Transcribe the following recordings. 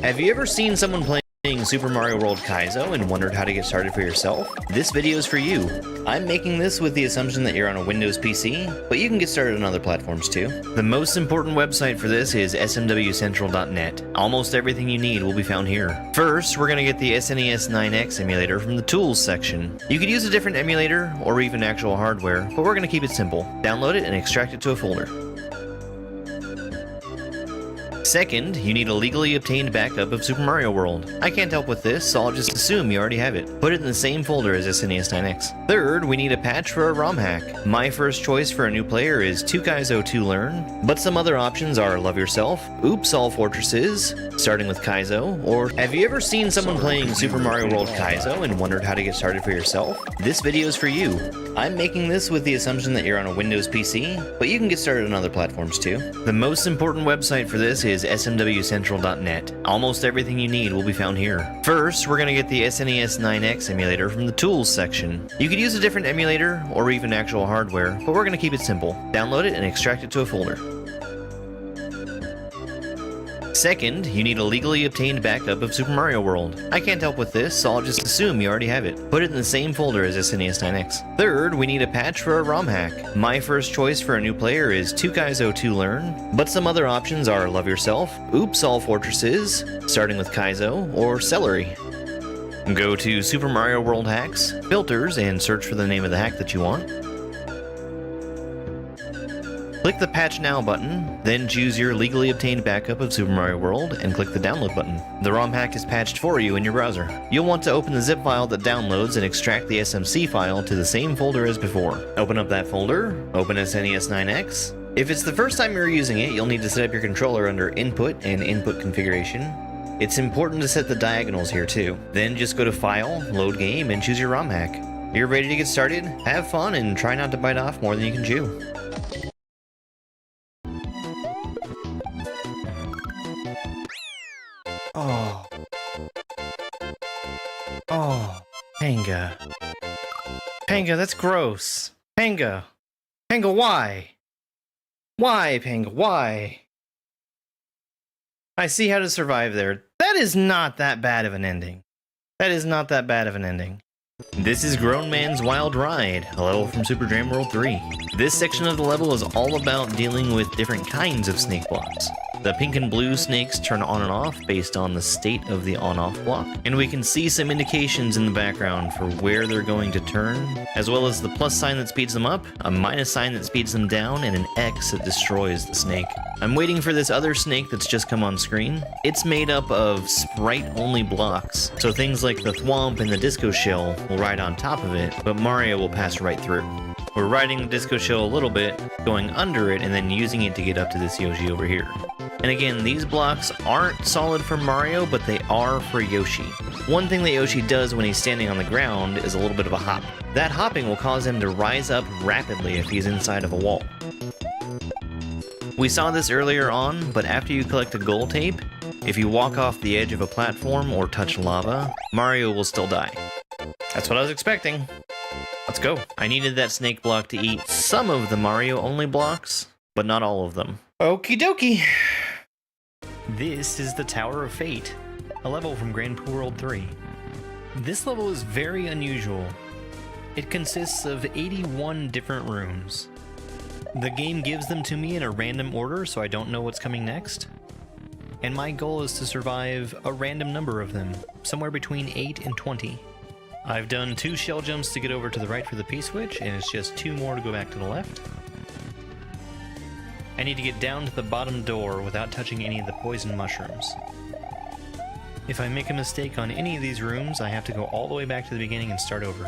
Have you ever seen someone playing Super Mario World Kaizo and wondered how to get started for yourself? This video is for you. I'm making this with the assumption that you're on a Windows PC, but you can get started on other platforms too. The most important website for this is smwcentral.net. Almost everything you need will be found here. First, we're going to get the SNES 9X emulator from the Tools section. You could use a different emulator or even actual hardware, but we're going to keep it simple. Download it and extract it to a folder. Second, you need a legally obtained backup of Super Mario World. I can't help with this, so I'll just assume you already have it. Put it in the same folder as SNES 9X. Third, we need a patch for a ROM hack. My first choice for a new player is 2 Kaizo 2 Learn, but some other options are Love Yourself, Oops All Fortresses, starting with Kaizo, or have you ever seen someone playing Super Mario World Kaizo and wondered how to get started for yourself? This video is for you. I'm making this with the assumption that you're on a Windows PC, but you can get started on other platforms too. The most important website for this is smwcentral.net. Almost everything you need will be found here. First, we're going to get the SNES 9X emulator from the Tools section. You could use a different emulator or even actual hardware, but we're going to keep it simple. Download it and extract it to a folder. Second, you need a legally obtained backup of Super Mario World. I can't help with this, so I'll just assume you already have it. Put it in the same folder as SNES 9X. Third, we need a patch for a ROM hack. My first choice for a new player is 2 Kaizo 2 Learn, but some other options are Love Yourself, Oops All Fortresses, starting with Kaizo, or Celery. Go to Super Mario World Hacks, Filters, and search for the name of the hack that you want. Click the Patch Now button, then choose your legally obtained backup of Super Mario World and click the Download button. The ROM hack is patched for you in your browser. You'll want to open the zip file that downloads and extract the SMC file to the same folder as before. Open up that folder, open SNES 9X. If it's the first time you're using it, you'll need to set up your controller under Input and Input Configuration. It's important to set the diagonals here too. Then just go to File, Load Game, and choose your ROM hack. You're ready to get started? Have fun and try not to bite off more than you can chew. Oh, Panga. Panga, that's gross. Panga. Panga, why? Why, Panga, why? I see how to survive there. That is not that bad of an ending. That is not that bad of an ending. This is Grown Man's Wild Ride, a level from Super Jam World 3. This section of the level is all about dealing with different kinds of snake blocks. The pink and blue snakes turn on and off based on the state of the on-off block, and we can see some indications in the background for where they're going to turn, as well as the plus sign that speeds them up, a minus sign that speeds them down, and an X that destroys the snake. I'm waiting for this other snake that's just come on screen. It's made up of Sprite-only blocks, so things like the Thwomp and the Disco Shell will ride on top of it, but Mario will pass right through. We're riding the Disco Shell a little bit, going under it, and then using it to get up to this Yoshi over here. And again, these blocks aren't solid for Mario, but they are for Yoshi. One thing that Yoshi does when he's standing on the ground is a little bit of a hop. That hopping will cause him to rise up rapidly if he's inside of a wall. We saw this earlier on, but after you collect a goal tape, if you walk off the edge of a platform or touch lava, Mario will still die. That's what I was expecting. Let's go. I needed that snake block to eat some of the Mario-only blocks, but not all of them. Okie dokie. This is the Tower of Fate, a level from Peggy World 3. This level is very unusual. It consists of 81 different rooms. The game gives them to me in a random order, so I don't know what's coming next. And my goal is to survive a random number of them, somewhere between 8 and 20. I've done 2 shell jumps to get over to the right for the P-switch, and it's just 2 more to go back to the left. I need to get down to the bottom door without touching any of the poison mushrooms. If I make a mistake on any of these rooms, I have to go all the way back to the beginning and start over.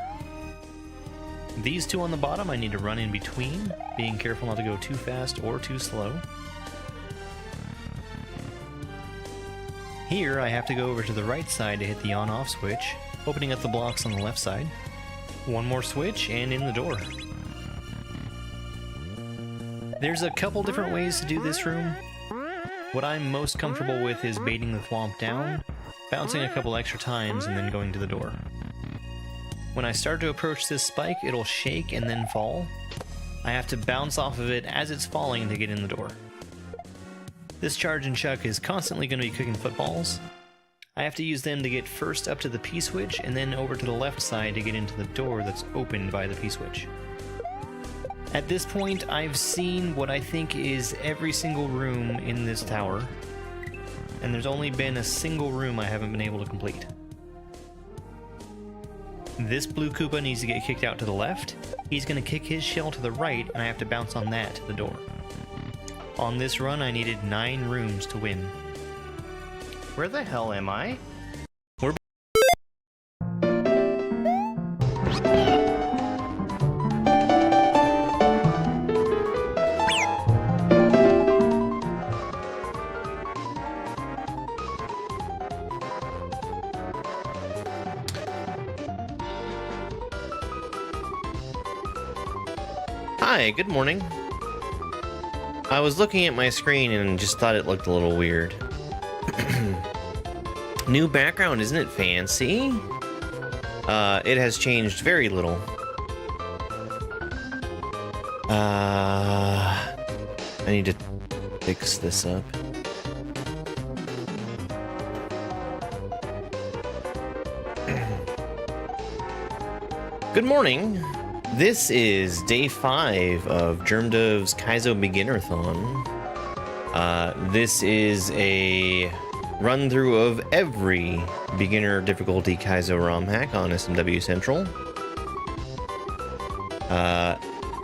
These 2 on the bottom I need to run in between, being careful not to go too fast or too slow. Here I have to go over to the right side to hit the on-off switch, opening up the blocks on the left side. 1 more switch and in the door. There's a couple different ways to do this room. What I'm most comfortable with is baiting the Thwomp down, bouncing a couple extra times, and then going to the door. When I start to approach this spike, it'll shake and then fall. I have to bounce off of it as it's falling to get in the door. This charge and chuck is constantly going to be cooking footballs, I have to use them to get first up to the P-switch and then over to the left side to get into the door that's opened by the P-switch. At this point, I've seen what I think is every single room in this tower, and there's only been a single room I haven't been able to complete. This blue Koopa needs to get kicked out to the left. He's going to kick his shell to the right, and I have to bounce on that to the door. On this run, I needed 9 rooms to win. Where the hell am I? Hi, good morning. I was looking at my screen and just thought it looked a little weird. New background, isn't it fancy? It has changed very little. I need to fix this up. Good morning. This is day 5 of Germdove's Kaizo Beginnerthon. This is a run-through of every beginner difficulty Kaizo ROM hack on SMW Central.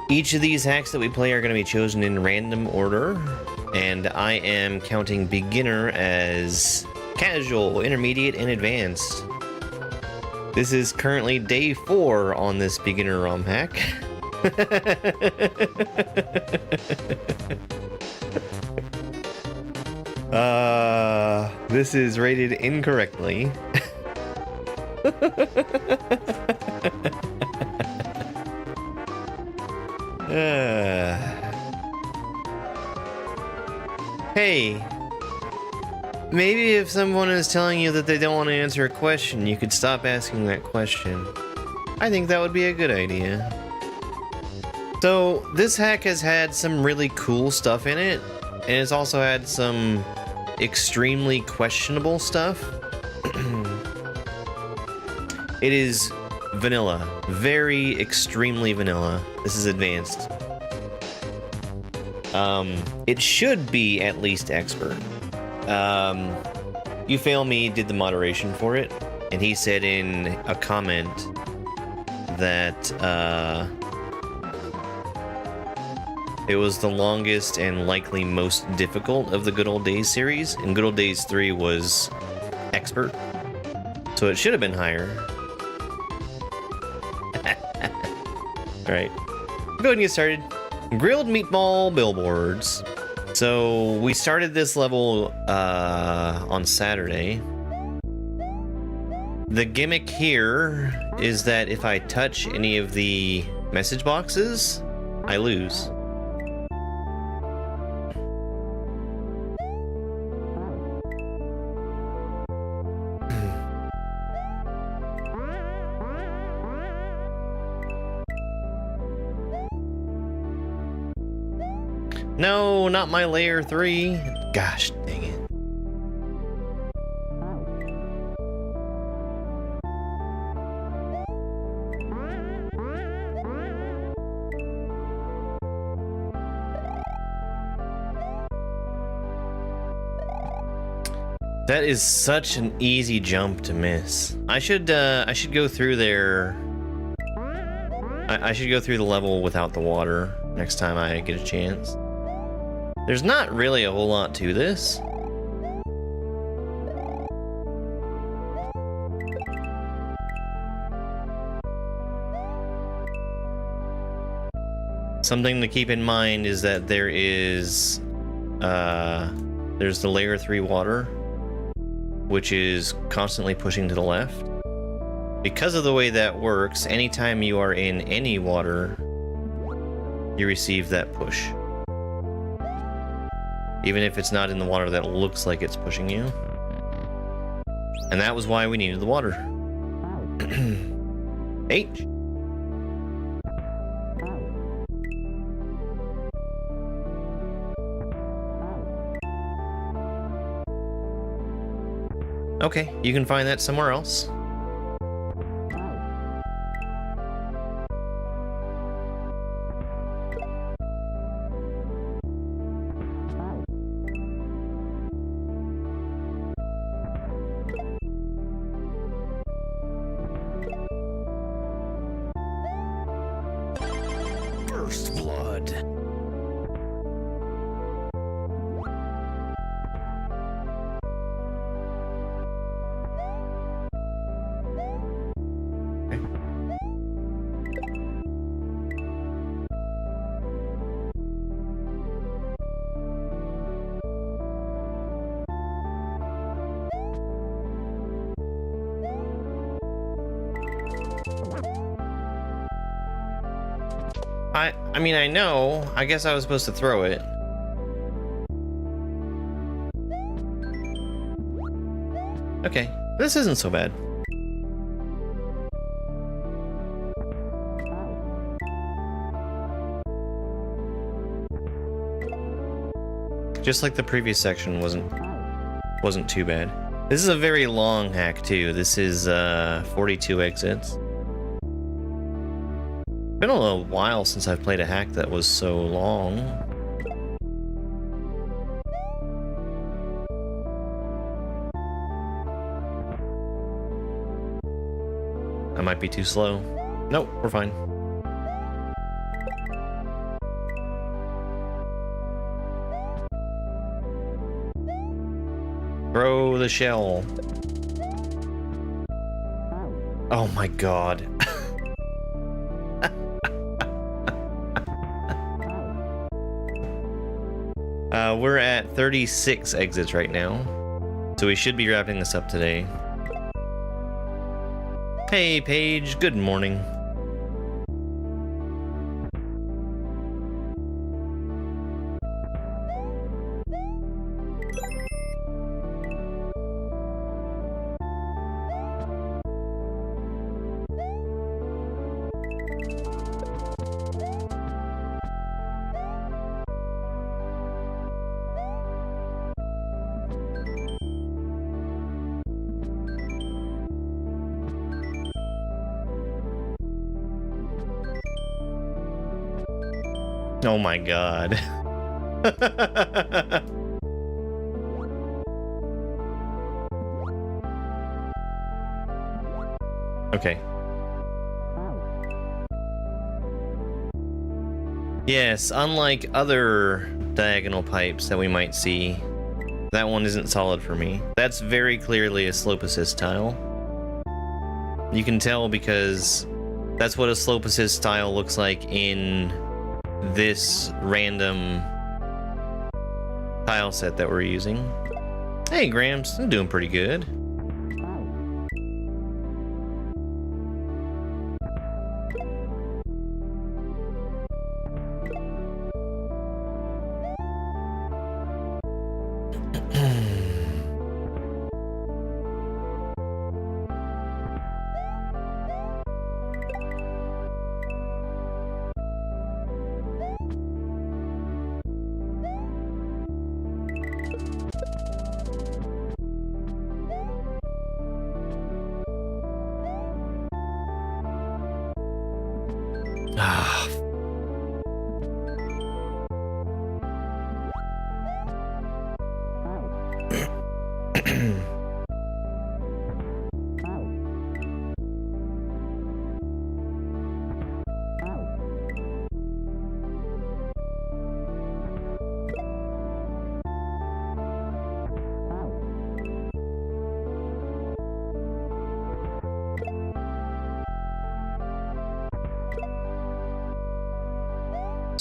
Each of these hacks that we play are going to be chosen in random order, and I am counting beginner as casual, intermediate, and advanced. This is currently day 4 on this beginner ROM hack. This is rated incorrectly. Hey. Maybe if someone is telling you that they don't want to answer a question, you could stop asking that question. I think that would be a good idea. So, this hack has had some really cool stuff in it, and it's also had some extremely questionable stuff. It is vanilla. Very extremely vanilla. This is advanced. It should be at least expert. You Fail Me did the moderation for it, and he said in a comment that, it was the longest and likely most difficult of the Good Old Days series, and Good Old Days 3 was expert, so it should have been higher. Alright, go ahead and get started. Grilled meatball billboards. So we started this level on Saturday. The gimmick here is that if I touch any of the message boxes, I lose. No, not my layer 3. Gosh, dang it. That is such an easy jump to miss. I should go through there. I should go through the level without the water next time I get a chance. There's not really a whole lot to this. Something to keep in mind is that there's the layer 3 water, which is constantly pushing to the left. Because of the way that works, anytime you are in any water, you receive that push. Even if it's not in the water that looks like it's pushing you. And that was why we needed the water. H. Okay, you can find that somewhere else. First blood. I mean, I know. I guess I was supposed to throw it. Okay, this isn't so bad. Just like the previous section wasn't too bad. This is a very long hack too. This is 42 exits. Been a little while since I've played a hack that was so long. I might be too slow. Nope, we're fine. Throw the shell. Oh my god. We're at 36 exits right now, so we should be wrapping this up today. Hey, Paige, good morning. Oh my god. Okay. Yes, unlike other diagonal pipes that we might see, that one isn't solid for me. That's very clearly a slope assist tile. You can tell because that's what a slope assist tile looks like in this random tile set that we're using. Hey Grams, I'm doing pretty good.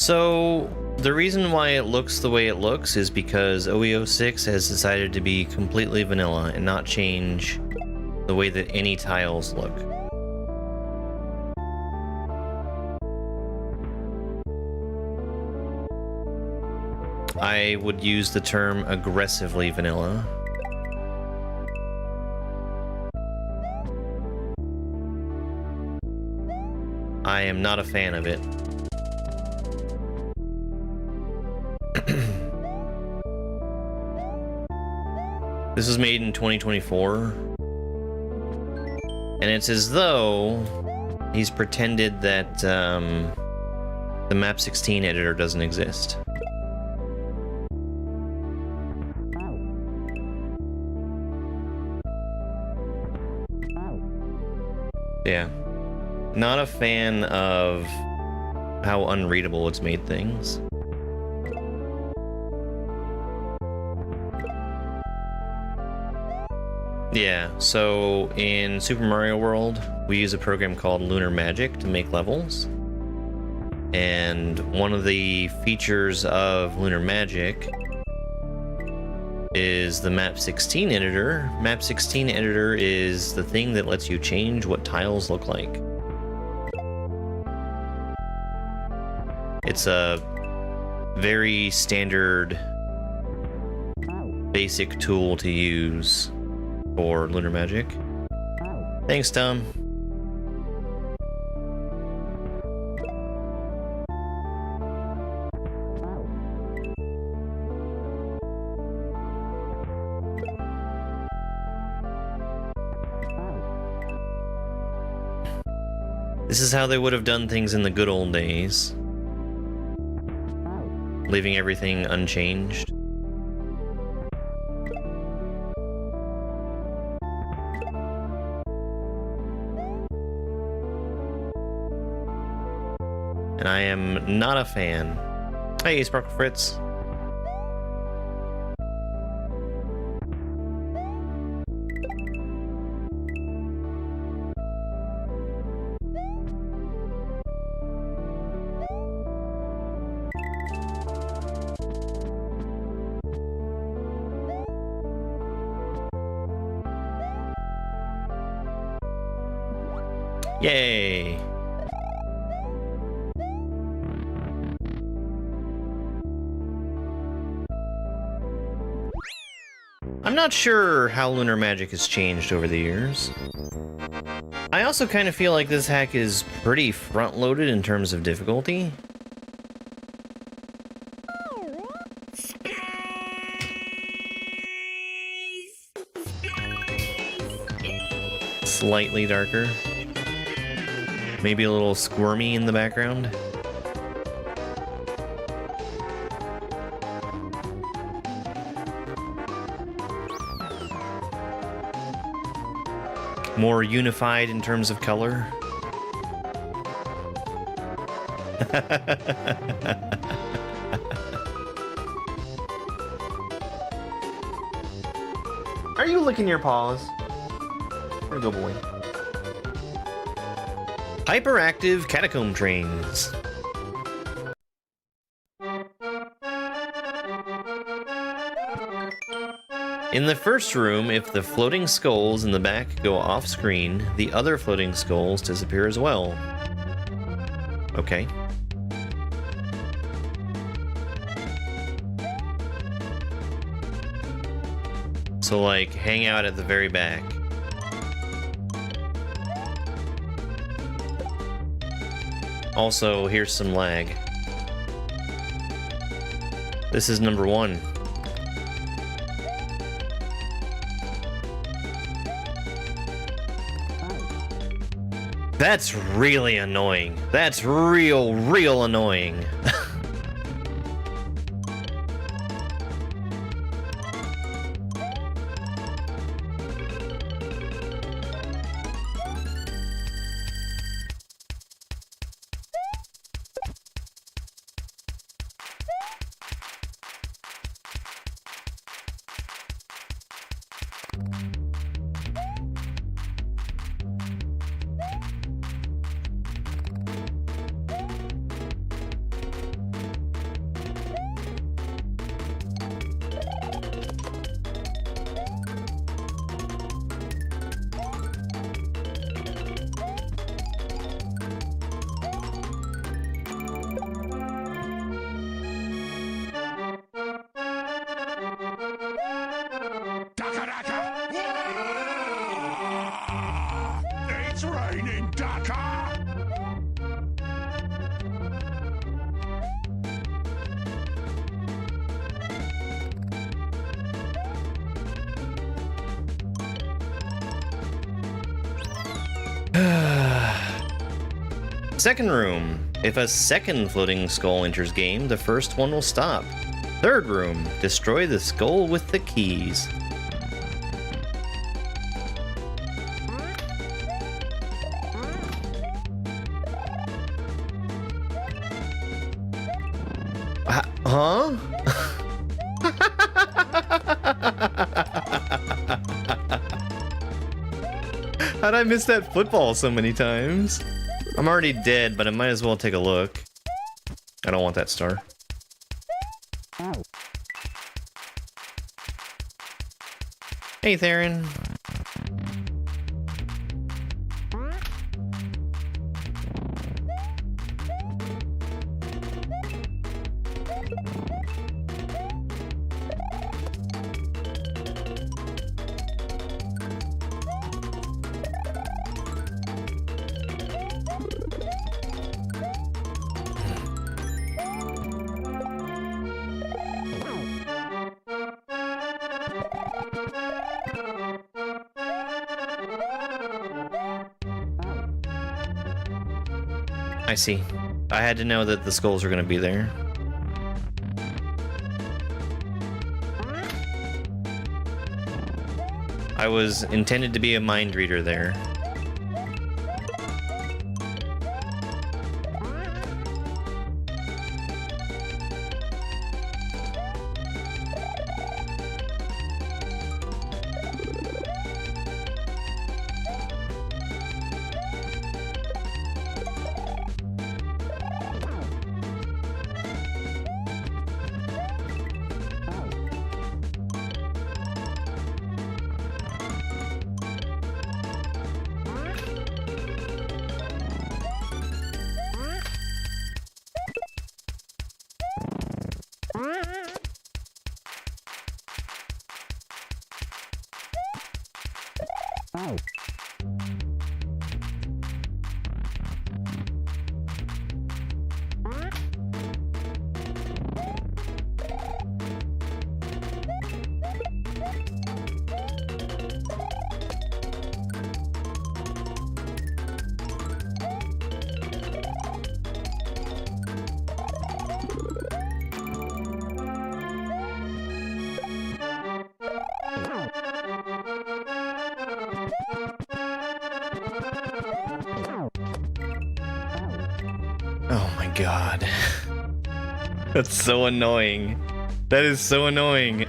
So, the reason why it looks the way it looks is because OEO6 has decided to be completely vanilla and not change the way that any tiles look. I would use the term aggressively vanilla. I am not a fan of it. This was made in 2024. And it's as though he's pretended that the map 16 editor doesn't exist. Yeah. Not a fan of how unreadable it's made things. Yeah, so in Super Mario World, we use a program called Lunar Magic to make levels. And one of the features of Lunar Magic is the Map 16 editor. Map 16 editor is the thing that lets you change what tiles look like. It's a very standard, basic tool to use for Lunar Magic. Thanks, Tom. This is how they would have done things in the good old days, leaving everything unchanged. And I am not a fan. Hey, Sparkle Fritz. Yay! I'm not sure how Lunar Magic has changed over the years. I also kind of feel like this hack is pretty front-loaded in terms of difficulty. Slightly darker. Maybe a little squirmy in the background. More unified in terms of color. Are you licking your paws? There you go, boy. Hyperactive catacomb trains. In the first room, if the floating skulls in the back go off screen, the other floating skulls disappear as well. Okay. So, like, hang out at the very back. Also, here's some lag. This is number 1. That's really annoying. That's real annoying. It's raining, Ducker! Second room. If a second floating skull enters game, the first one will stop. Third room. Destroy the skull with the keys. Huh? How'd I miss that football so many times? I'm already dead, but I might as well take a look. I don't want that star. Hey, Theron. I see. I had to know that the skulls are going to be there. I was intended to be a mind reader there. Oh my god. That's so annoying. That is so annoying.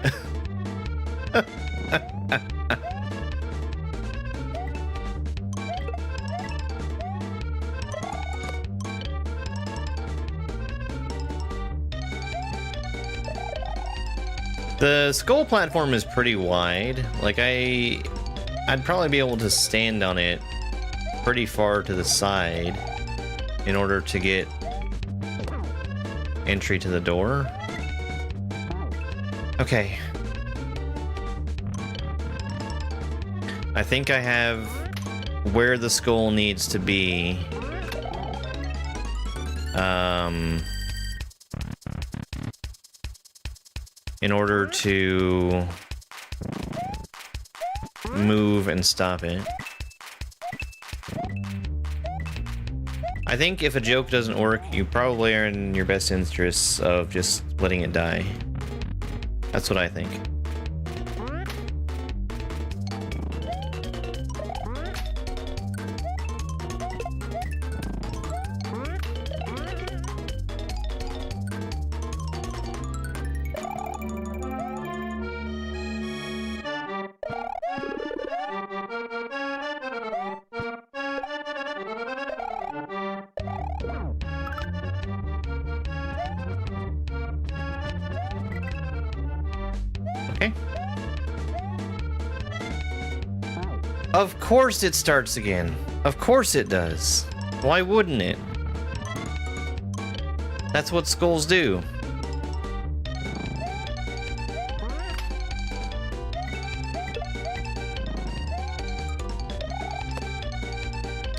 The skull platform is pretty wide. Like I'd probably be able to stand on it pretty far to the side in order to get entry to the door. Okay. I think I have where the skull needs to be. In order to move and stop it. I think if a joke doesn't work, you probably are in your best interests of just letting it die. That's what I think. Okay. Of course it starts again. Of course it does. Why wouldn't it? That's what skulls do.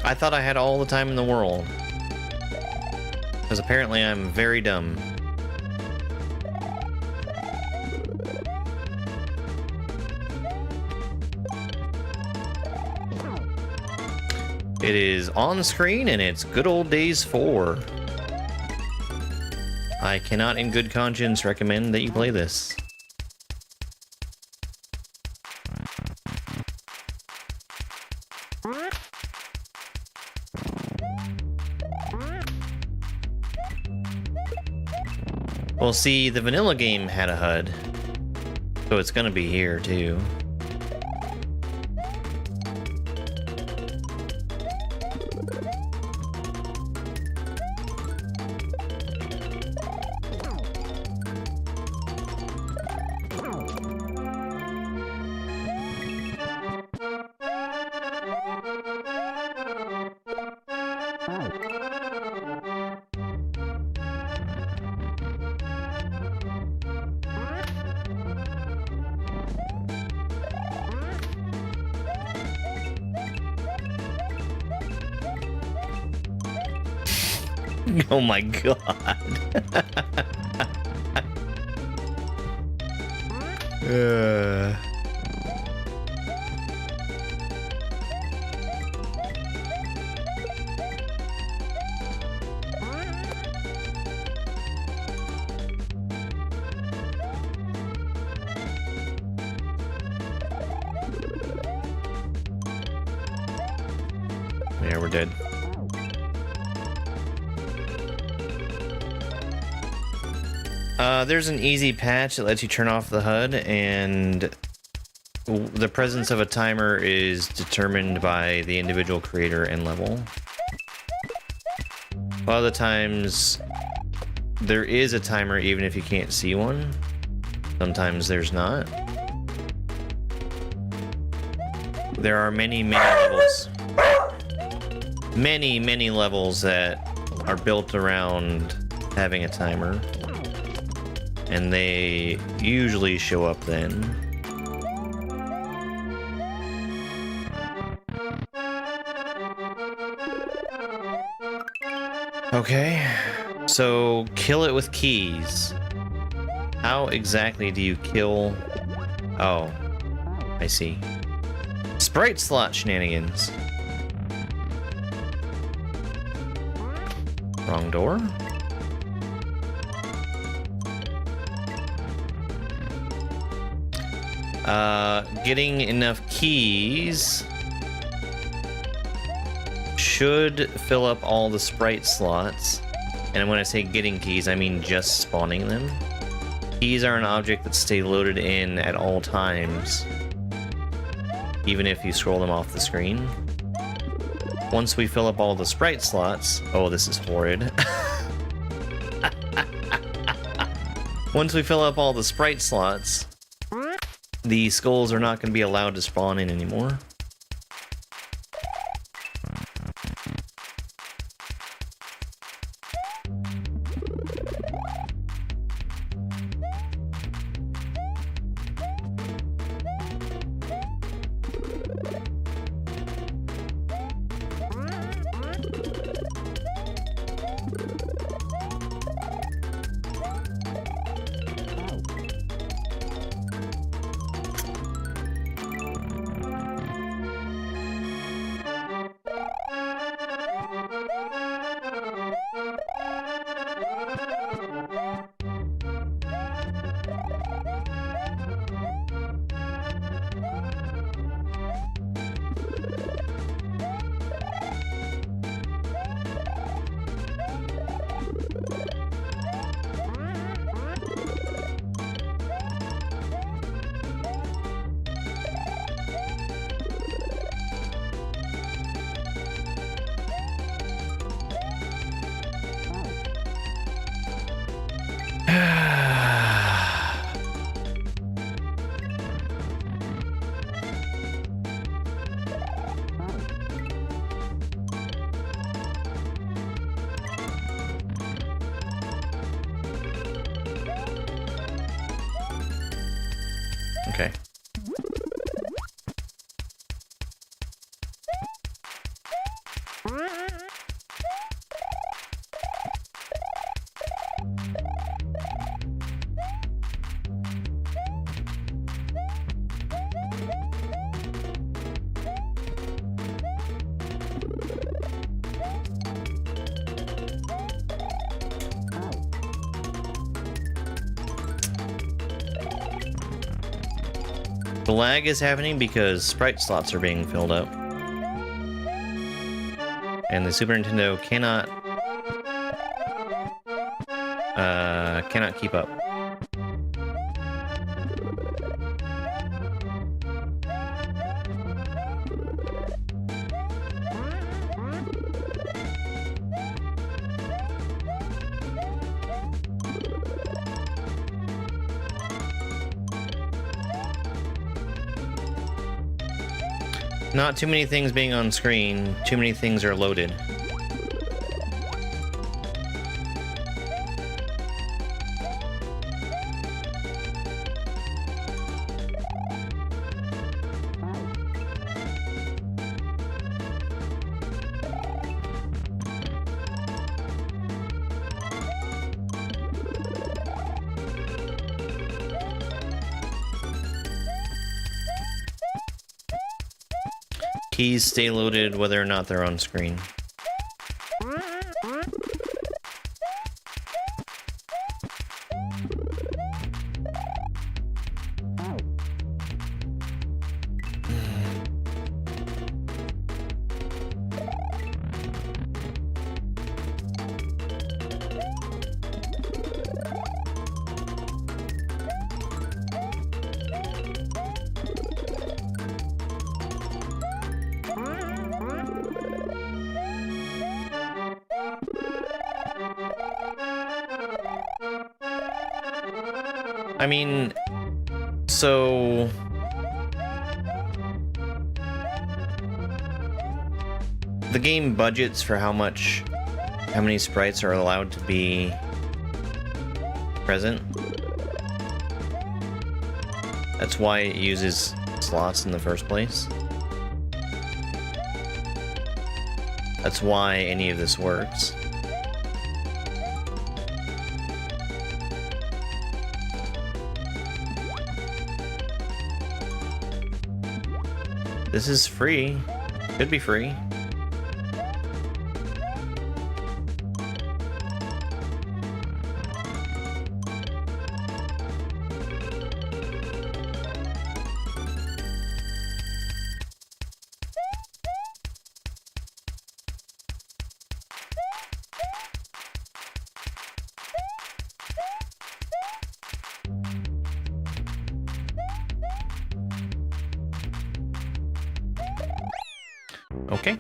I thought I had all the time in the world. Because apparently I'm very dumb. It is on screen and it's Good Old Days 4. I cannot in good conscience recommend that you play this. Well, see, the vanilla game had a HUD, so it's gonna be here too. Oh my god. Yeah, we're dead. There's an easy patch that lets you turn off the HUD, and the presence of a timer is determined by the individual creator and level. A lot of the times, there is a timer even if you can't see one. Sometimes there's not. There are many levels. Many levels that are built around having a timer. And they usually show up then. Okay, so kill it with keys. How exactly do you kill... Oh, I see. Sprite slot shenanigans. Wrong door? Getting enough keys should fill up all the Sprite slots. And when I say getting keys, I mean just spawning them. Keys are an object that stay loaded in at all times, even if you scroll them off the screen. Once we fill up all the Sprite slots... Oh, this is horrid. Once we fill up all the Sprite slots, the skulls are not going to be allowed to spawn in anymore. Okay. The lag is happening because Sprite slots are being filled up. And the Super Nintendo cannot keep up. Not too many things being on screen, too many things are loaded. Keys stay loaded whether or not they're on screen. I mean, so the game budgets for how many sprites are allowed to be present. That's why it uses slots in the first place. That's why any of this works. This is free. Could be free. Okay.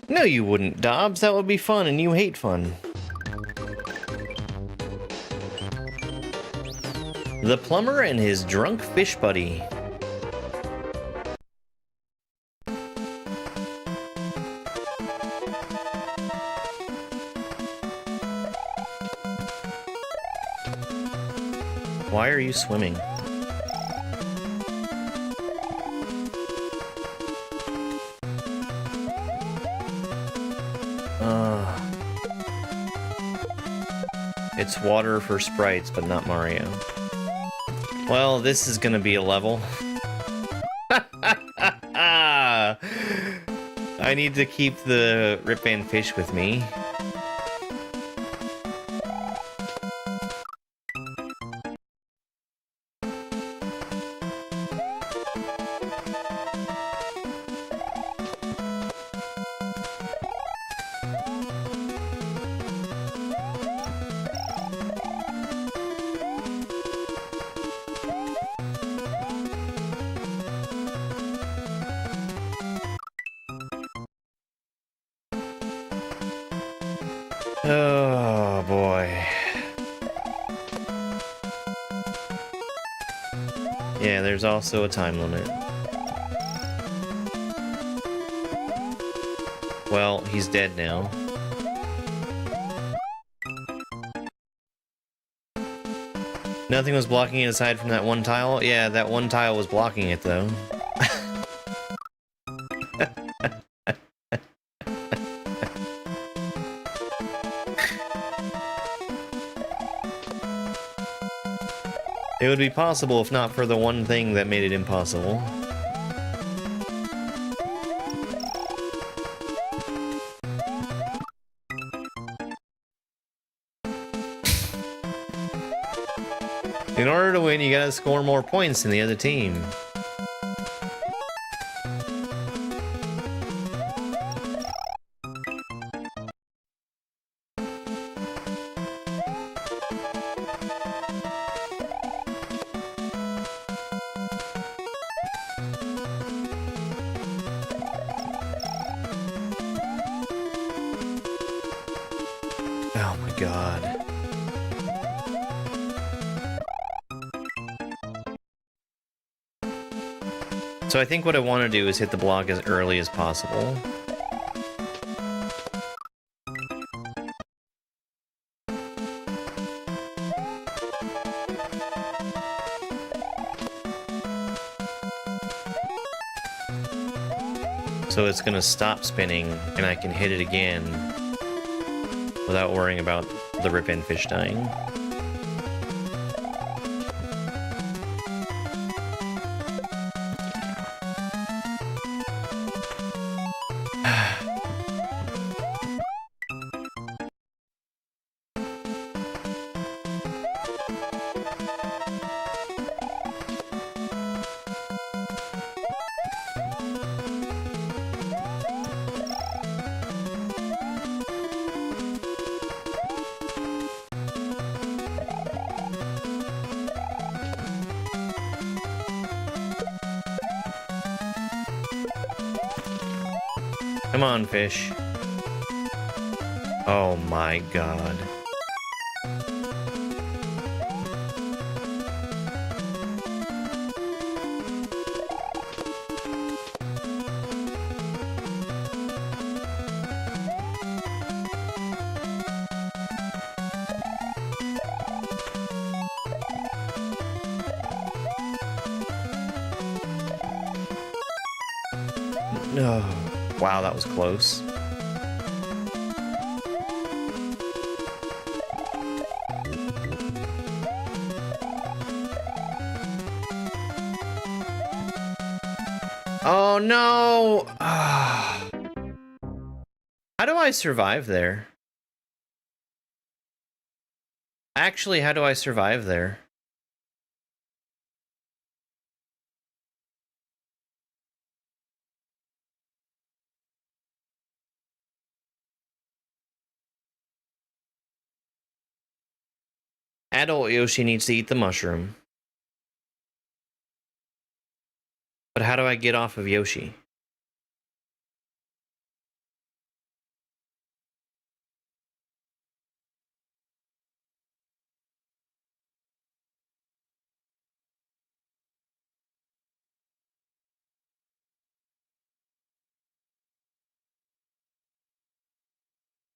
No, you wouldn't, Dobbs. That would be fun, and you hate fun. The plumber and his drunk fish buddy. Why are you swimming? It's water for sprites, but not Mario. Well, this is gonna be a level. I need to keep the Rip Van Fish with me. Oh boy. Yeah, there's also a time limit. Well, he's dead now. Nothing was blocking it aside from that one tile? Yeah, that one tile was blocking it though. It would be possible if not for the one thing that made it impossible. In order to win, you gotta score more points than the other team. Oh my god. So I think what I want to do is hit the block as early as possible. So it's gonna stop spinning and I can hit it again without worrying about the rip-in fish dying. Come on, fish. Oh my god. No. Wow, that was close. Oh no! How do I survive there? Actually, how do I survive there? Adult Yoshi needs to eat the mushroom. But how do I get off of Yoshi?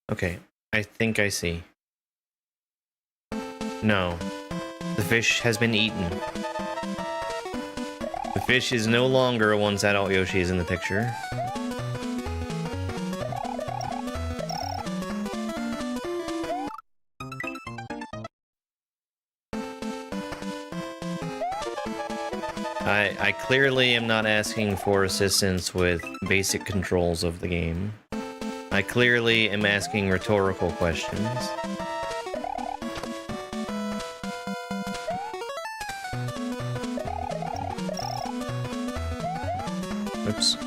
Okay, I think I see. No. The fish has been eaten. The fish is no longer once adult Yoshi is in the picture. I clearly am not asking for assistance with basic controls of the game. I clearly am asking rhetorical questions. Oops.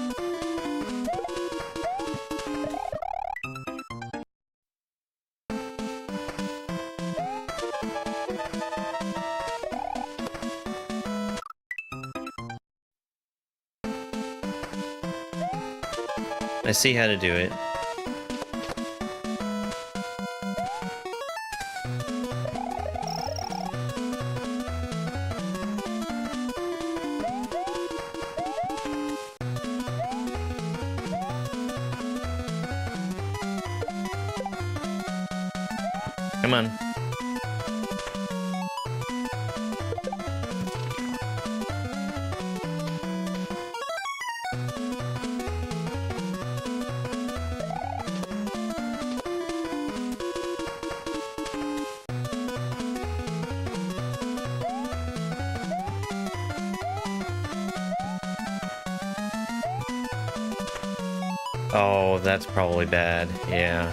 I see how to do it. Come on. Oh, that's probably bad. Yeah.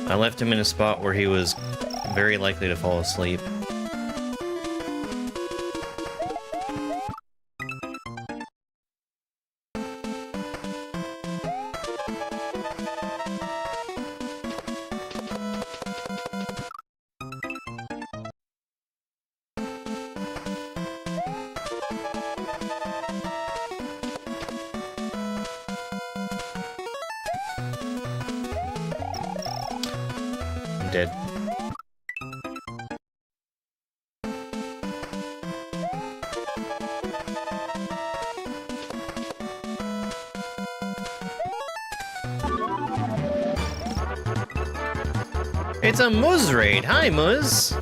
I left him in a spot where he was very likely to fall asleep. I'm dead. It's a Muzz raid! Hi, Muzz!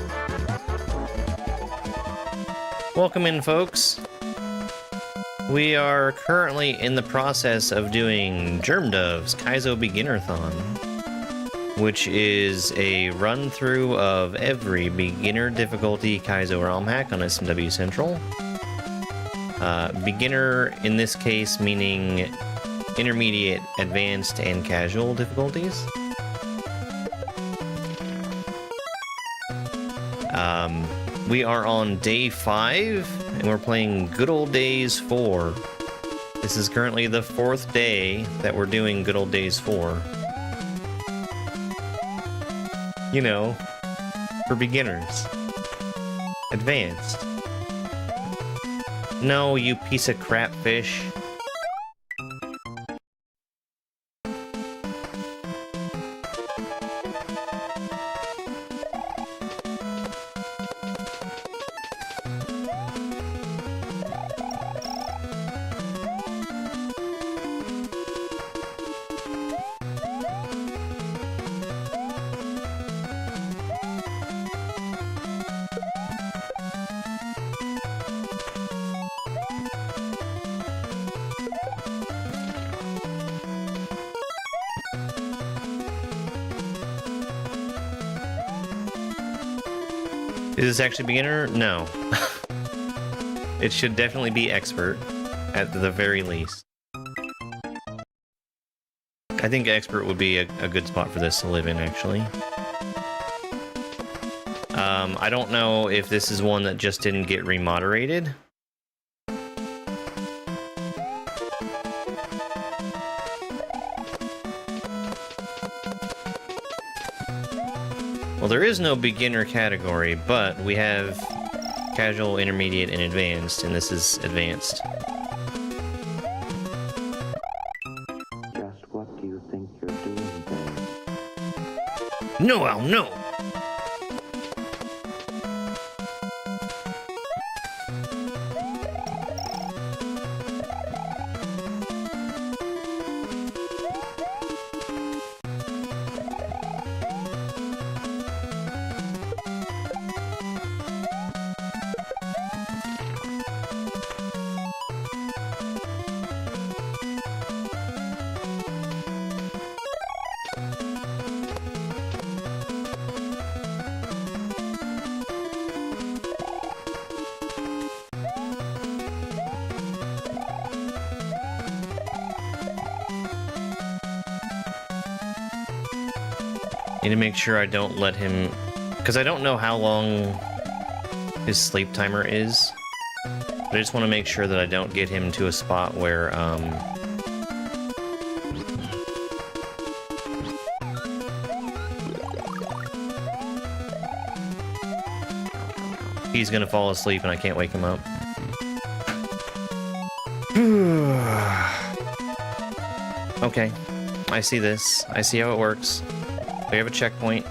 Welcome in, folks. We are currently in the process of doing Germdove's Kaizo Beginnerthon, which is a run-through of every beginner difficulty Kaizo ROM hack on SMW Central. Beginner, in this case, meaning intermediate, advanced, and casual difficulties. We are on day 5, and we're playing Good Old Days 4. This is currently the 4th day that we're doing Good Old Days 4. You know, for beginners. Advanced. No, you piece of crap fish. Is this actually beginner? No. It should definitely be expert, at the very least. I think expert would be a good spot for this to live in, actually. I don't know if this is one that just didn't get remoderated. Well, there is no beginner category, but we have casual, intermediate, and advanced, and this is advanced. Just what do you think you're doing then? No, Al, no! Need to make sure I don't let him... Because I don't know how long his sleep timer is. But I just want to make sure that I don't get him to a spot where, he's gonna fall asleep and I can't wake him up. Okay. I see this. I see how it works. We have a checkpoint,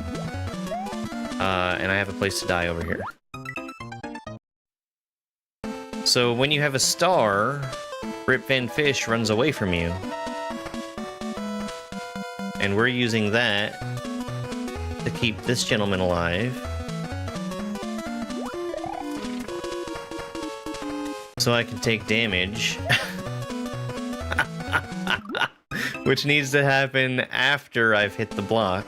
and I have a place to die over here. So when you have a star, Rip Van Fish runs away from you. And we're using that to keep this gentleman alive. So I can take damage. Which needs to happen after I've hit the block.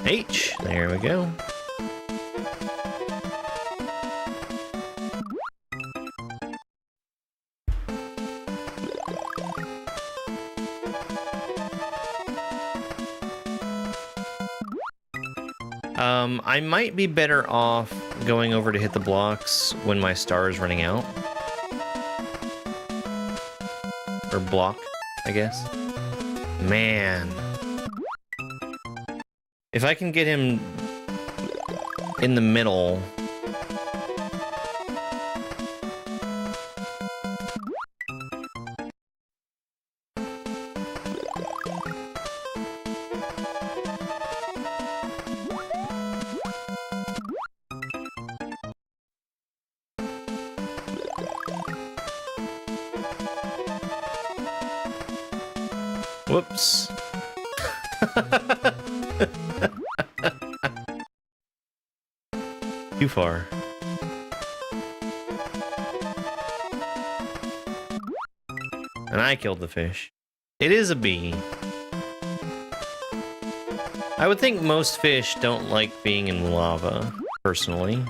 H. There we go. I might be better off going over to hit the blocks when my star is running out. Or block, I guess. Man. If I can get him in the middle. Whoops. Too far. And I killed the fish. It is a bee. I would think most fish don't like being in lava, personally.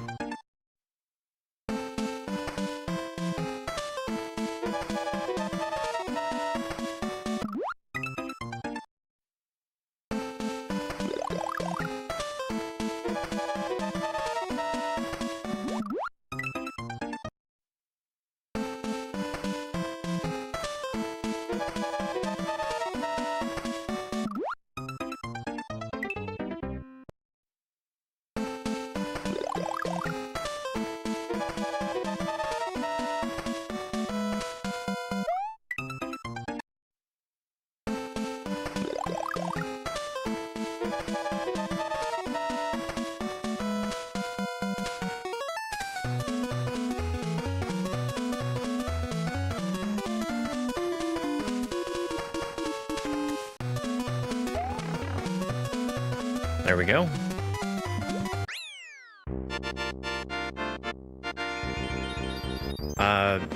There we go.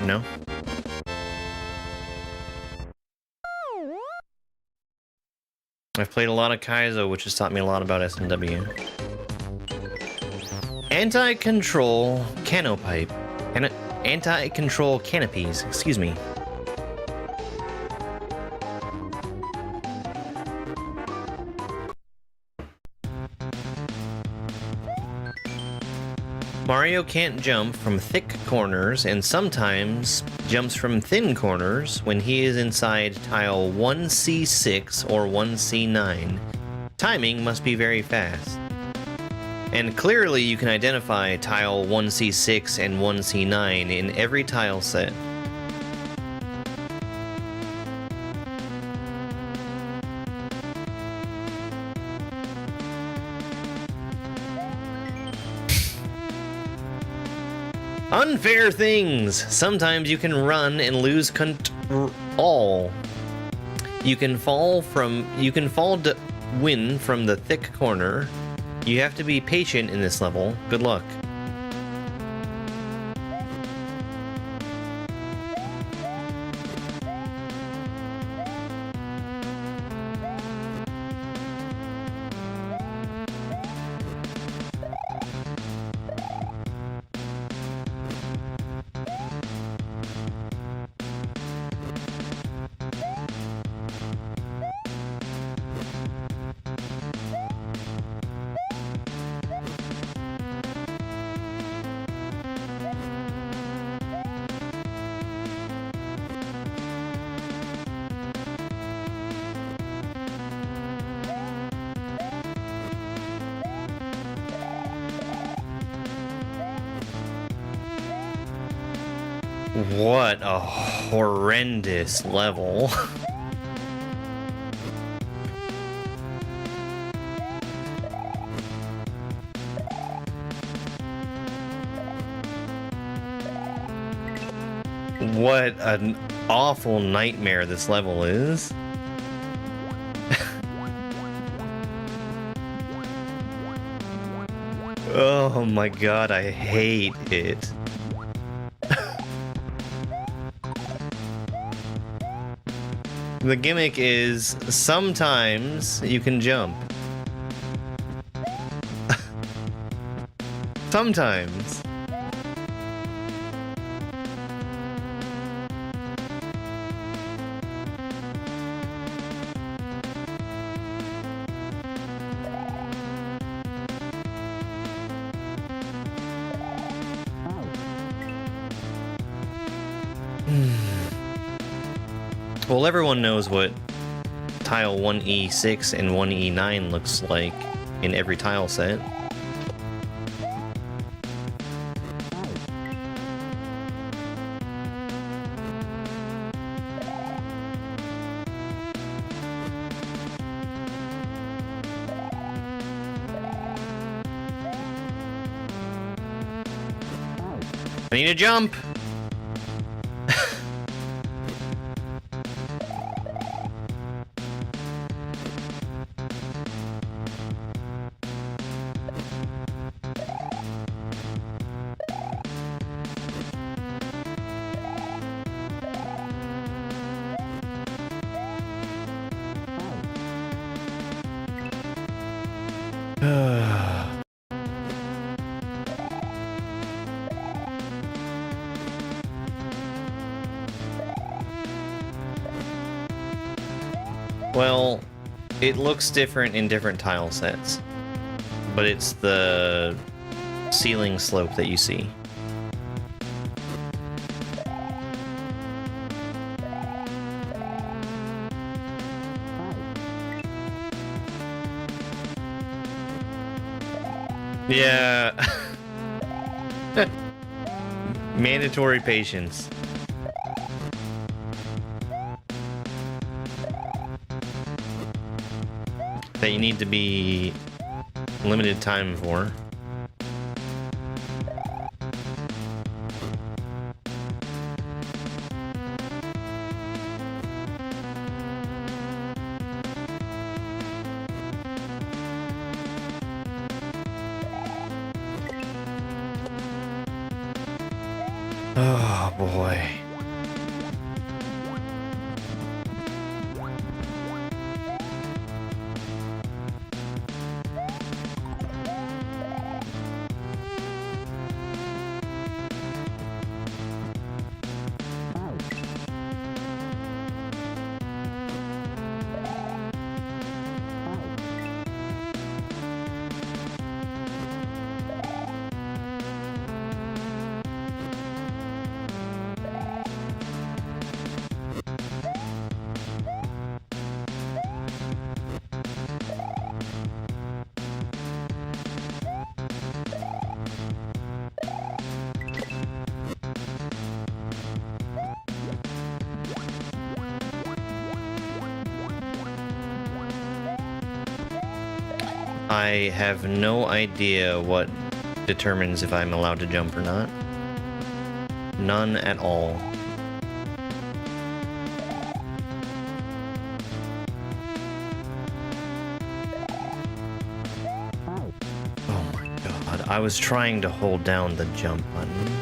No. I've played a lot of Kaizo, which has taught me a lot about SMW. Anti-control canopipe. Anti-control canopies, excuse me. Mario can't jump from thick corners and sometimes jumps from thin corners when he is inside tile 1C6 or 1C9. Timing must be very fast. And clearly you can identify tile 1C6 and 1C9 in every tile set. Unfair things! Sometimes you can run and lose control. You can fall to win from the thick corner. You have to be patient in this level. Good luck. What a horrendous level. What an awful nightmare this level is. Oh my god, I hate it. The gimmick is sometimes you can jump. Sometimes. Well, everyone knows what tile 1E6 and 1E9 looks like in every tile set. I need a jump! Well, it looks different in different tile sets, but it's the ceiling slope that you see. Yeah. Mandatory patience. That you need to be limited time for. Oh boy. I have no idea what determines if I'm allowed to jump or not. None at all. Oh my god, I was trying to hold down the jump button.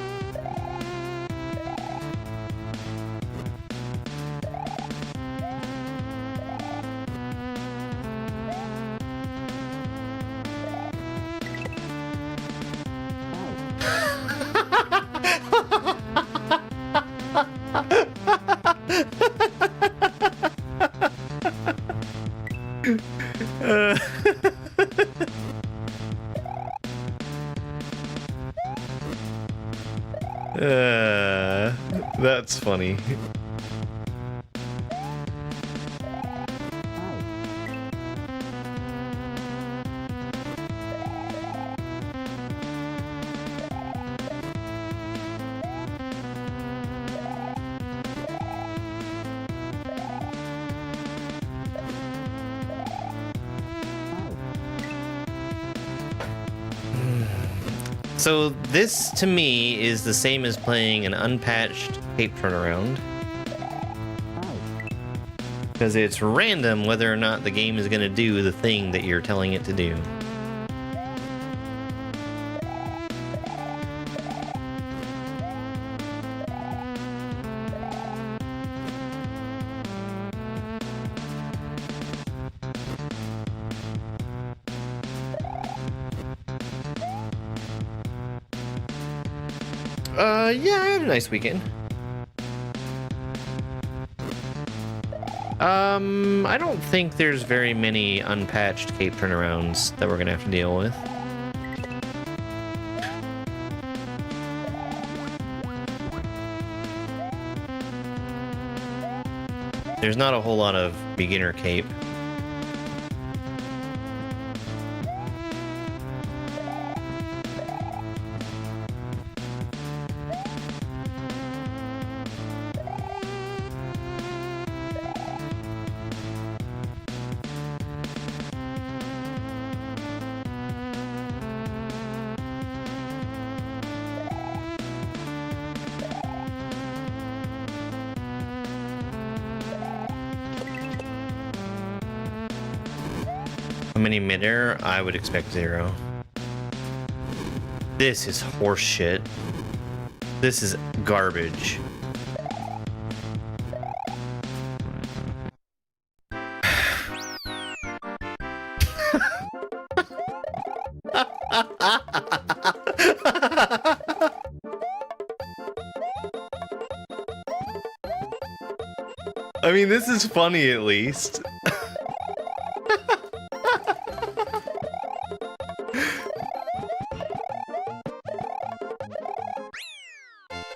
That's funny. So this, to me, is the same as playing an unpatched tape turnaround. Because it's random whether or not the game is going to do the thing that you're telling it to do. Yeah, I had a nice weekend. I don't think there's very many unpatched cape turnarounds that we're gonna have to deal with. There's not a whole lot of beginner cape. How many midair? I would expect 0. This is horseshit. This is garbage. I mean, this is funny at least.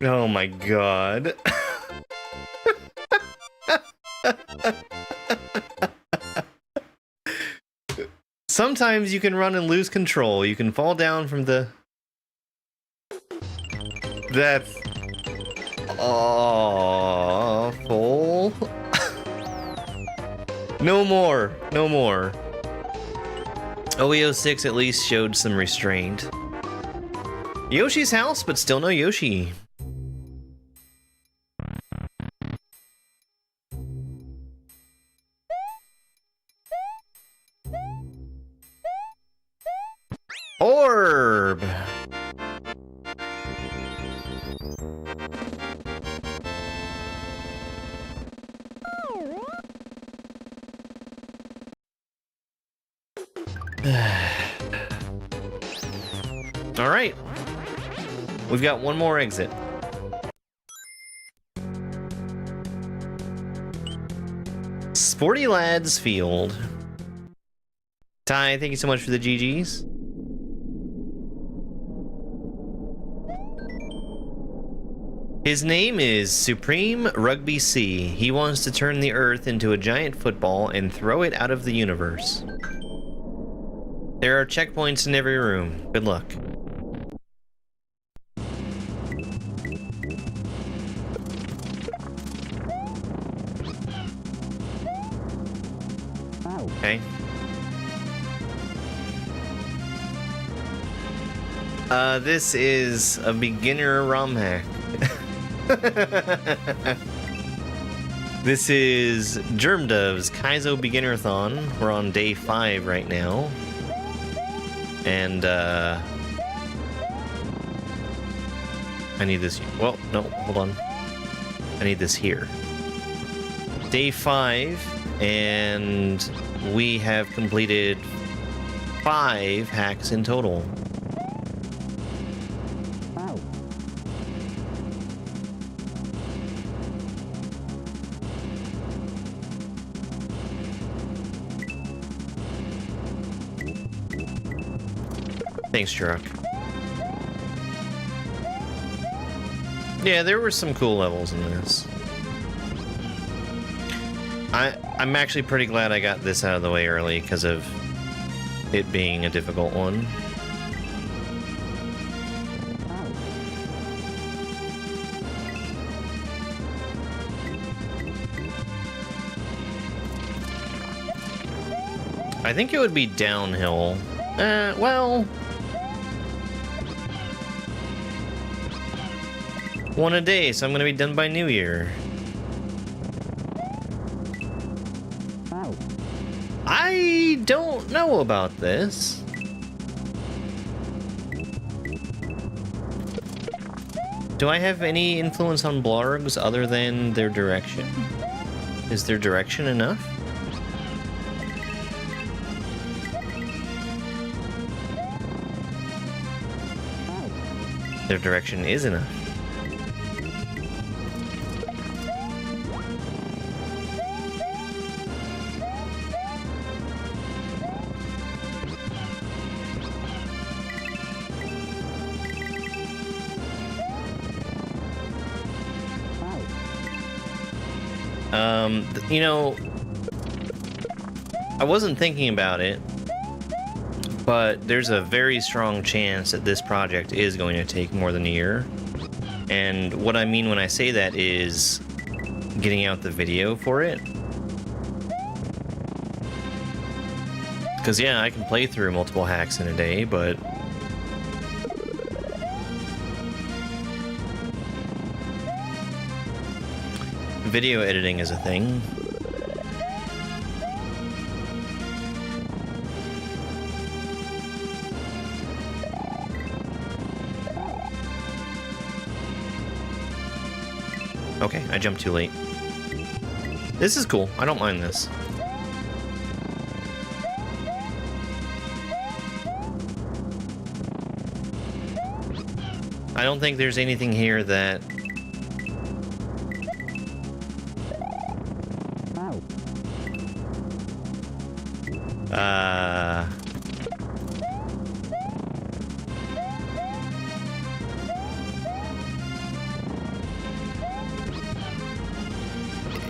Oh my god. Sometimes you can run and lose control. You can fall down from the... That's... awful. No more. No more. OEO6 at least showed some restraint. Yoshi's house, but still no Yoshi. Orb! All right. We've got one more exit. Sporty Lads Field. Ty, thank you so much for the GGs. His name is Supreme Rugby C. He wants to turn the Earth into a giant football and throw it out of the universe. There are checkpoints in every room. Good luck. Okay. This is a beginner ROM hack. This is Germdove's Kaizo Beginnerthon. We're on day 5 right now. And, I need this. Well, no, hold on. I need this here. Day 5, and we have completed 5 hacks in total. Thanks, Chuck. Yeah, there were some cool levels in this. I'm actually pretty glad I got this out of the way early because of it being a difficult one. I think it would be downhill. Well... one a day, so I'm gonna be done by New Year. I don't know about this. Do I have any influence on blargs other than their direction? Is their direction enough? Their direction is enough. You know, I wasn't thinking about it, but there's a very strong chance that this project is going to take more than a year. And what I mean when I say that is getting out the video for it. Because, yeah, I can play through multiple hacks in a day, but video editing is a thing. Okay, I jumped too late. This is cool. I don't mind this. I don't think there's anything here that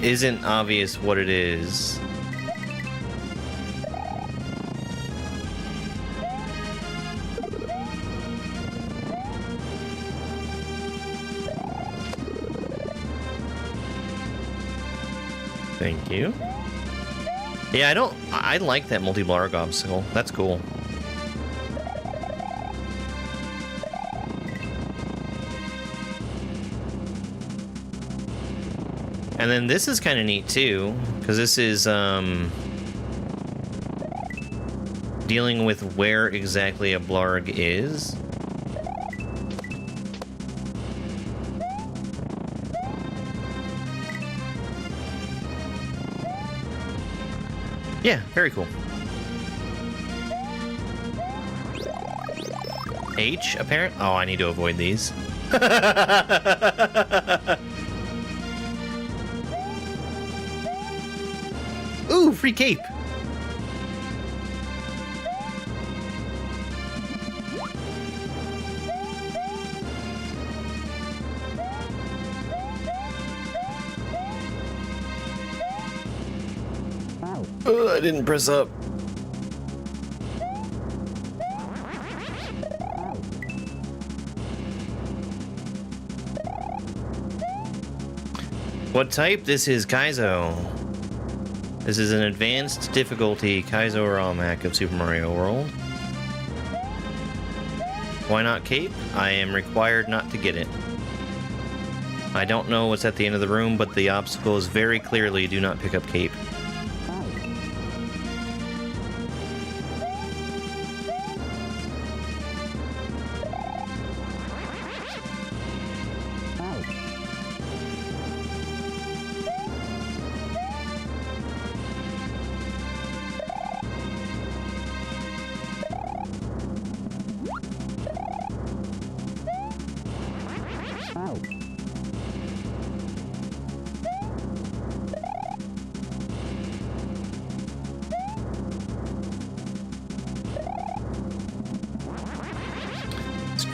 isn't obvious what it is. Thank you. Yeah, I like that multi-blarg obstacle. That's cool. And then this is kind of neat too, because this is dealing with where exactly a blarg is. Yeah, very cool. H, apparent? Oh, I need to avoid these. Ooh, free cape! I didn't press up. What type? This is Kaizo. This is an advanced difficulty Kaizo ROM hack of Super Mario World. Why not cape? I am required not to get it. I don't know what's at the end of the room, but the obstacle is very clearly do not pick up cape.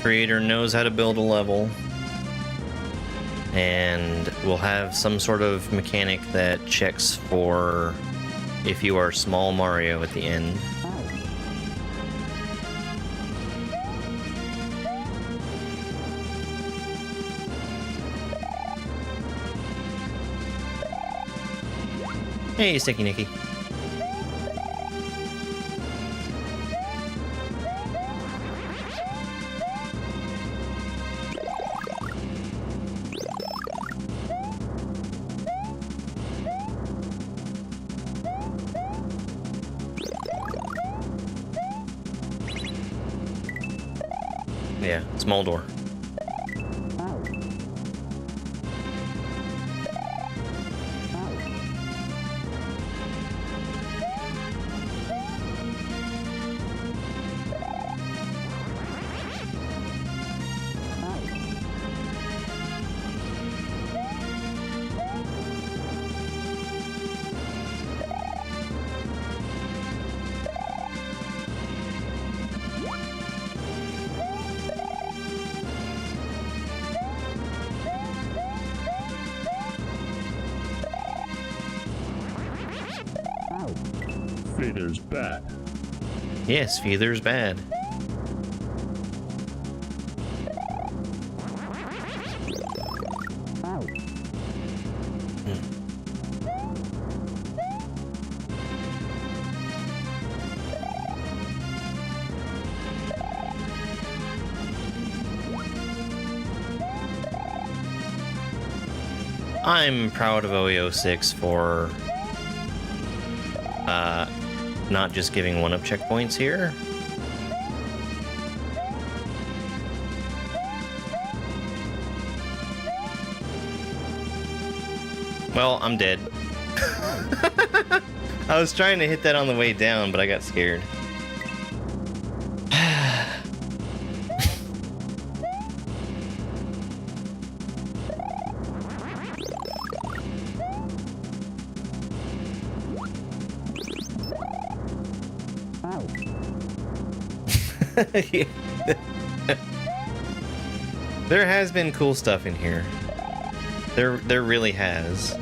Creator knows how to build a level, and will have some sort of mechanic that checks for if you are small Mario at the end. Hey, Sticky Nicky. Yeah, small door. Fader's bad. Yes, feather's bad. I'm proud of OE06 for not just giving one-up checkpoints here. Well, I'm dead. I was trying to hit that on the way down, but I got scared. Yeah. There has been cool stuff in here. There really has.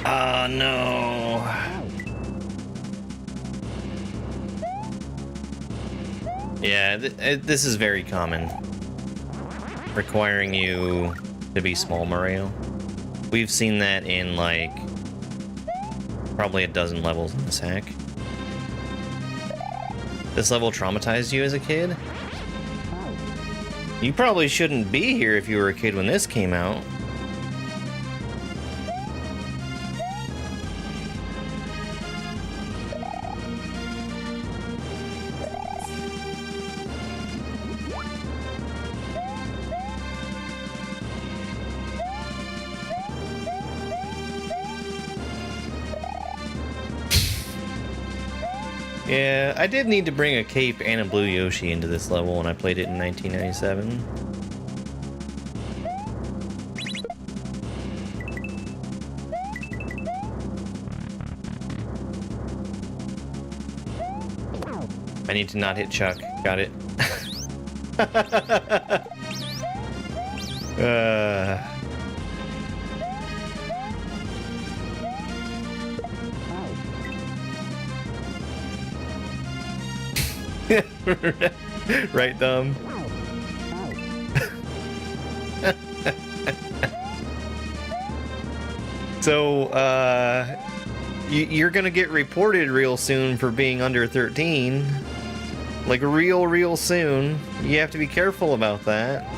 Oh no. Yeah, this is very common. Requiring you to be small Mario. We've seen that in like probably a dozen levels in this hack. This level traumatized you as a kid? You probably shouldn't be here if you were a kid when this came out. Yeah, I did need to bring a cape and a blue Yoshi into this level when I played it in 1997. I need to not hit Chuck. Got it. Right, dumb. So, you're gonna get reported real soon for being under 13. Like, real soon. You have to be careful about that.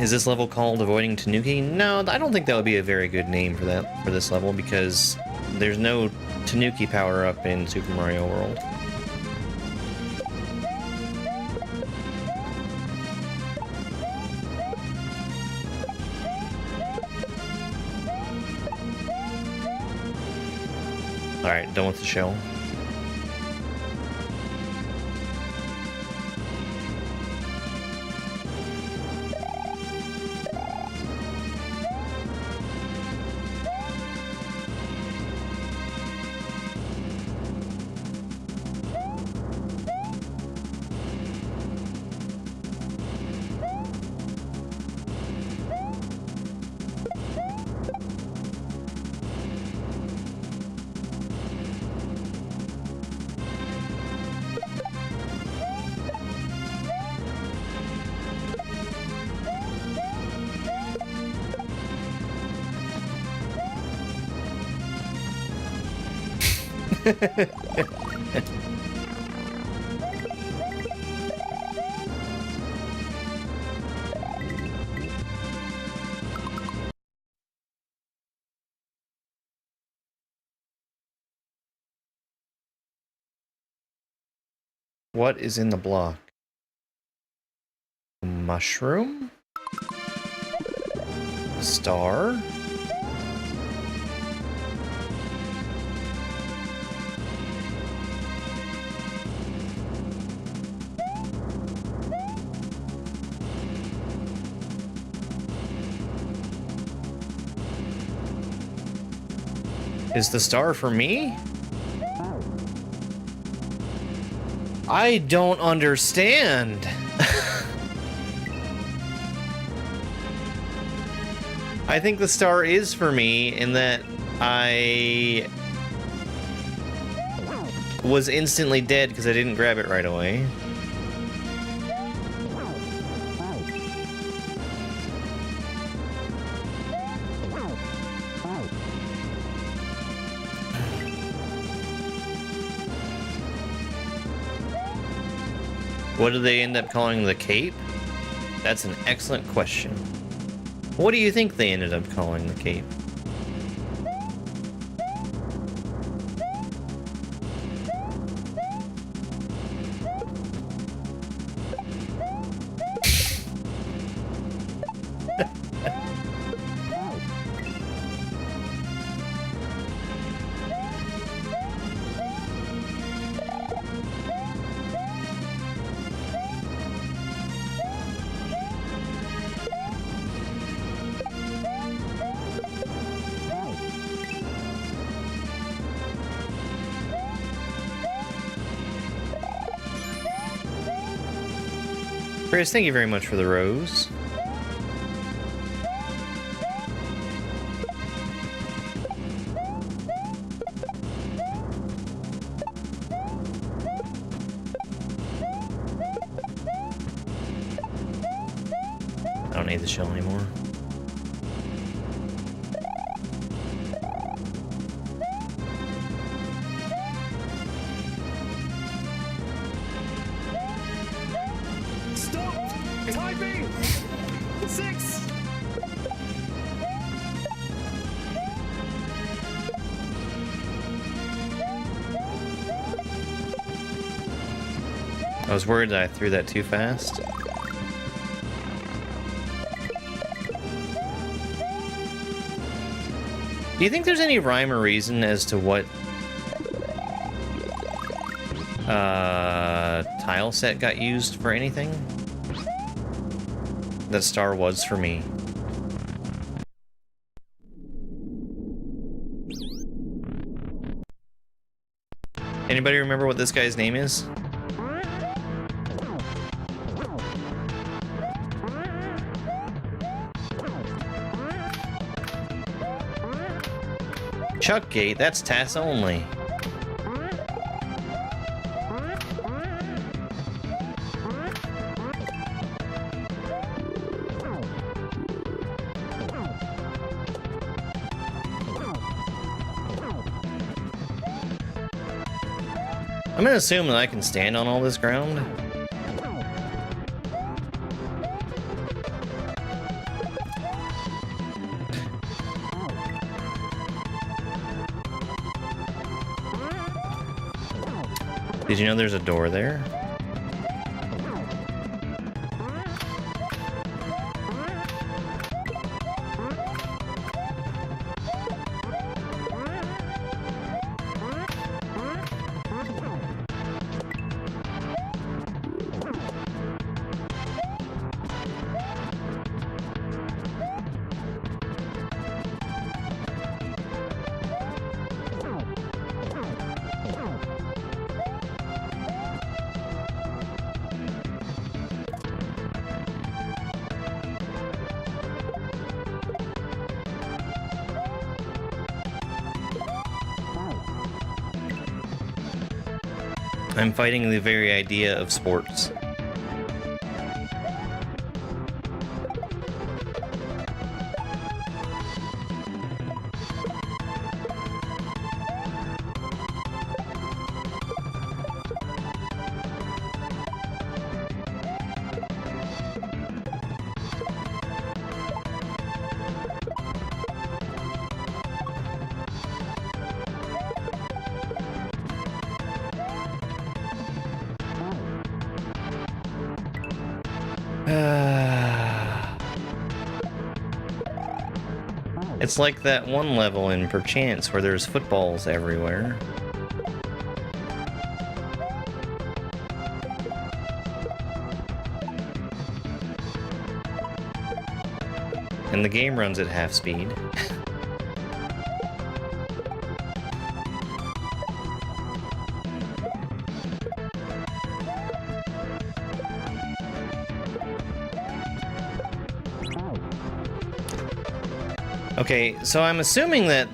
Is this level called Avoiding Tanuki? No, I don't think that would be a very good name for this level because there's no Tanuki power-up in Super Mario World. Alright, done with the shell. What is in the block? Mushroom? A star? Is the star for me? I don't understand. I think the star is for me in that I was instantly dead because I didn't grab it right away. What do they end up calling the cape? That's an excellent question. What do you think they ended up calling the cape? Chris, thank you very much for the rose. I don't need the shell anymore. Typing! 6! I was worried that I threw that too fast. Do you think there's any rhyme or reason as to what tile set got used for anything? That star was for me. Anybody remember what this guy's name is? Chuckgate, that's TAS only. I'm gonna assume that I can stand on all this ground. Did you know there's a door there? I'm fighting the very idea of sports. It's like that one level in Perchance where there's footballs everywhere. And the game runs at half speed. Okay, so I'm assuming that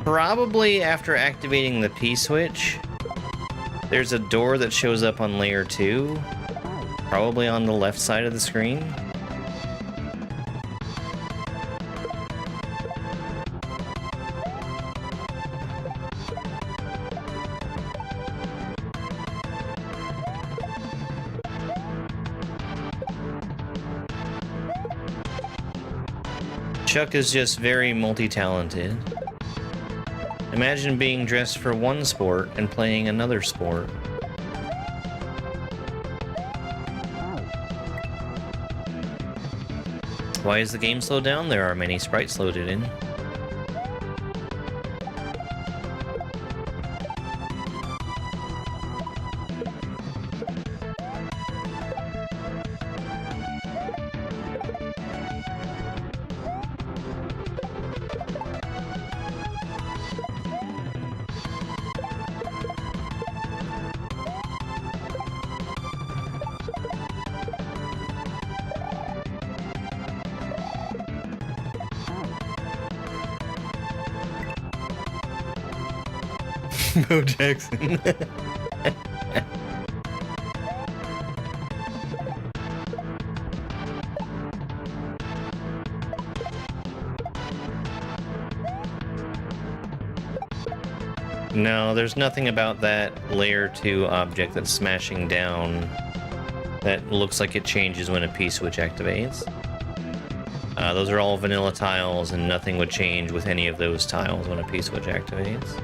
probably after activating the P-switch, there's a door that shows up on layer 2, probably on the left side of the screen. Chuck is just very multi-talented. Imagine being dressed for one sport and playing another sport. Why is the game slowed down? There are many sprites loaded in. Bo Jackson. No, there's nothing about that layer 2 object that's smashing down that looks like it changes when a P-switch activates. Those are all vanilla tiles, and nothing would change with any of those tiles when a P-switch activates.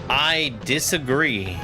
I disagree.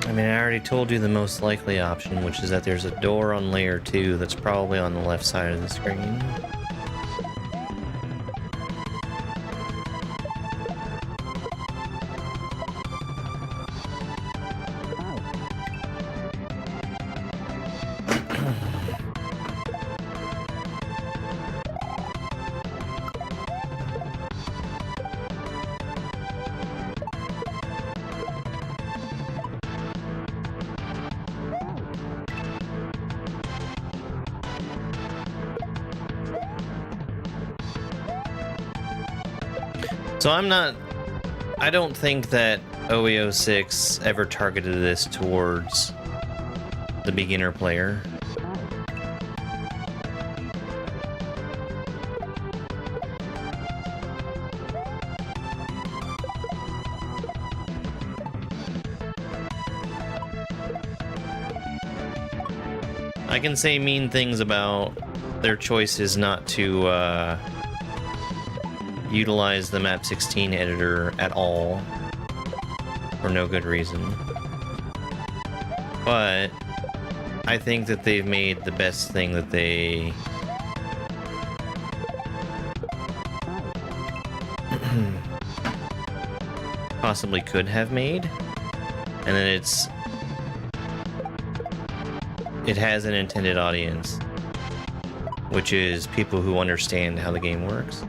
I mean, I already told you the most likely option, which is that there's a door on layer 2 that's probably on the left side of the screen. So I don't think that OEO6 ever targeted this towards the beginner player. I can say mean things about their choices not to utilize the Map 16 editor at all for no good reason, but I think that they've made the best thing that they possibly could have made, and that it has an intended audience, which is people who understand how the game works.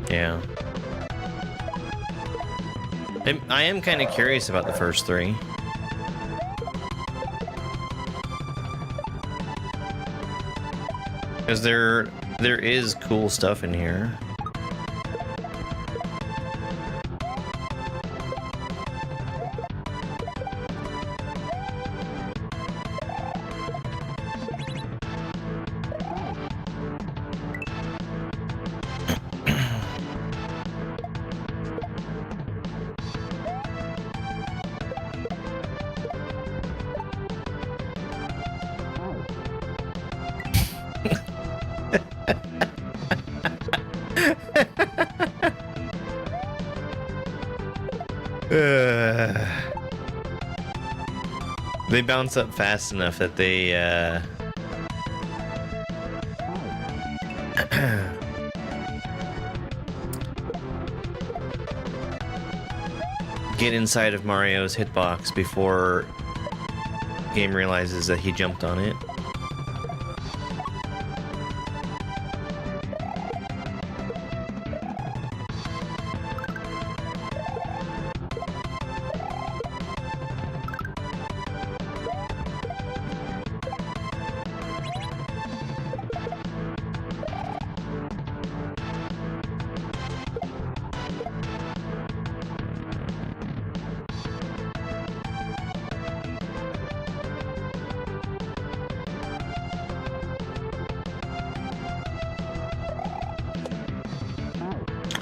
Yeah. I am kind of curious about the first three. Because there is cool stuff in here. They bounce up fast enough that they get inside of Mario's hitbox before the game realizes that he jumped on it.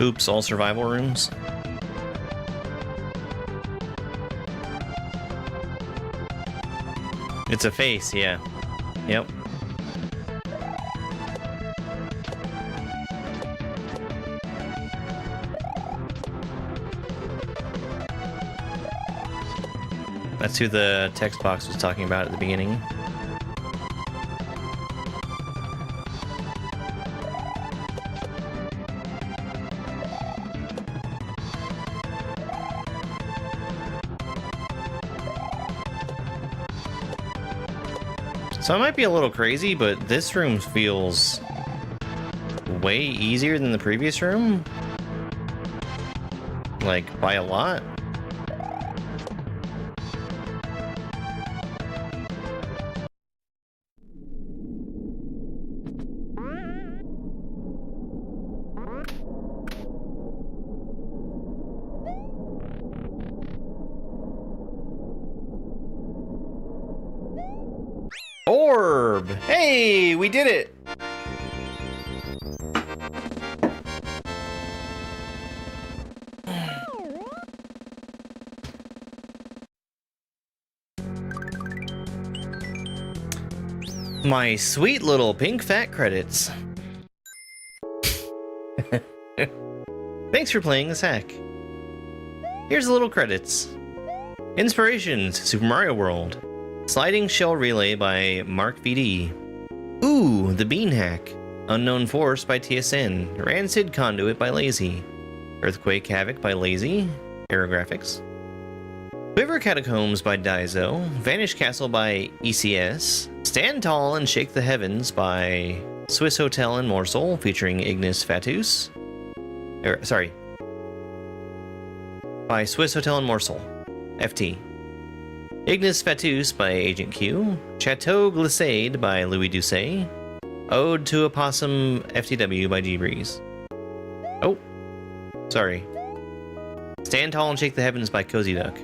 Oops, all survival rooms. It's a face, yeah. Yep. That's who the text box was talking about at the beginning. So I might be a little crazy, but this room feels way easier than the previous room. Like, by a lot. Orb! Hey, we did it! My sweet little pink fat credits. Thanks for playing this hack. Here's the little credits. Inspirations, Super Mario World. Sliding Shell Relay by Mark VD. Ooh, The Bean Hack. Unknown Force by TSN. Rancid Conduit by Lazy. Earthquake Havoc by Lazy. Aerographics. Quiver Catacombs by Daizo. Vanish Castle by ECS. Stand Tall and Shake the Heavens by Swiss Hotel and Morsel featuring Ignis Fatuus. By Swiss Hotel and Morsel. FT. Ignis Fatuus by Agent Q, Chateau Glissade by Louis Doucet, Ode to a Possum FTW by G-Breeze. Oh, sorry. Stand Tall and Shake the Heavens by Cozy Duck.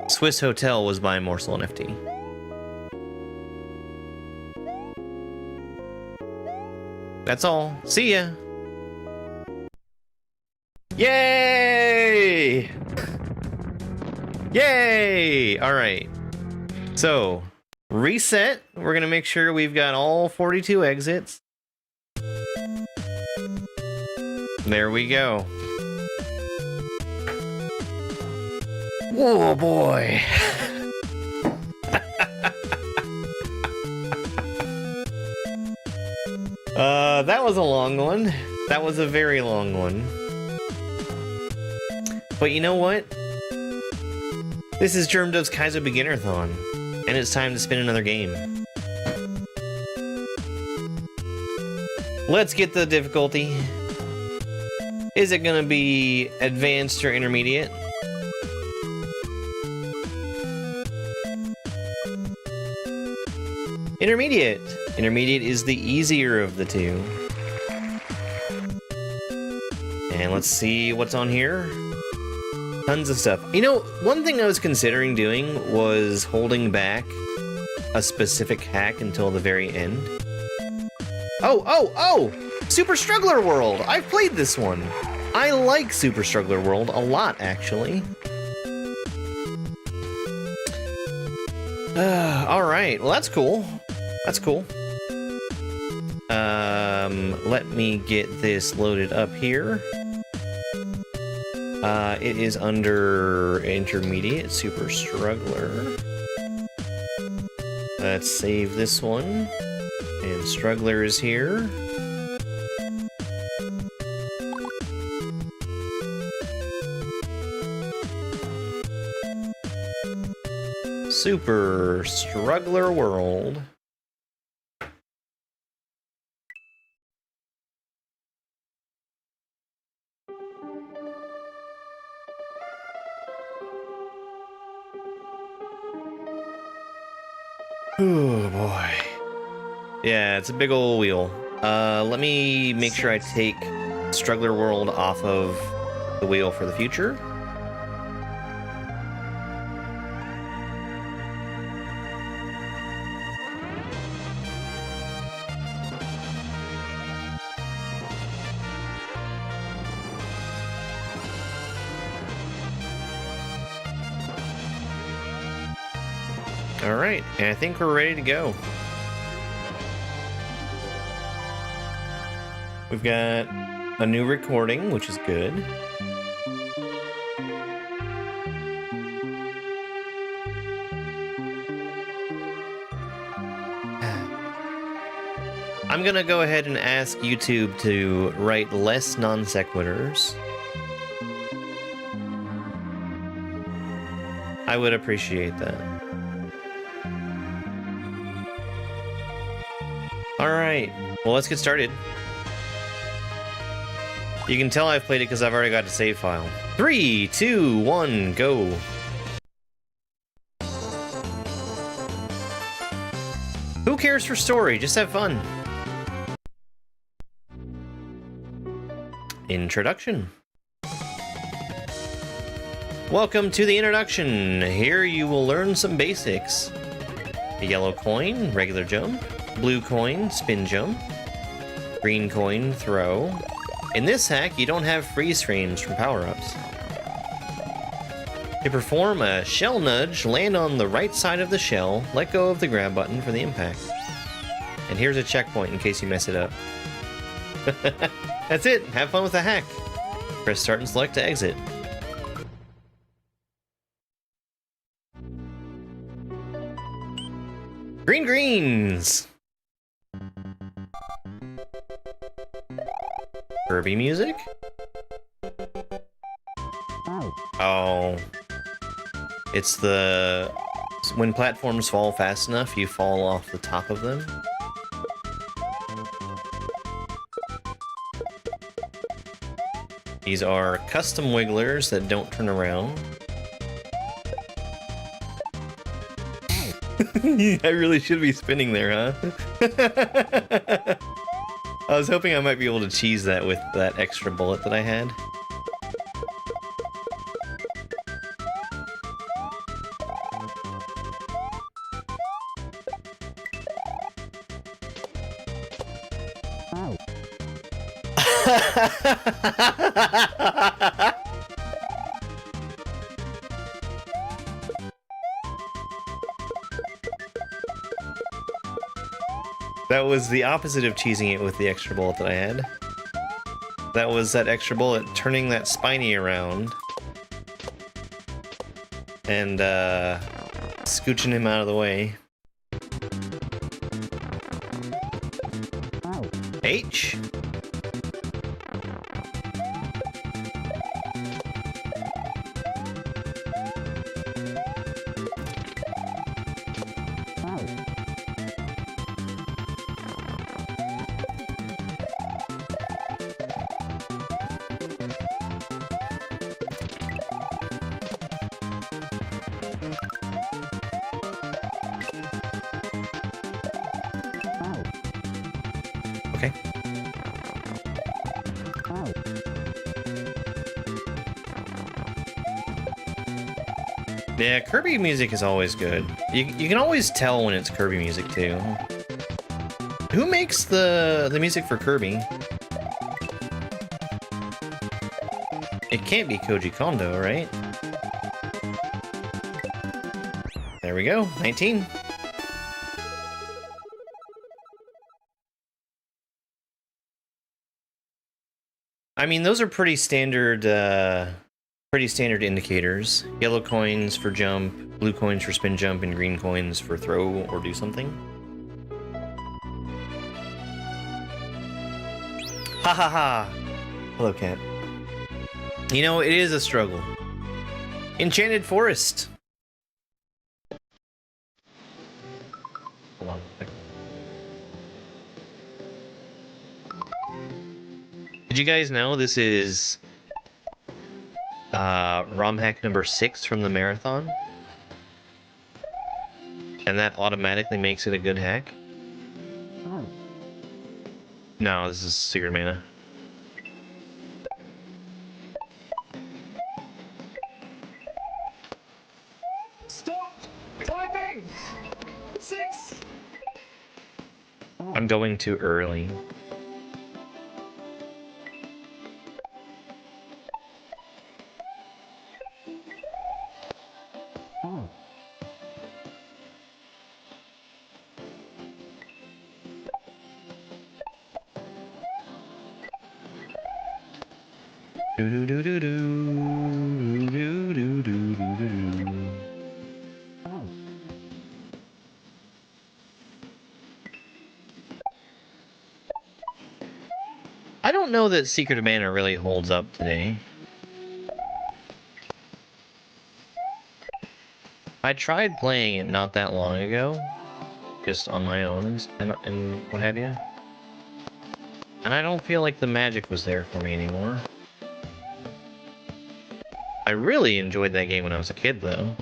Swiss Hotel was by Morsel and FT. That's all. See ya! Yay! Yay! Alright. So, reset. We're gonna make sure we've got all 42 exits. There we go. Whoa, boy. That was a long one. That was a very long one. But you know what? This is germdove's Kaizo Beginnerthon, and it's time to spin another game. Let's get the difficulty. Is it gonna be advanced or intermediate? Intermediate. Intermediate is the easier of the two. And let's see what's on here. Tons of stuff. You know, one thing I was considering doing was holding back a specific hack until the very end. Oh! Super Struggler World! I've played this one. I like Super Struggler World a lot, actually. Alright, well that's cool. That's cool. Let me get this loaded up here. It is under intermediate, Super Struggler. Let's save this one. And Struggler is here. Super Struggler World. Oh boy. Yeah, it's a big old wheel. Let me make sure I take Struggler World off of the wheel for the future. All right, and I think we're ready to go. We've got a new recording, which is good. I'm gonna go ahead and ask YouTube to write less non sequiturs. I would appreciate that. Alright, well let's get started. You can tell I've played it because I've already got a save file. 3, 2, 1, go! Who cares for story? Just have fun. Introduction. Welcome to the introduction. Here you will learn some basics. A yellow coin, regular jump. Blue coin, spin jump. Green coin, throw. In this hack, you don't have freeze frames from power-ups. To perform a shell nudge, land on the right side of the shell, let go of the grab button for the impact. And here's a checkpoint in case you mess it up. That's it, have fun with the hack. Press start and select to exit. Green greens! Kirby music? Oh. It's the... when platforms fall fast enough, you fall off the top of them. These are custom wigglers that don't turn around. I really should be spinning there, huh? I was hoping I might be able to cheese that with that extra bullet that I had. That was the opposite of cheesing it with the extra bullet that I had. That was that extra bullet turning that spiny around. And, scooching him out of the way. H? Okay. Yeah, Kirby music is always good. You can always tell when it's Kirby music too. Who makes the music for Kirby? It can't be Koji Kondo, right? There we go, 19. I mean, those are pretty standard indicators. Yellow coins for jump, blue coins for spin jump, and green coins for throw or do something. Ha ha ha! Hello, cat. You know, it is a struggle. Enchanted Forest! Hold on a second. Did you guys know this is ROM hack number 6 from the marathon? And that automatically makes it a good hack? No, this is Secret Mana. Stop typing. 6. I'm going too early. Do do do do do do do do do do. I don't know that Secret of Mana really holds up today. I tried playing it not that long ago, just on my own and what have you. And I don't feel like the magic was there for me anymore. I really enjoyed that game when I was a kid, though.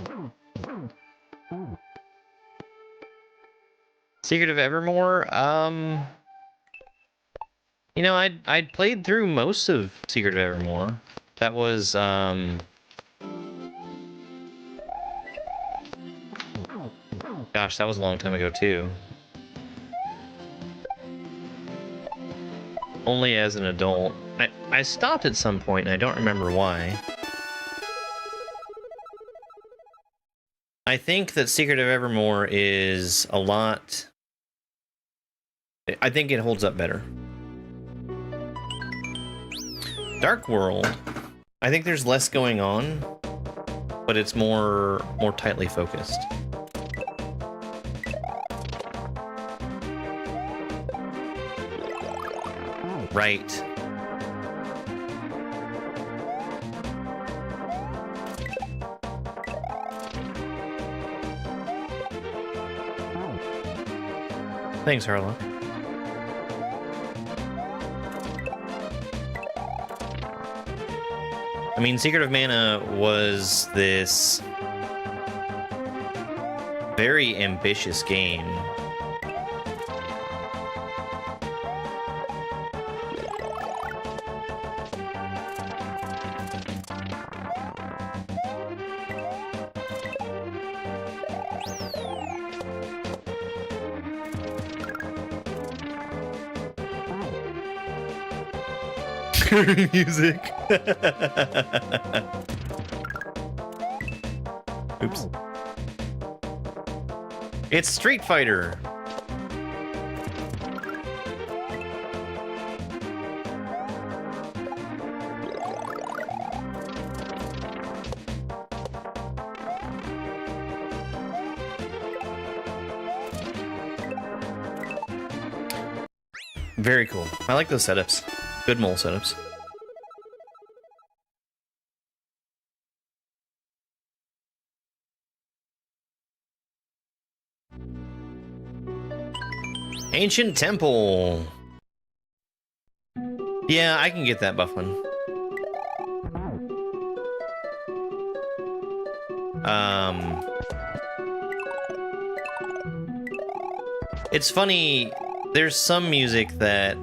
Secret of Evermore, you know, I'd played through most of Secret of Evermore. That was, gosh, that was a long time ago, too. Only as an adult. I stopped at some point, and I don't remember why. I think that Secret of Evermore is a lot... I think it holds up better. Dark World, I think there's less going on, but it's more tightly focused. Right. Thanks, Harlow. I mean, Secret of Mana was this very ambitious game. Music. Oops. It's Street Fighter. Very cool. I like those setups. Good mole setups. Ancient Temple. Yeah, I can get that buff one. It's funny, there's some music that,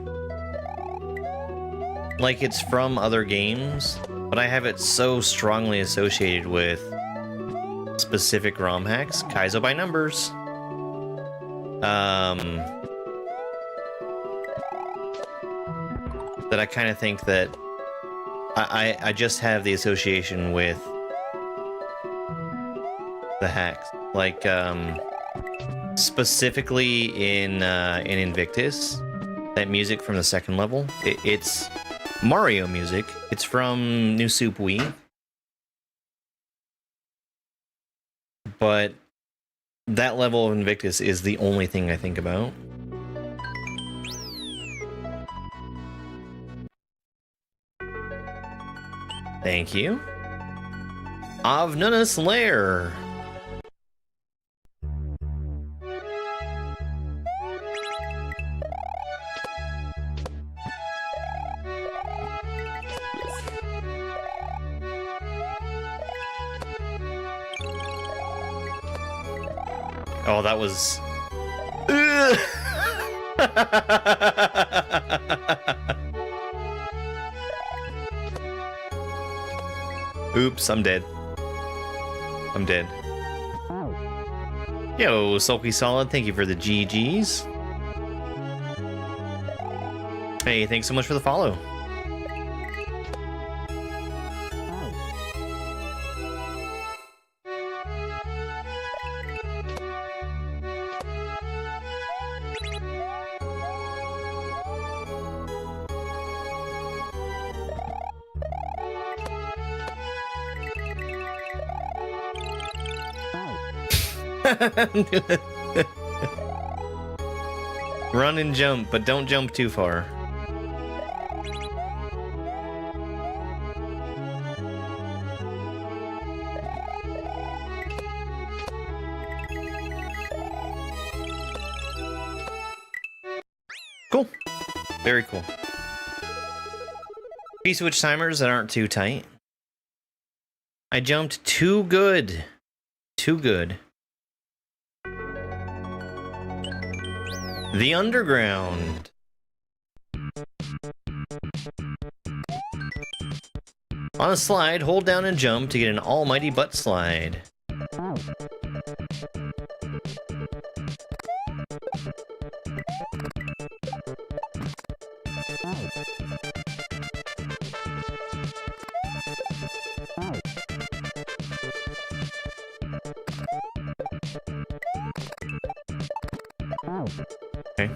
like, it's from other games, but I have it so strongly associated with specific ROM hacks. Kaizo by numbers. That I kind of think that I just have the association with the hacks. Like, specifically in Invictus, that music from the second level, it's Mario music. It's from New Soup Wii. But that level of Invictus is the only thing I think about. Thank you. Avnunus Lair. Oh, that was... Oops, I'm dead. I'm dead. Yo, Sulky Solid, thank you for the GGs. Hey, thanks so much for the follow. Run and jump, but don't jump too far. Cool. Very cool. P-switch timers that aren't too tight. I jumped too good. Too good. The Underground. On a slide, hold down and jump to get an almighty butt slide. Okay.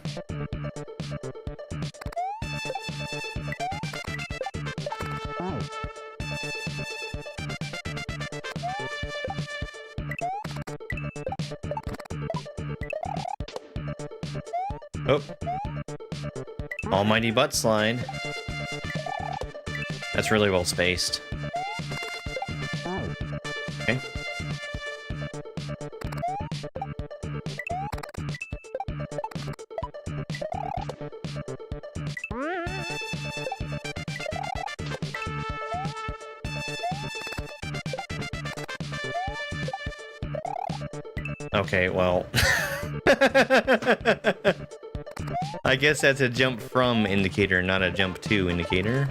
Oh. Almighty butt slide. That's really well spaced. Okay. Okay, well... I guess that's a jump from indicator, not a jump to indicator.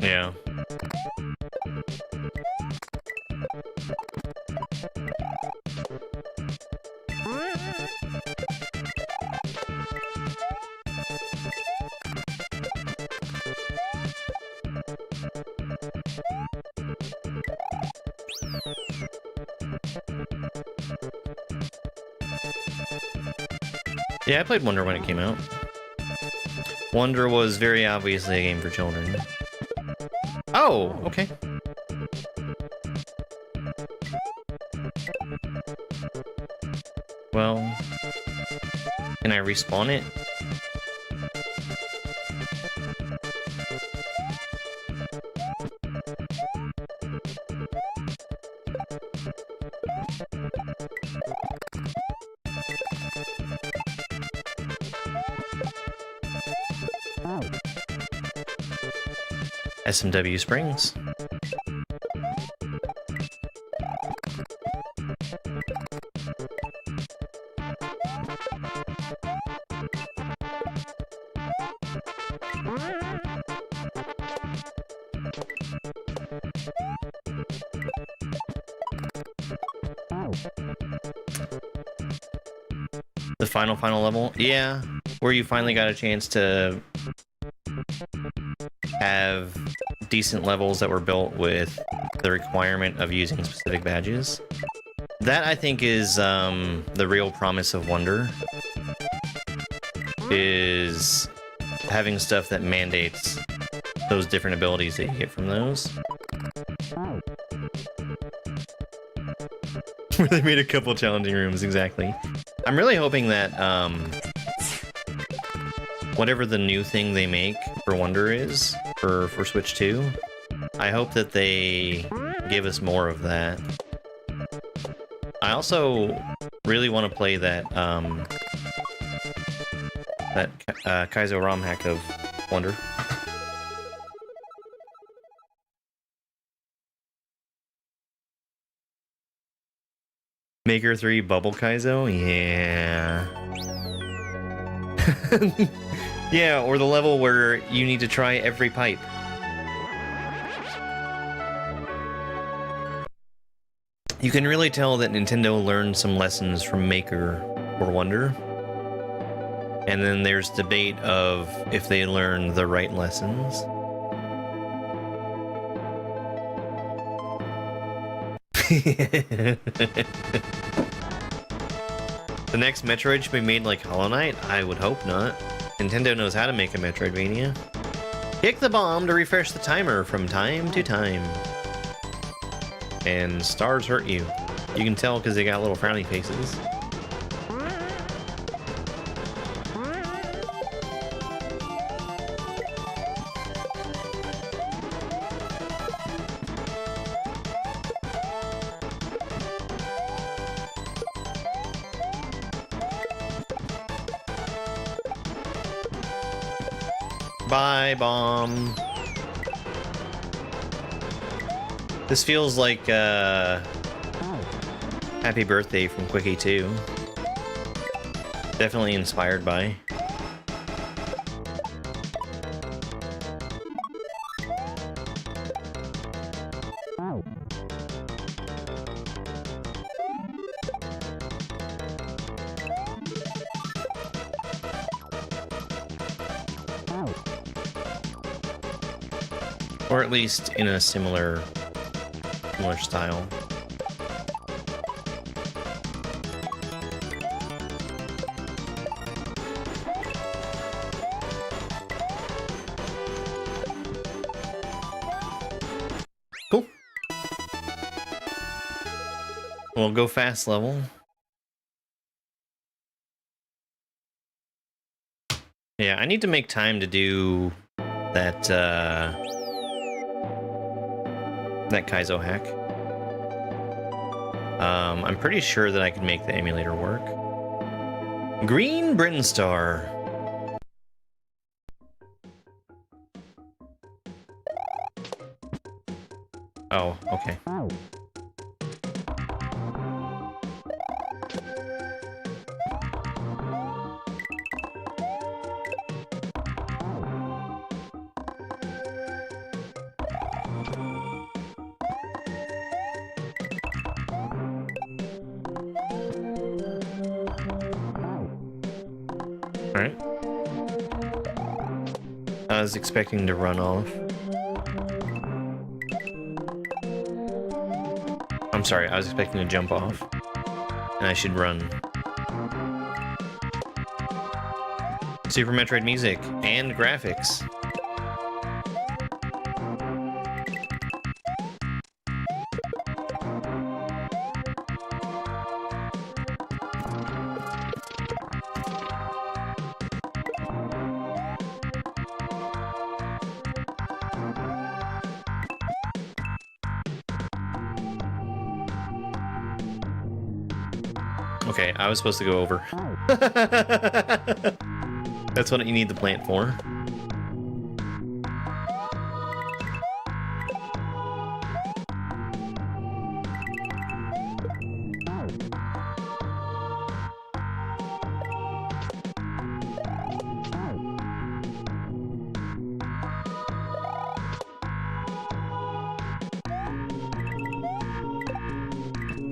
Yeah. Yeah, I played Wonder when it came out. Wonder was very obviously a game for children. Oh, okay. Well, can I respawn it? SMW Springs. The final level? Yeah, where you finally got a chance to have decent levels that were built with the requirement of using specific badges. That, I think, is the real promise of Wonder, is having stuff that mandates those different abilities that you get from those. Where they made a couple challenging rooms, exactly. I'm really hoping that whatever the new thing they make for Wonder is, for Switch 2, I hope that they give us more of that. I also really want to play that Kaizo ROM hack of Wonder. Maker 3 Bubble Kaizo? Yeah. Yeah, or the level where you need to try every pipe. You can really tell that Nintendo learned some lessons from Maker or Wonder. And then there's debate of if they learned the right lessons. The next Metroid should be made like Hollow Knight? I would hope not. Nintendo knows how to make a Metroidvania. Kick the bomb to refresh the timer from time to time. And stars hurt you. You can tell because they got little frowny faces. Bye, bomb. This feels like Happy Birthday from Quickie 2. Definitely inspired by. Or at least in a similar style. Cool. We'll go fast level. Yeah, I need to make time to do that that Kaizo hack. I'm pretty sure that I can make the emulator work. Green Britain Star. Oh, okay. Alright. I was expecting to run off. I'm sorry, I was expecting to jump off. And I should run. Super Metroid music and graphics. Okay, I was supposed to go over. That's what you need the plant for.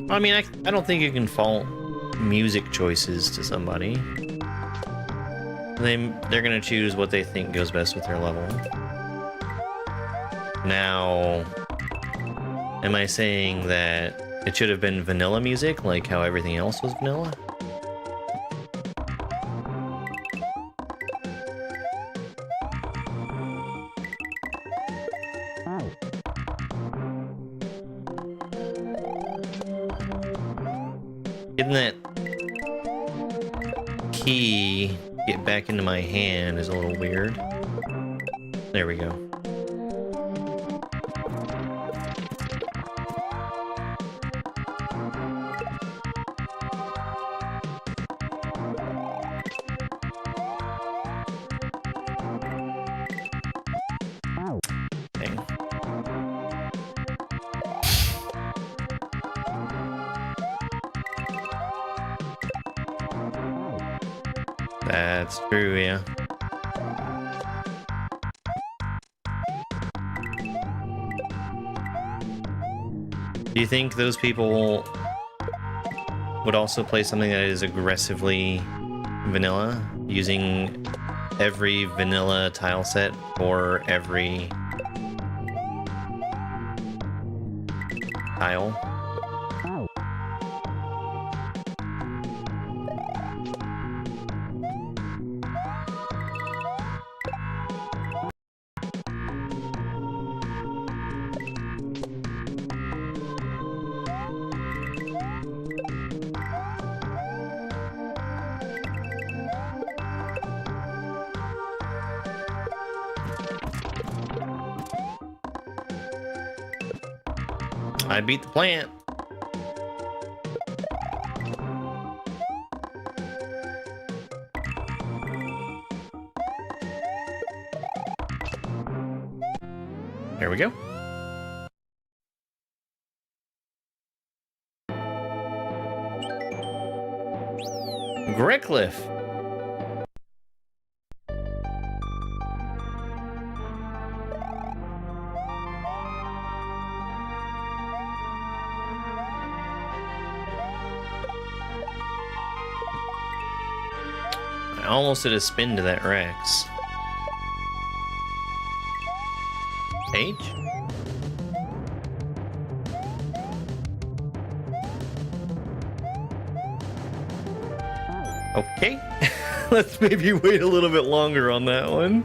I mean, I don't think you can fault music choices to somebody. They're gonna choose what they think goes best with their level. Now, am I saying that it should have been vanilla music, like how everything else was vanilla? Getting that key get back into my hand is a little weird. There we go. Dang. That's true, yeah. Do you think those people would also play something that is aggressively vanilla, using every vanilla tile set for every tile? I beat the plant. There we go. Grickliff. I almost did a spin to that Rex. H? Okay. Let's maybe wait a little bit longer on that one.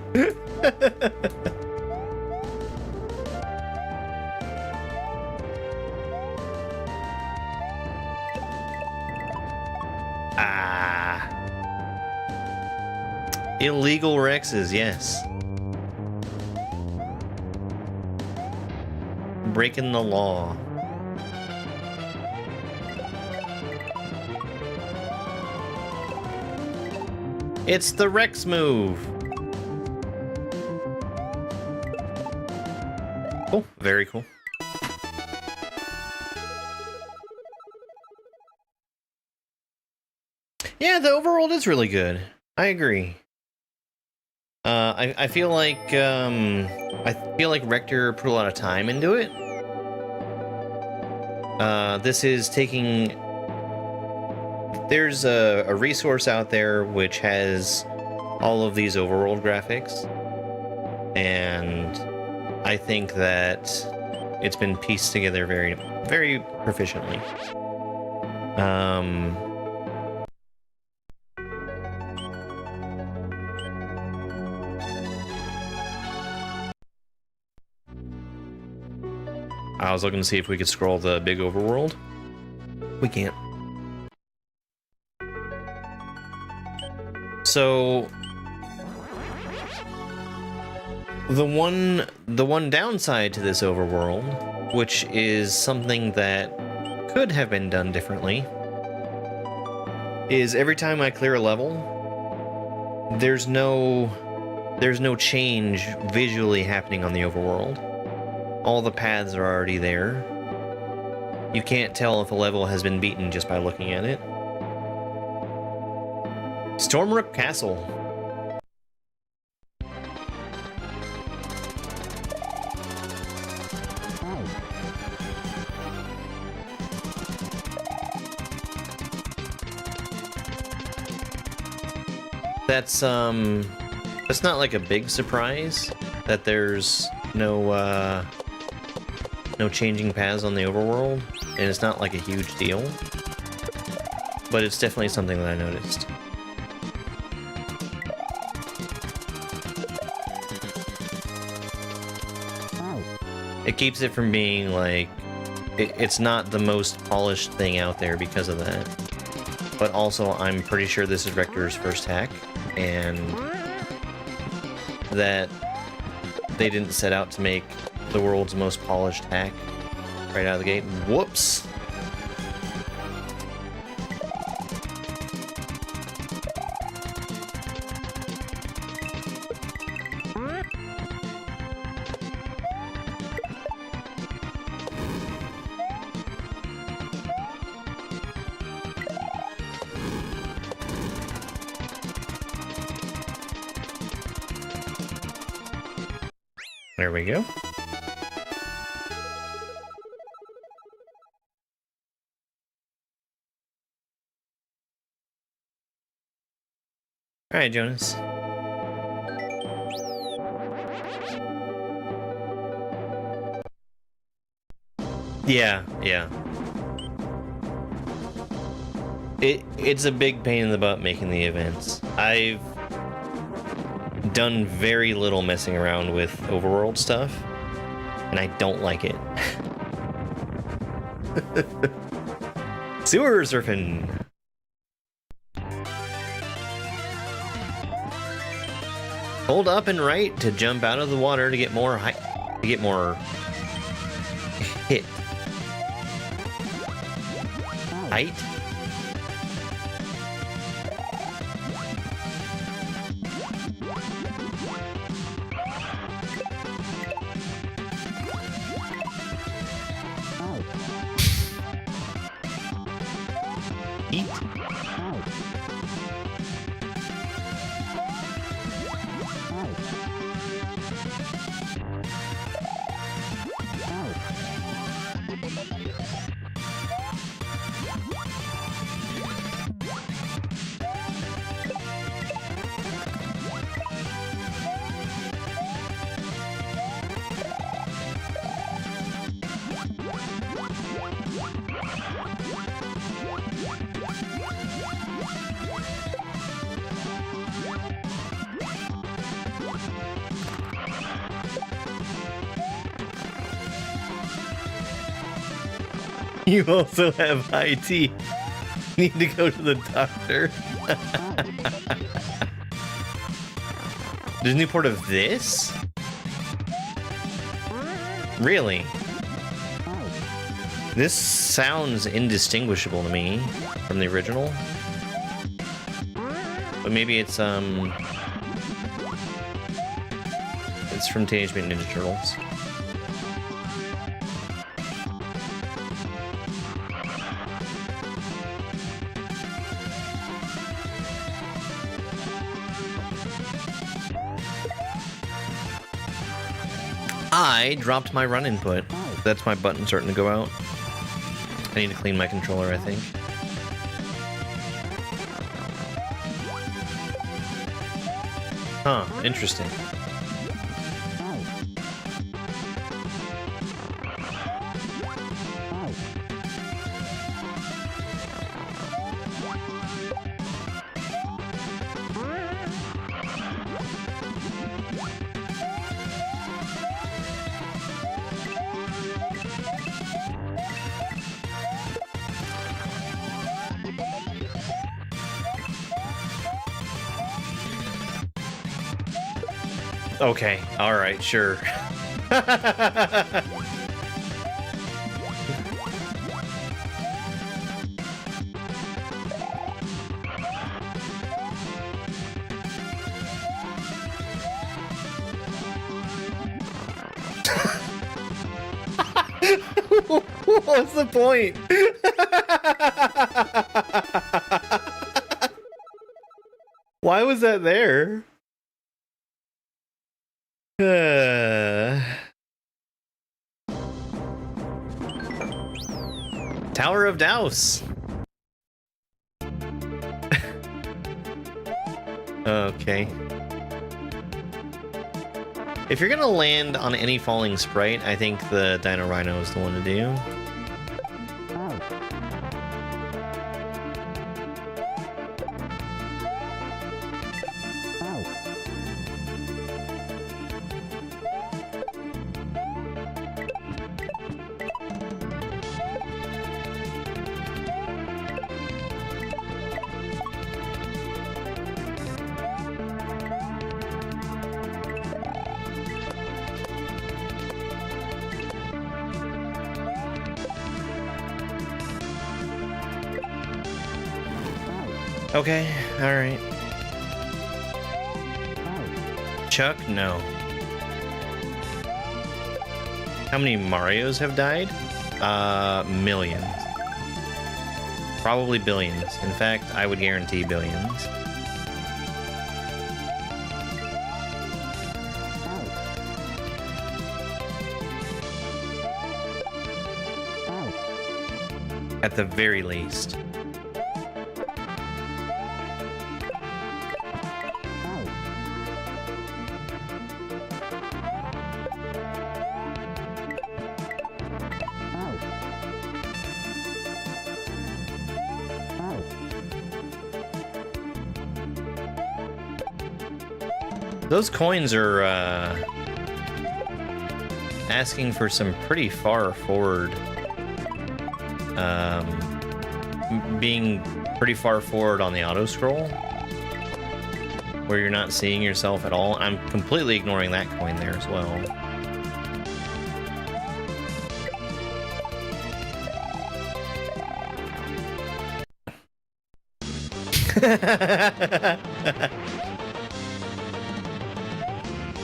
Illegal Rexes, yes. Breaking the law. It's the Rex move. Oh, very cool. Yeah, the overworld is really good. I agree. I feel like Rector put a lot of time into it. This is taking. There's a resource out there which has all of these overworld graphics, and I think that it's been pieced together very, very proficiently. I was looking to see if we could scroll the big overworld. We can't. So the one downside to this overworld, which is something that could have been done differently, is every time I clear a level, there's no change visually happening on the overworld. All the paths are already there. You can't tell if a level has been beaten just by looking at it. Stormrook Castle. That's not like a big surprise that there's no changing paths on the overworld, and it's not like a huge deal, but it's definitely something that I noticed. It keeps it from being like, it's not the most polished thing out there because of that. But also, I'm pretty sure this is Rector's first hack, and that they didn't set out to make the world's most polished hack right out of the gate. Whoops! There we go. All right, Jonas. Yeah. It's a big pain in the butt making the events. I've done very little messing around with overworld stuff, and I don't like it. Sewer surfing. Hold up and right to jump out of the water to get more height, to get more hit. Height? Eat. You also have high tea. Need to go to the doctor. There's a new port of this? Really? This sounds indistinguishable to me from the original. But maybe it's from Teenage Mutant Ninja Turtles. I dropped my run input. That's my button starting to go out. I need to clean my controller, I think. Huh, interesting. Okay, alright, sure. What's the point? Why was that there? Tower of Douse. Okay. If you're gonna land on any falling sprite, I think the Dino Rhino is the one to do. Okay, alright. Chuck, no. How many Marios have died? Millions. Probably billions. In fact, I would guarantee billions. At the very least. Those coins are asking for some pretty far forward, being pretty far forward on the auto scroll, where you're not seeing yourself at all. I'm completely ignoring that coin there as well.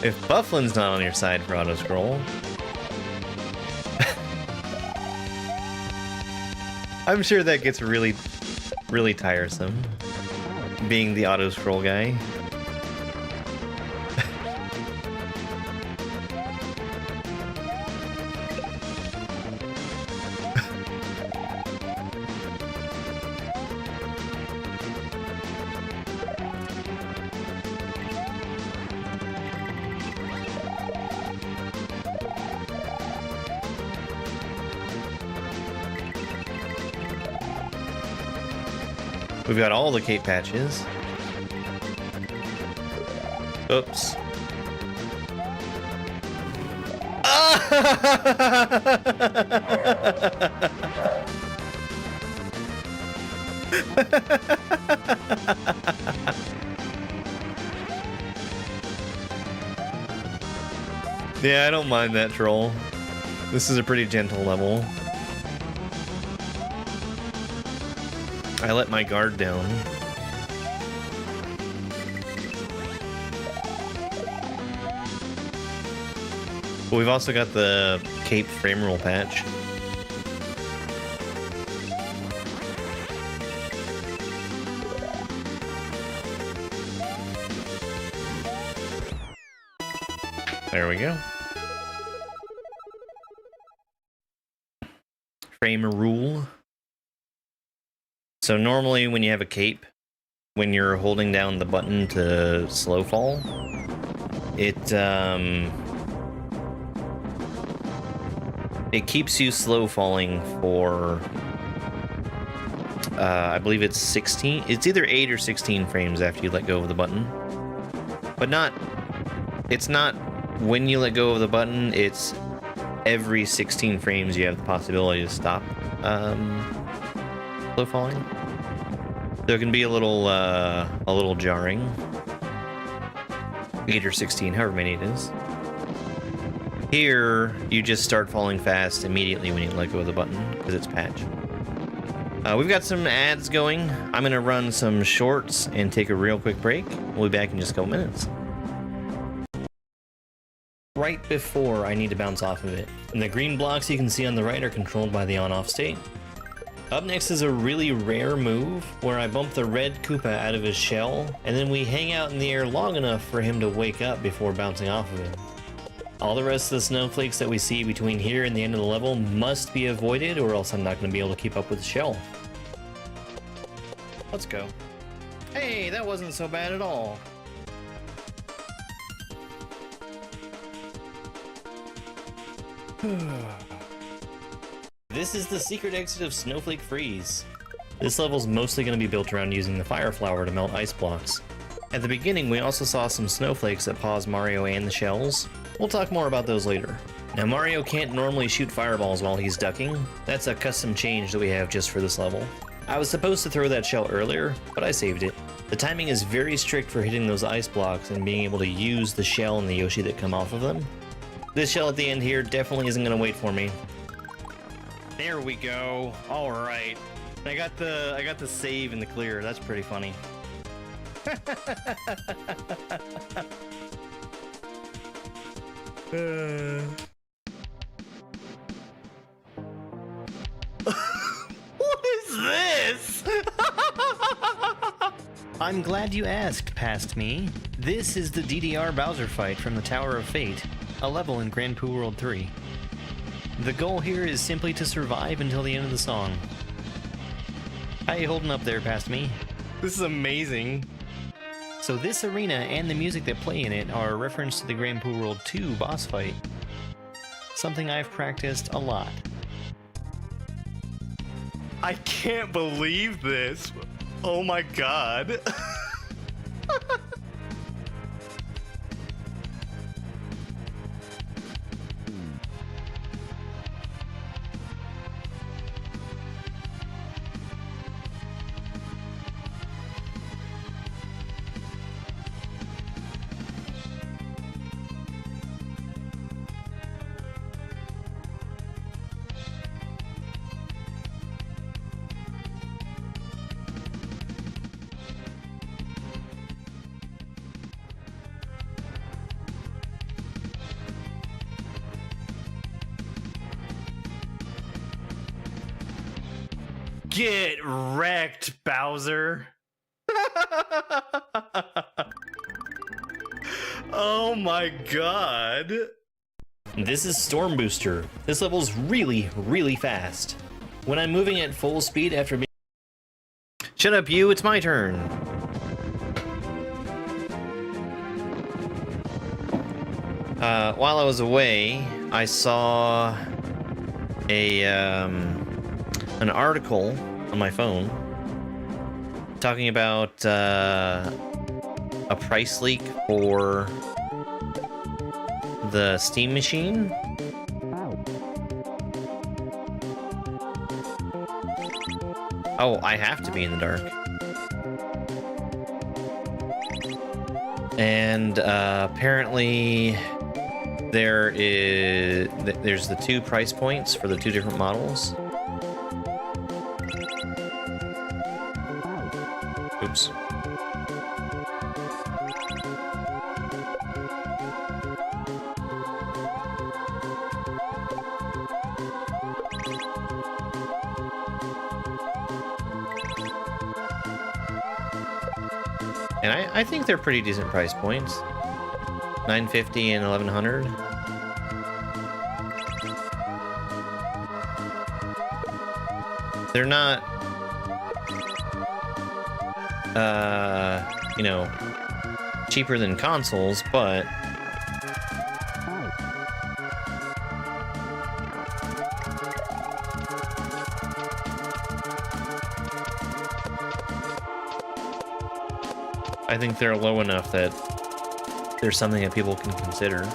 If Bufflin's not on your side for auto scroll, I'm sure that gets really, really tiresome, being the auto scroll guy. We've got all the cape patches. Oops. Yeah, I don't mind that troll. This is a pretty gentle level. I let my guard down. But we've also got the cape frame roll patch. There we go. Frame rule. So normally when you have a cape, when you're holding down the button to slow fall, it keeps you slow falling for I believe it's 16. It's either 8 or 16 frames after you let go of the button. But it's not when you let go of the button, it's every 16 frames you have the possibility to stop slow falling. So it can be a little jarring. 8 or 16, however many it is. Here, you just start falling fast immediately when you let go of the button, because it's patch. We've got some ads going. I'm going to run some shorts and take a real quick break. We'll be back in just a couple minutes. Right before I need to bounce off of it. And the green blocks you can see on the right are controlled by the on-off state. Up next is a really rare move where I bump the red Koopa out of his shell, and then we hang out in the air long enough for him to wake up before bouncing off of him. All the rest of the snowflakes that we see between here and the end of the level must be avoided, or else I'm not going to be able to keep up with the shell. Let's go. Hey, that wasn't so bad at all. This is the secret exit of Snowflake Freeze. This level's mostly going to be built around using the fire flower to melt ice blocks. At the beginning, we also saw some snowflakes that pause Mario and the shells. We'll talk more about those later. Now, Mario can't normally shoot fireballs while he's ducking. That's a custom change that we have just for this level. I was supposed to throw that shell earlier, but I saved it. The timing is very strict for hitting those ice blocks and being able to use the shell and the Yoshi that come off of them. This shell at the end here definitely isn't going to wait for me. There we go. All right. I got the save in the clear. That's pretty funny. What is this? I'm glad you asked, past me. This is the DDR Bowser fight from the Tower of Fate, a level in Grand Poo World 3. The goal here is simply to survive until the end of the song. How you holding up there, past me? This is amazing. So this arena and the music that play in it are a reference to the Grand Poo World 2 boss fight. Something I've practiced a lot. I can't believe this. Oh my god. Get wrecked, Bowser. Oh my god. This is Storm Booster. This level's really, really fast. When I'm moving at full speed after being... Shut up, you. It's my turn. While I was away, I saw an article on my phone talking about a price leak for the Steam machine. Oh, I have to be in the dark. And apparently there's the two price points for the two different models. Oops. And I think they're pretty decent price points. $950 and $1,100. They're not, you know, cheaper than consoles, but I think they're low enough that there's something that people can consider.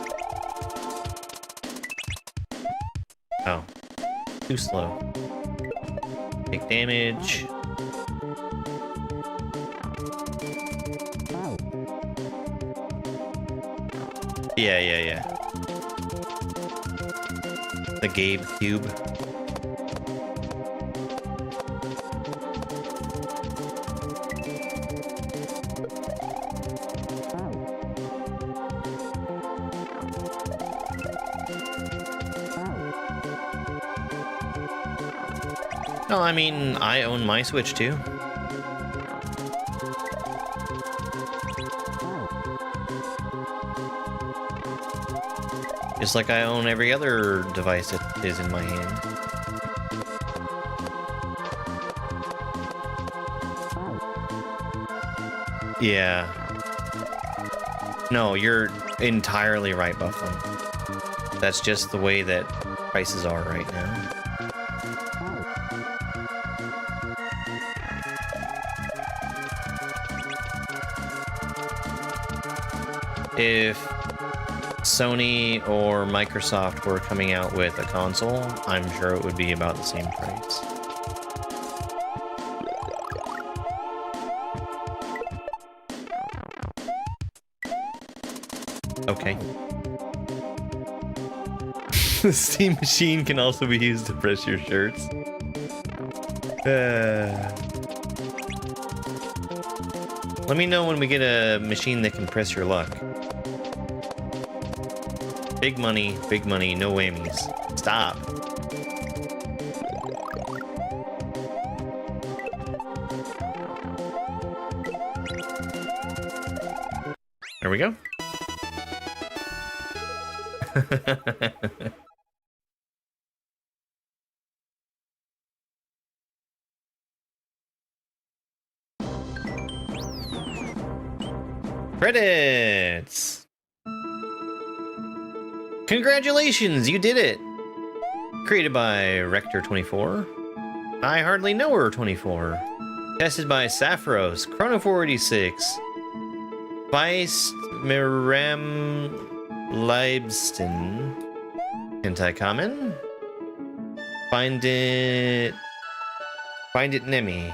Oh, too slow. Take damage. Yeah, yeah, yeah. The Gabe Cube. No, I mean, I own my Switch too. Just like I own every other device that is in my hand. Yeah. No, you're entirely right, Bufflin. That's just the way that prices are right now. If Sony or Microsoft were coming out with a console, I'm sure it would be about the same price. Okay. The Steam machine can also be used to press your shirts. Let me know when we get a machine that can press your luck. Big money, no whammies. Stop. There we go. Credits! Congratulations, you did it! Created by Rector24, I Hardly Know Her 24, tested by Sapphiros, Chrono486, Feist Miram Leibsten, Hentai Common, Find It Nemi,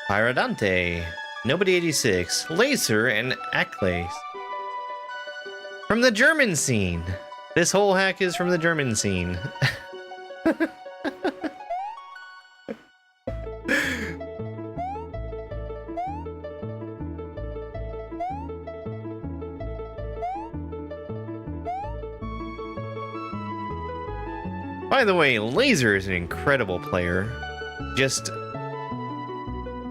Pyradante, Nobody86, Laser, and Acklace. From the German scene. This whole hack is from the German scene. By the way, Laser is an incredible player. Just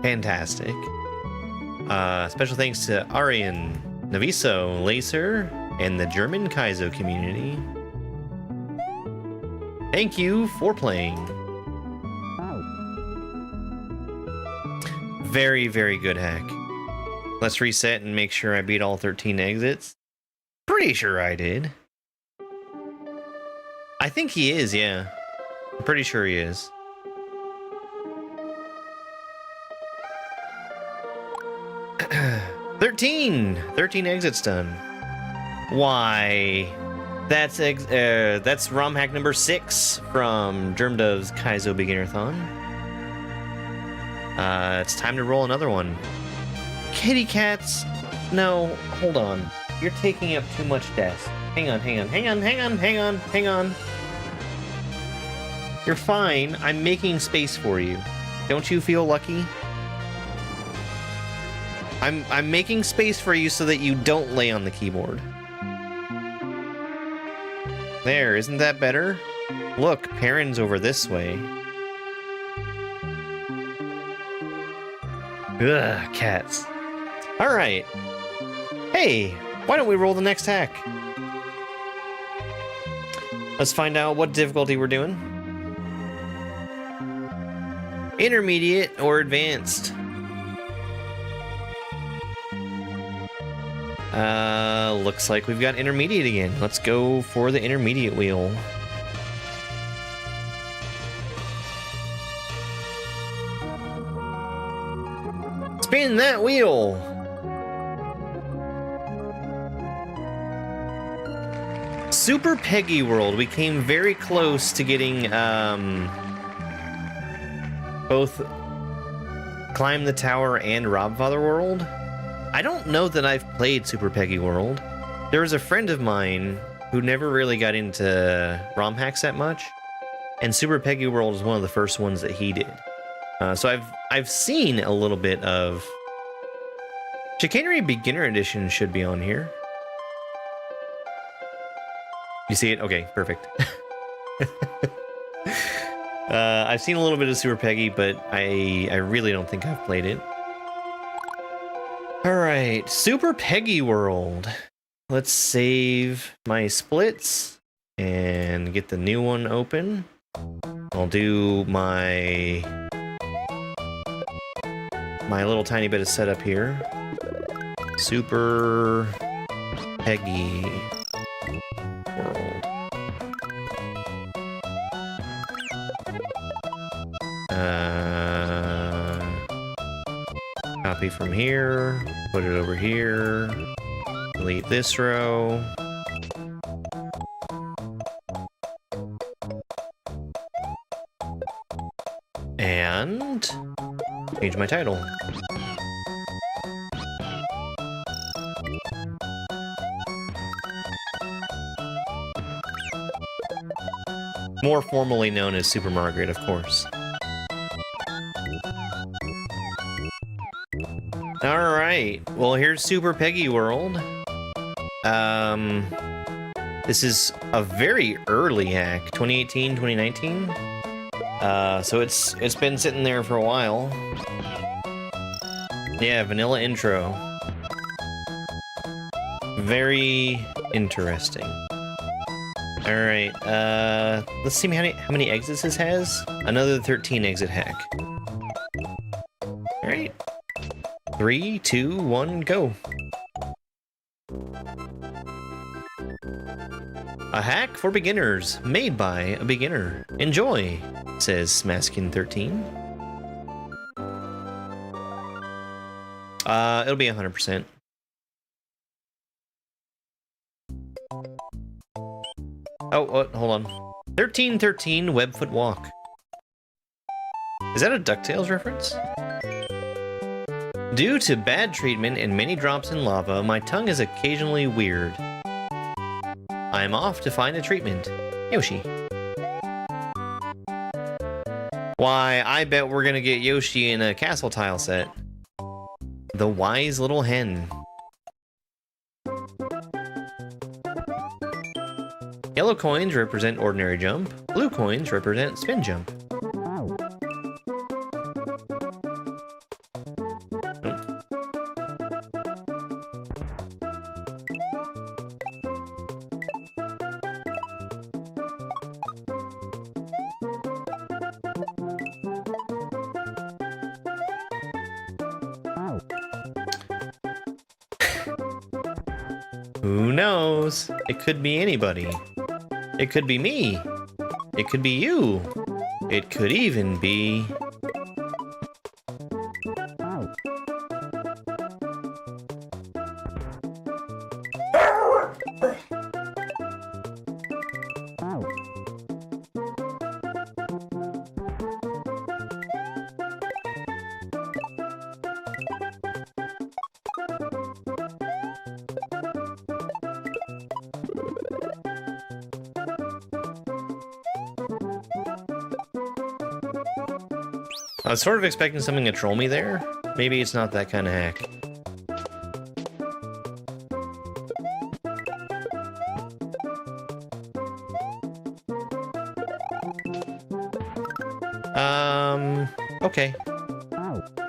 fantastic. Special thanks to Arian, Naviso, Laser, and the German Kaizo community. Thank you for playing. Very, very good hack. Let's reset and make sure I beat all 13 exits. Pretty sure I did. I think he is, yeah. I'm pretty sure he is. Thirteen exits done. Why? That's ROM hack number 6 from germdove's Kaizo Beginnerthon. It's time to roll another one. Kitty cats. No, hold on. You're taking up too much desk. Hang on. You're fine. I'm making space for you. Don't you feel lucky? I'm making space for you so that you don't lay on the keyboard. There, isn't that better? Look, Perrin's over this way. Ugh, cats. Alright. Hey, why don't we roll the next hack? Let's find out what difficulty we're doing. Intermediate or advanced? Looks like we've got intermediate again. Let's go for the intermediate wheel. Spin that wheel! Super Peggy World. We came very close to getting, both Climb the Tower and Robfather World. I don't know that I've played Super Peggy World. There was a friend of mine who never really got into ROM hacks that much, and Super Peggy World was one of the first ones that he did. So I've seen a little bit of Chicanery Beginner Edition should be on here. You see it? Okay, perfect. I've seen a little bit of Super Peggy, but I really don't think I've played it. Alright, Super Peggy World. Let's save my splits and get the new one open. I'll do my little tiny bit of setup here. Super Peggy World. Copy from here, put it over here, delete this row. And change my title. More formally known as Super Margaret, of course. Alright, well here's Super Peggy World. This is a very early hack, 2018, 2019. So it's been sitting there for a while. Yeah, vanilla intro. Very interesting. Alright, let's see how many exits this has. Another 13 exit hack. Alright. 3, 2, 1, go. A hack for beginners, made by a beginner. Enjoy, says Smaskin13. It'll be 100%. Oh, hold on. 1313 Webfoot Walk. Is that a DuckTales reference? Due to bad treatment and many drops in lava, my tongue is occasionally weird. I'm off to find a treatment. Yoshi. Why, I bet we're gonna get Yoshi in a castle tile set. The wise little hen. Yellow coins represent ordinary jump. Blue coins represent spin jump. Who knows? It could be anybody. It could be me. It could be you. It could even be... I was sort of expecting something to troll me there. Maybe it's not that kind of hack. Okay.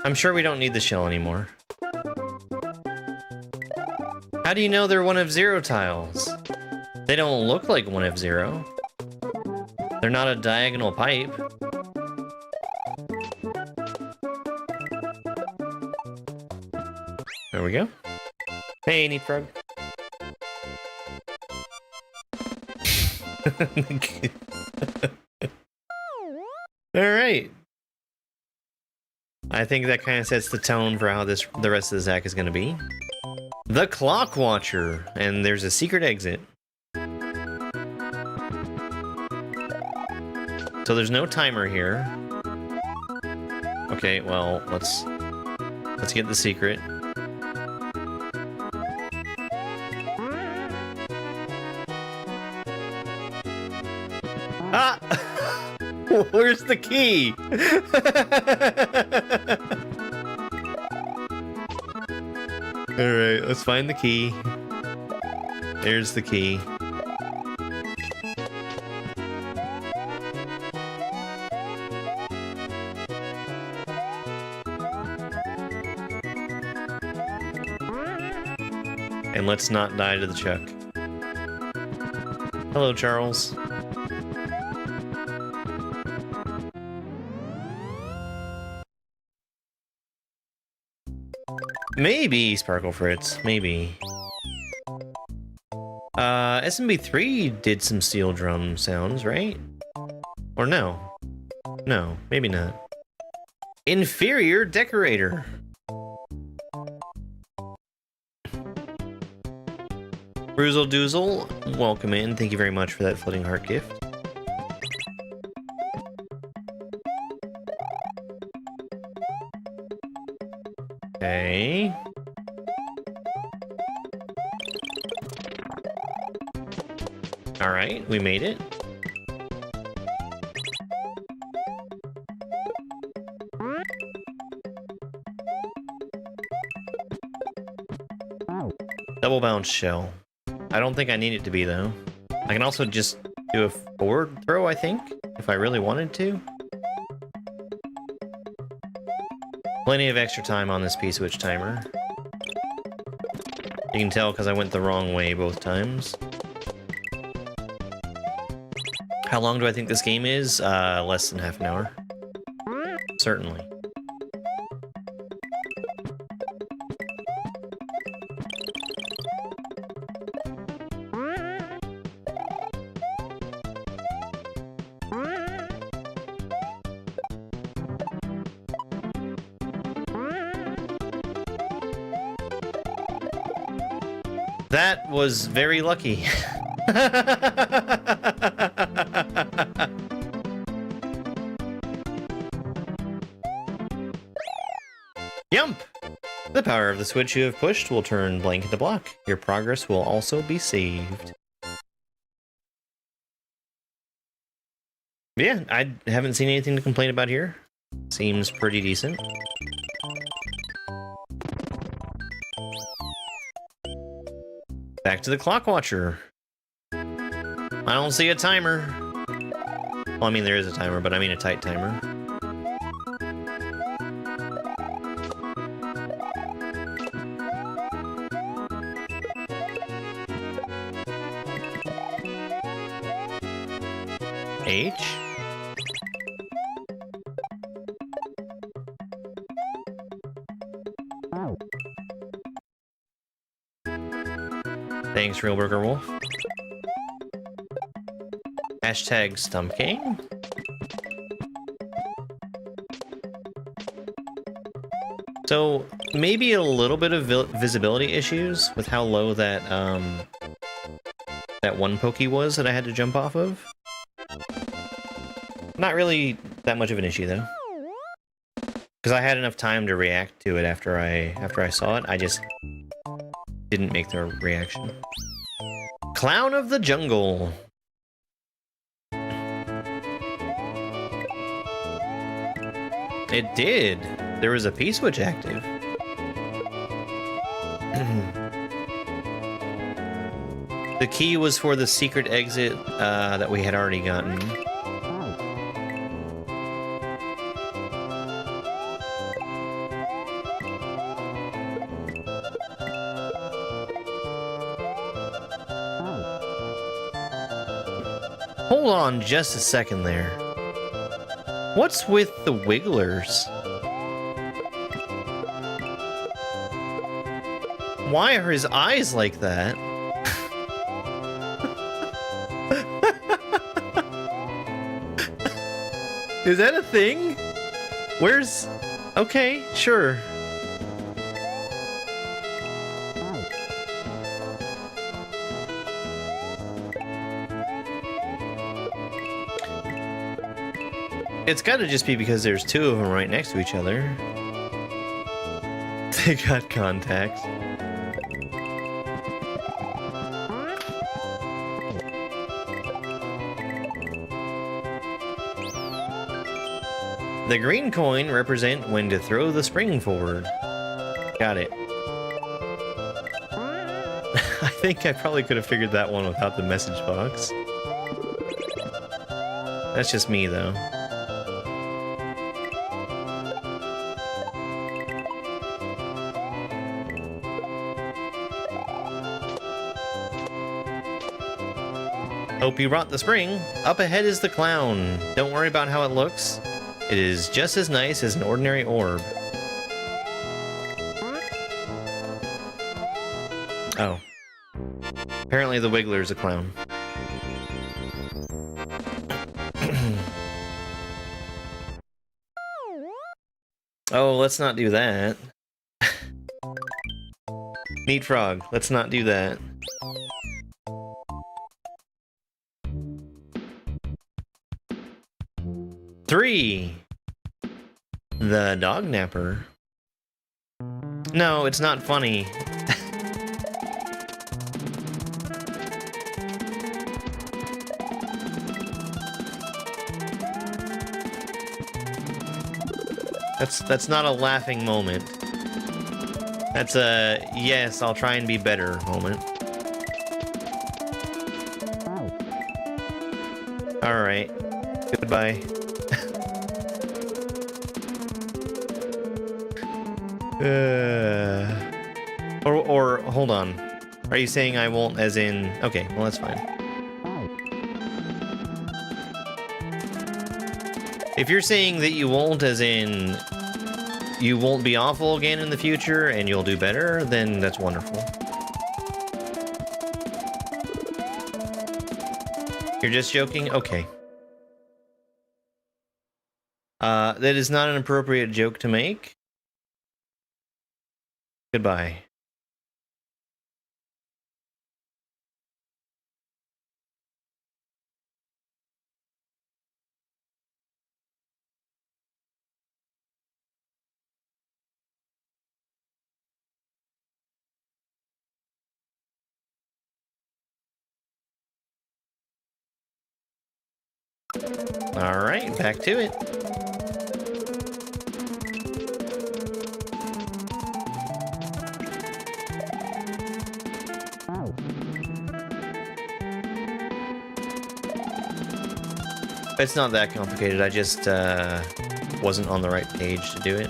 I'm sure we don't need the shell anymore. How do you know they're 1F0 tiles? They don't look like 1F0. They're not a diagonal pipe. There we go. Hey, neat frog. Alright. I think that kind of sets the tone for how the rest of this hack is going to be. The Clock Watcher, and there's a secret exit. So there's no timer here. Okay, well, let's get the secret. Ah! Where's the key? Alright, let's find the key. There's the key. And let's not die to the Chuck. Hello, Charles. Maybe Sparkle Fritz, maybe. SMB3 did some steel drum sounds, right? Or no? No, maybe not. Inferior Decorator. Bruzel Doozle, welcome in. Thank you very much for that floating heart gift. Okay. Alright, we made it. Double bounce shell. I don't think I need it to be, though. I can also just do a forward throw, I think, if I really wanted to. Plenty of extra time on this P-switch timer. You can tell because I went the wrong way both times. How long do I think this game is? Less than half an hour. Certainly. That was very lucky. Yump! The power of the switch you have pushed will turn blank into block. Your progress will also be saved. Yeah, I haven't seen anything to complain about here. Seems pretty decent. Back to the clock watcher. I don't see a timer. Well, I mean, there is a timer, but I mean a tight timer. H. Thanks, Real Burger Wolf. Hashtag Stumpking. So, maybe a little bit of visibility issues with how low that, that one Pokey was that I had to jump off of. Not really that much of an issue, though. Because I had enough time to react to it after I saw it. I just didn't make the reaction. Clown of the Jungle. It did. There was a P-switch active. The key was for the secret exit that we had already gotten. Hold on just a second there. What's with the wigglers? Why are his eyes like that? Is that a thing? Where's... Okay, sure. It's gotta just be because there's two of them right next to each other. They got contact. The green coin represent when to throw the spring forward. Got it. I think I probably could have figured that one without the message box. That's just me, though. Hope you brought the spring. Up ahead is the clown. Don't worry about how it looks. It is just as nice as an ordinary orb. Oh. Apparently the Wiggler's a clown. Oh, let's not do that. Neat frog, let's not do that. Three. The dog napper. No, it's not funny. That's not a laughing moment. That's a yes, I'll try and be better moment. All right. Goodbye. Or hold on. Are you saying I won't as in... Okay, well that's fine. If you're saying that you won't as in you won't be awful again in the future and you'll do better, then that's wonderful. You're just joking? Okay. That is not an appropriate joke to make. Goodbye. All right, back to it. It's not that complicated, I just wasn't on the right page to do it.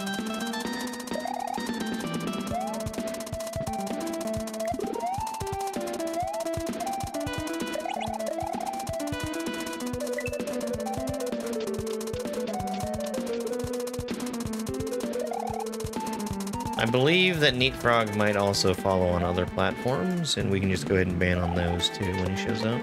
I believe that Neat Frog might also follow on other platforms, and we can just go ahead and ban on those too when he shows up.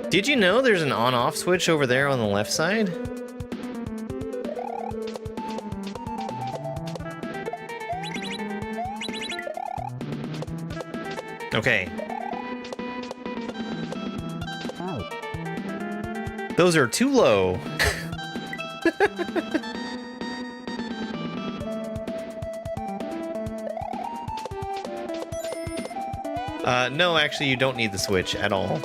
Did you know there's an on-off switch over there on the left side? Okay. Those are too low. No, actually, you don't need the switch at all.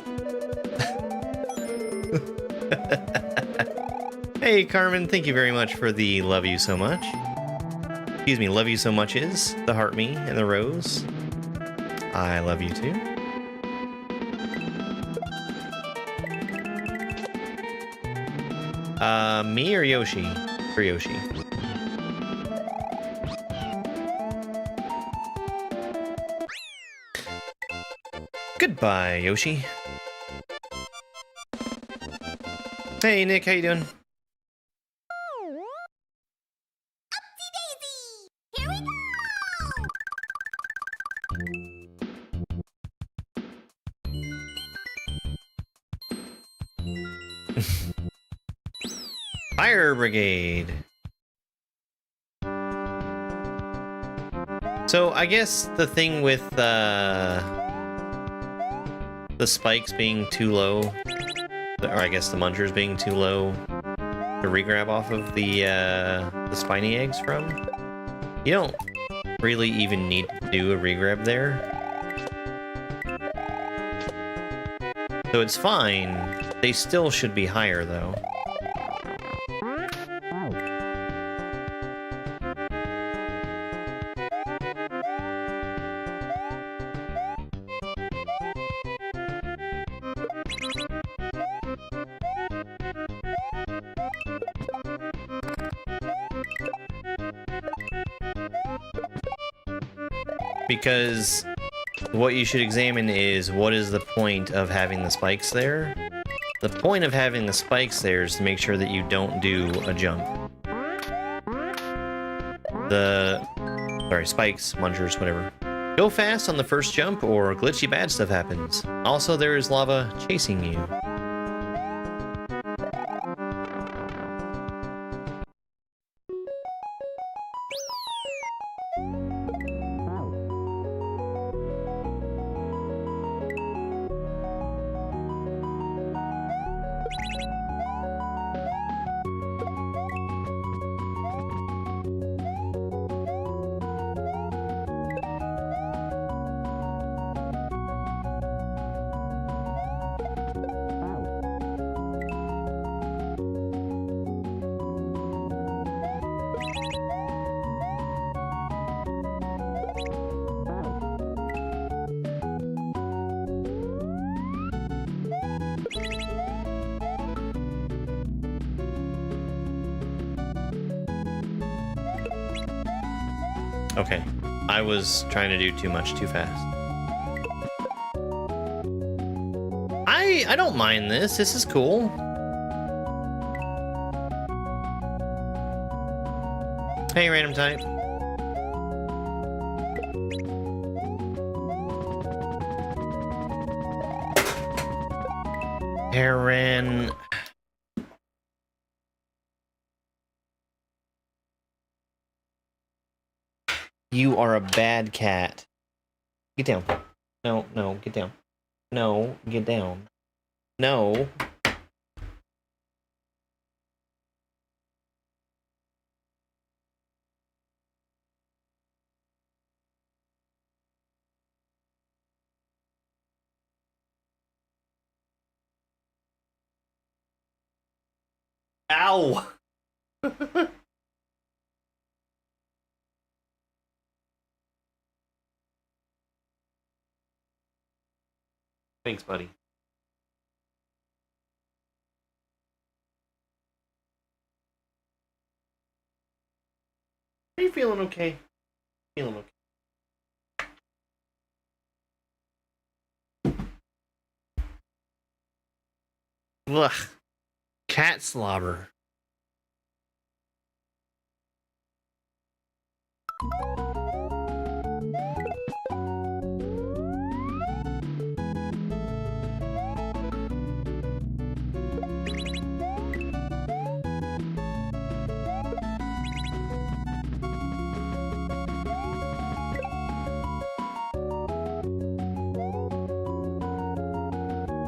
Hey, Carmen, thank you very much for the love you so much. Excuse me, love you so much is the heart me and the rose. I love you too. Me or Yoshi? For Yoshi. Goodbye, Yoshi. Hey, Nick, how you doing? Fire Brigade. So I guess the thing with the spikes being too low, or I guess the munchers being too low, to regrab off of the spiny eggs from. You don't really even need to do a regrab there. So it's fine. They still should be higher though. Because what you should examine is what is the point of having the spikes there. The point of having the spikes there is to make sure that you don't do a jump. Sorry, spikes, munchers, whatever. Go fast on the first jump or glitchy bad stuff happens. Also, there is lava chasing you. Okay, I was trying to do too much too fast. I don't mind this. This is cool. Hey, random type. Heron. You are a bad cat. Get down. No, no, get down. No, get down. No. Ow! Thanks, buddy. Are you feeling okay? Feeling okay. Ugh. Cat slobber.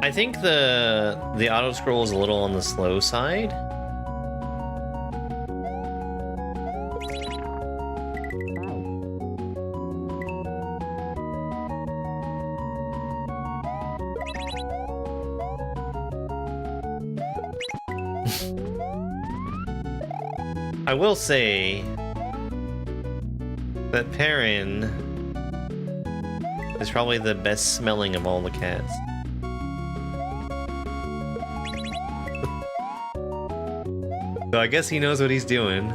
I think the auto scroll is a little on the slow side. I will say that Perrin is probably the best smelling of all the cats. So I guess he knows what he's doing.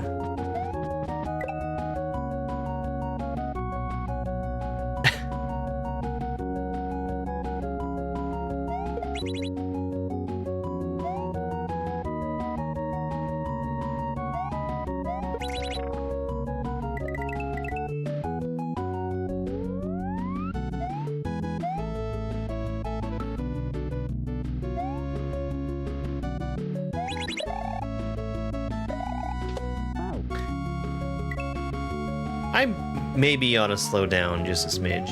I maybe ought to slow down just a smidge.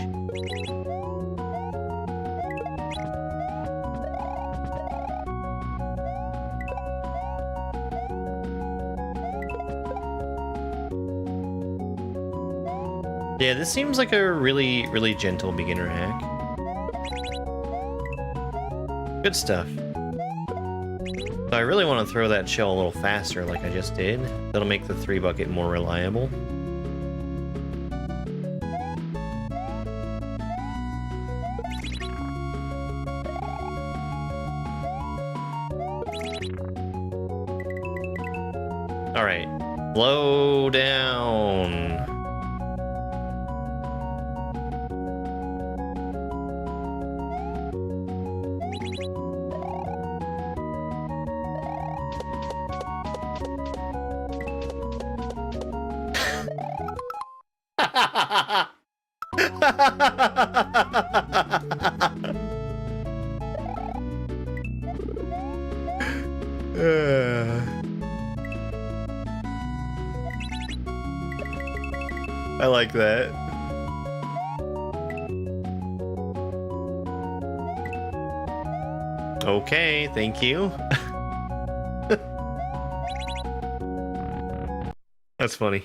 Yeah, this seems like a really, really gentle beginner hack. Good stuff. So I really want to throw that shell a little faster like I just did. That'll make the 3 bucket more reliable. All right, slow down. I like that. Okay, thank you. That's funny.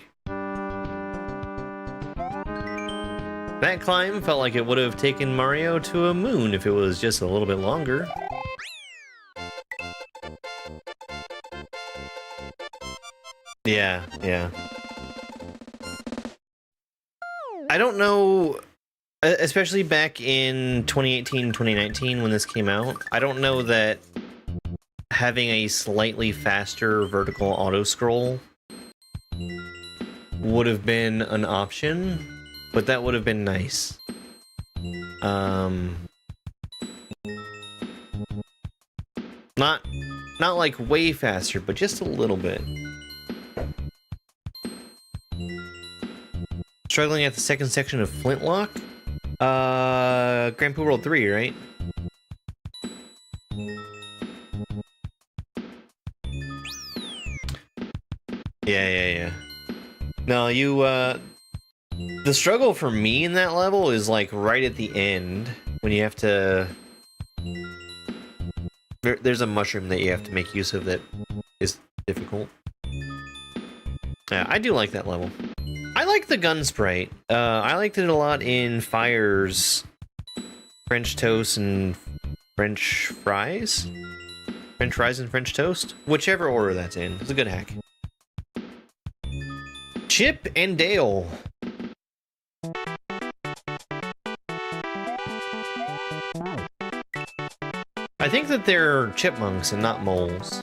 That climb felt like it would have taken Mario to a moon if it was just a little bit longer. Yeah, yeah. I don't know, especially back in 2018, 2019 when this came out, I don't know that having a slightly faster vertical auto scroll would have been an option, but that would have been nice. Not like way faster, but just a little bit. Struggling at the second section of Flintlock? Grand Poo World 3, right? Yeah. No, you, the struggle for me in that level is like right at the end when you have to... There's a mushroom that you have to make use of that is difficult. Yeah, I do like that level. I like the gun sprite. I liked it a lot in Fire's French Toast and French Fries? French Fries and French Toast? Whichever order that's in. It's a good hack. Chip and Dale. I think that they're chipmunks and not moles.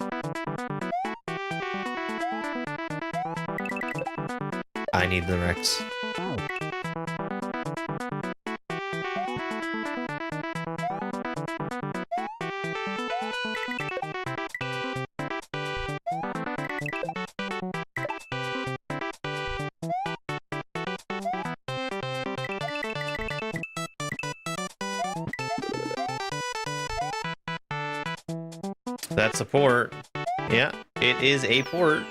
I need the Rex. That's a port. Yeah, it is a port.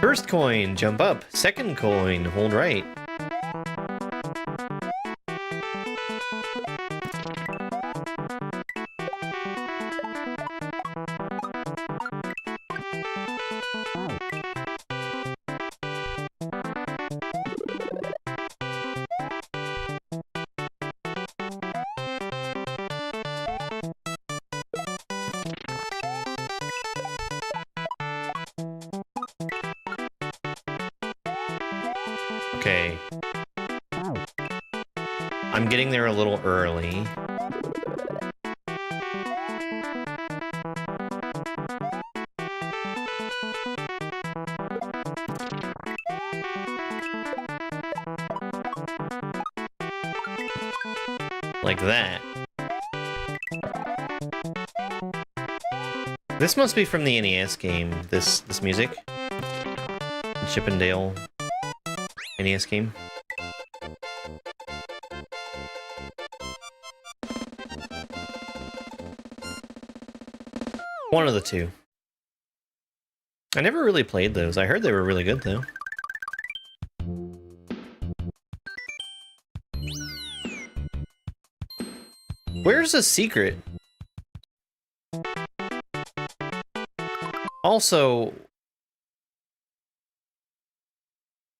First coin, jump up. Second coin, hold right. Okay. I'm getting there a little early. Like that. This must be from the NES game, this music. The Chip and Dale NES game. One of the two. I never really played those. I heard they were really good, though. Where's the secret? Also,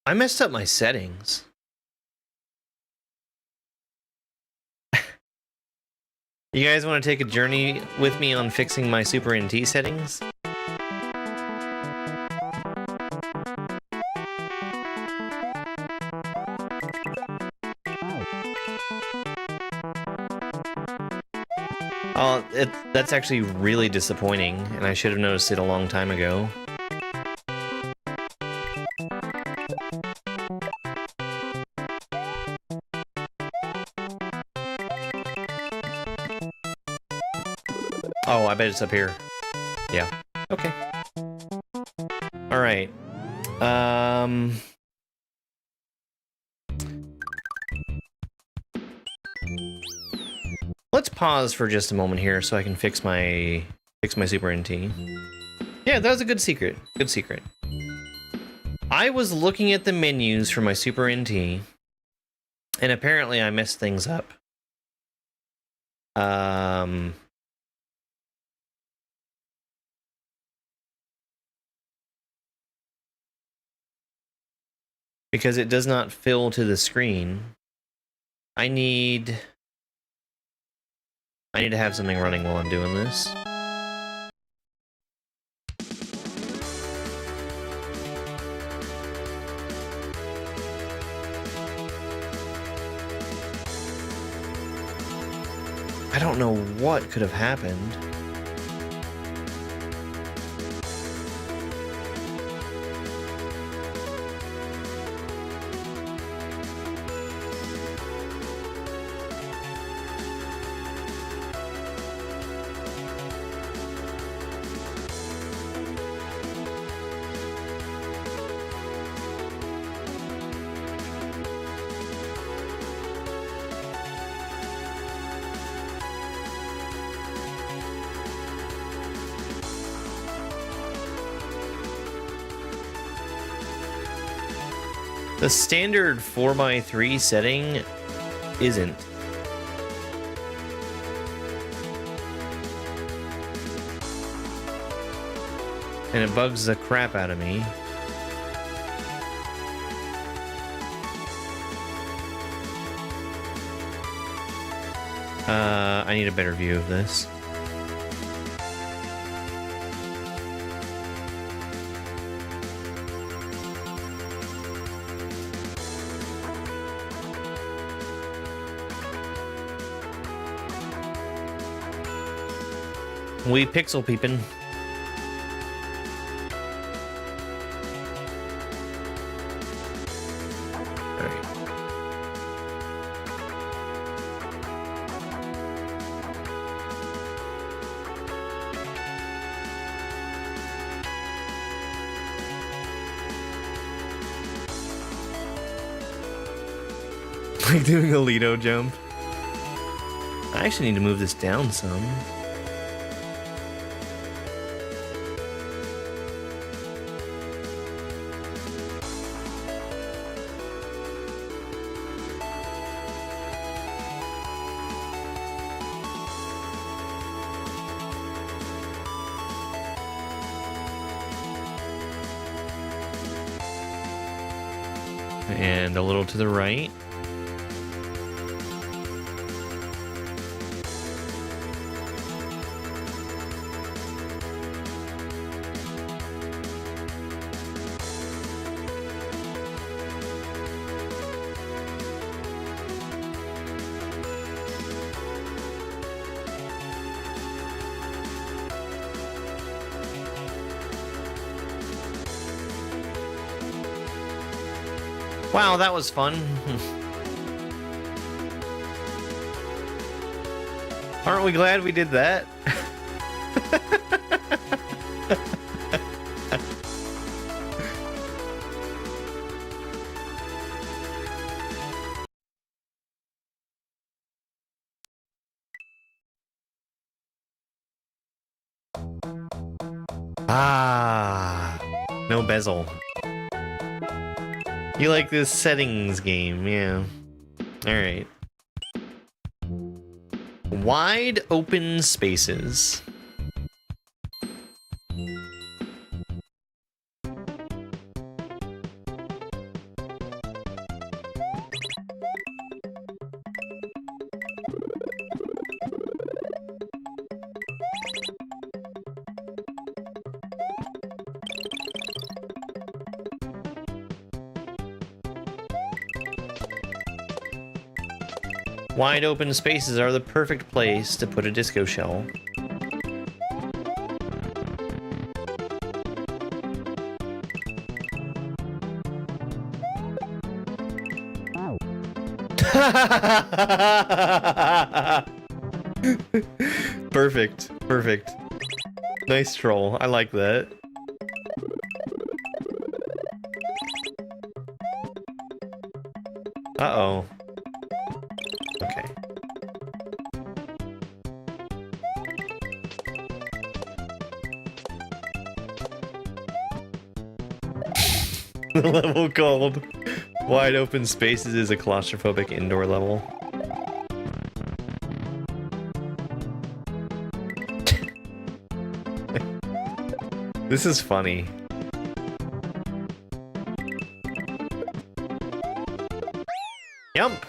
I messed up my settings. You guys want to take a journey with me on fixing my Super NT settings? Oh, that's actually really disappointing, and I should have noticed it a long time ago. Oh, I bet it's up here. Yeah. Okay. All right. Let's pause for just a moment here so I can fix my Super NT. Yeah, that was a good secret. Good secret. I was looking at the menus for my Super NT, and apparently I messed things up. Because it does not fill to the screen. I need to have something running while I'm doing this. I don't know what could have happened. The standard 4x3 setting isn't. And it bugs the crap out of me. I need a better view of this. We pixel peeping. Alright. Like doing a Lido jump. I actually need to move this down some. And a little to the right. Wow, that was fun. Aren't we glad we did that? Ah, no bezel. You like this settings game, yeah. Alright. Wide open spaces. Wide open spaces are the perfect place to put a disco shell. Perfect, perfect. Nice troll. I like that. Uh-oh. Okay. The level called Wide Open Spaces is a claustrophobic indoor level. This is funny. Yump!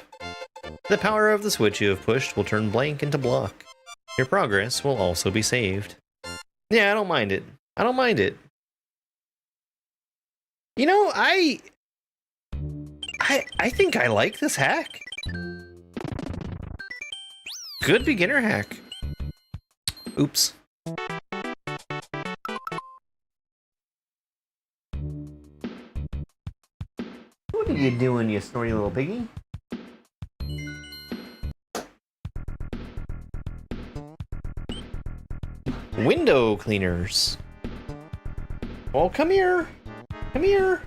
The power of the switch you have pushed will turn blank into block. Your progress will also be saved. Yeah, I don't mind it. I don't mind it. You know, I think I like this hack. Good beginner hack. Oops. What are you doing, you snorty little piggy? Window cleaners. Oh, come here. Come here.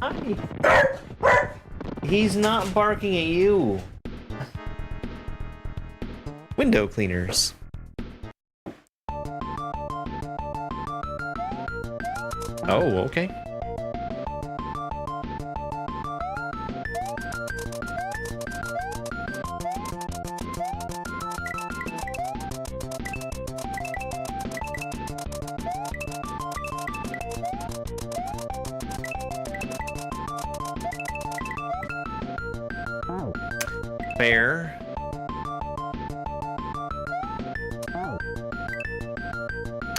Hi. He's not barking at you. Window cleaners. Oh, okay. Fair.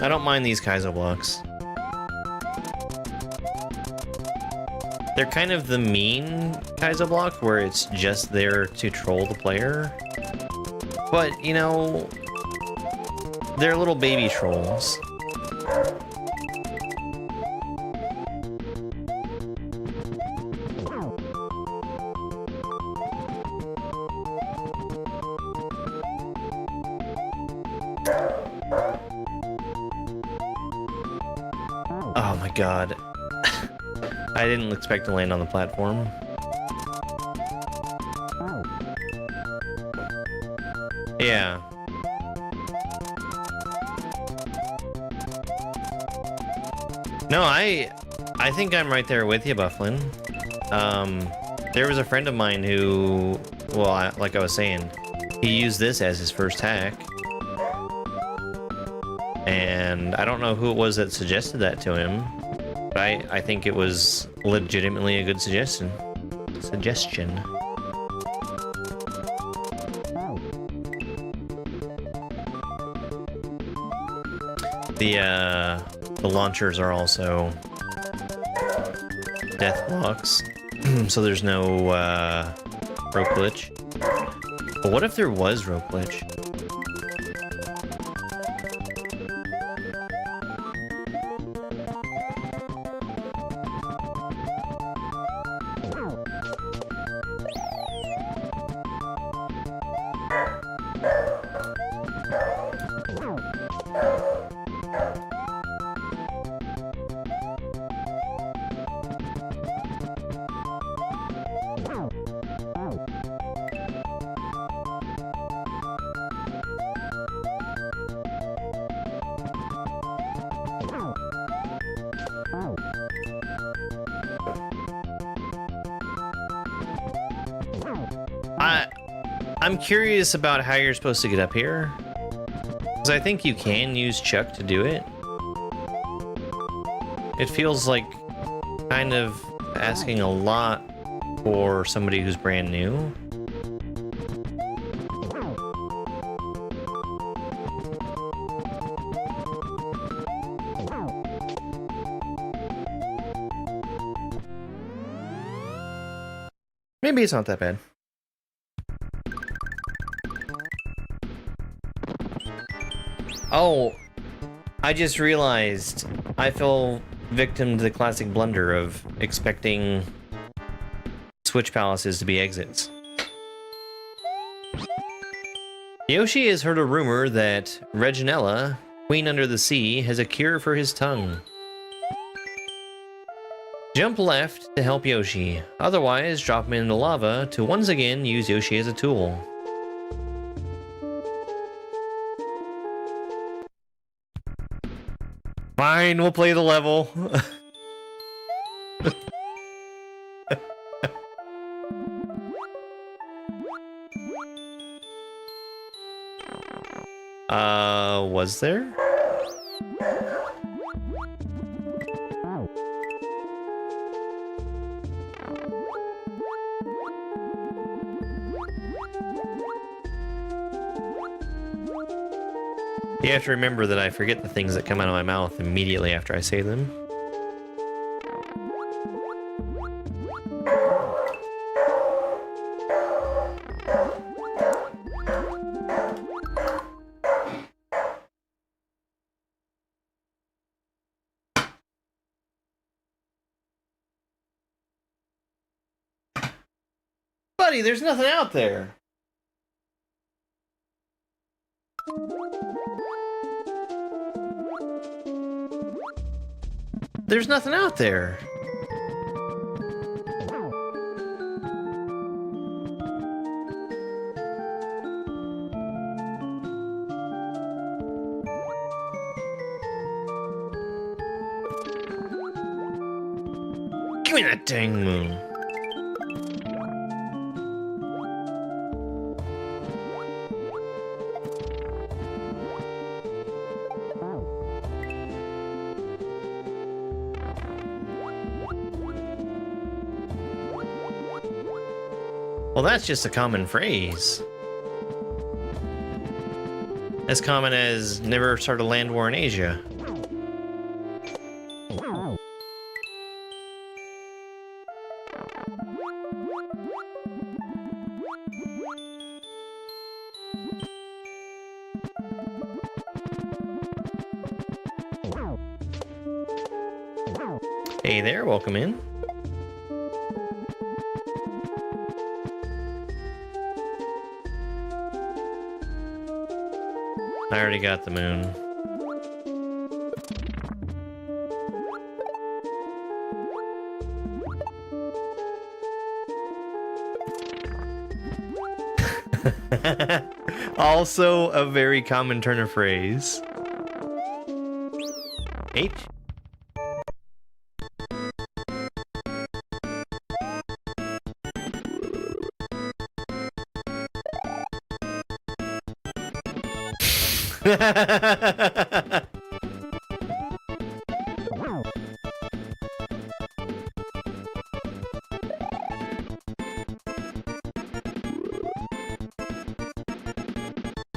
I don't mind these Kaizo blocks. They're kind of the mean Kaizo block where it's just there to troll the player. But, you know, they're little baby trolls. Oh my god. I didn't expect to land on the platform. Yeah. No, I think I'm right there with you, Bufflin. There was a friend of mine who, well, like I was saying, he used this as his first hack. And I don't know who it was that suggested that to him, but I think it was legitimately a good suggestion. The launchers are also death blocks, so there's no rope glitch. But what if there was rope glitch? I'm curious about how you're supposed to get up here, because I think you can use Chuck to do it. It feels like kind of asking a lot for somebody who's brand new. Maybe it's not that bad. Oh, I just realized I fell victim to the classic blunder of expecting Switch Palaces to be exits. Yoshi has heard a rumor that Reginella, Queen Under the Sea, has a cure for his tongue. Jump left to help Yoshi, otherwise drop him into lava to once again use Yoshi as a tool. Fine, we'll play the level. Was there? You have to remember that I forget the things that come out of my mouth immediately after I say them. Buddy, there's nothing out there. There's nothing out there. Give me that dang moon. Well, that's just a common phrase. As common as never start a land war in Asia. Hey there, welcome in. I already got the moon. Also a very common turn of phrase. H. I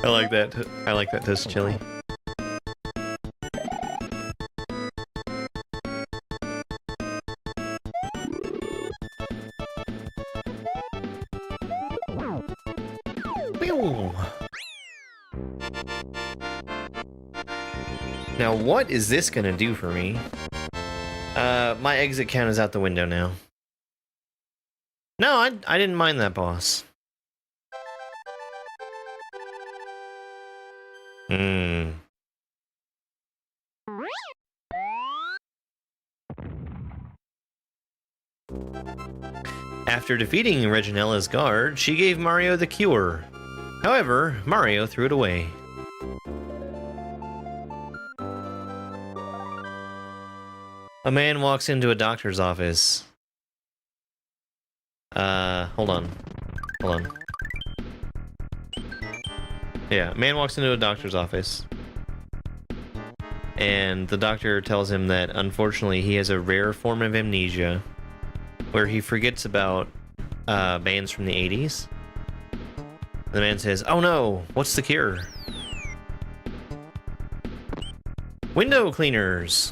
like that. I like that toast chili. Pew! Now, what is this gonna do for me? My exit count is out the window now. No, I didn't mind that boss. After defeating Reginella's guard, she gave Mario the cure. However, Mario threw it away. A man walks into a doctor's office. Hold on. Yeah, a man walks into a doctor's office. And the doctor tells him that, unfortunately, he has a rare form of amnesia where he forgets about bands from the 80s. The man says, "Oh no, what's the cure?" Window cleaners!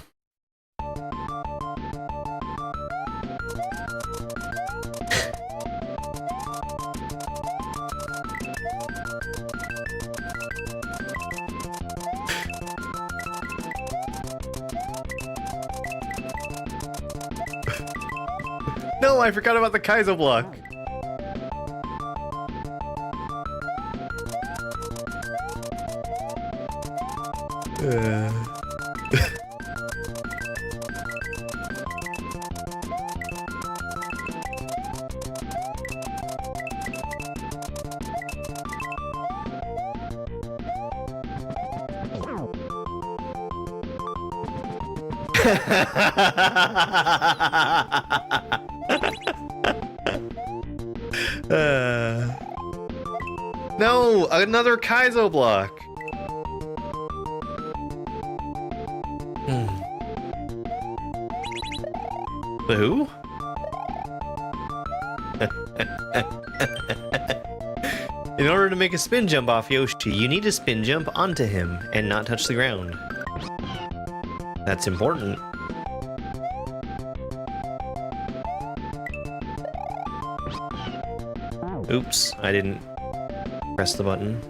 No, I forgot about the Kaizo block. No, another Kaizo block. The who? In order to make a spin jump off Yoshi, you need to spin jump onto him and not touch the ground. That's important. Oops, I didn't press the button.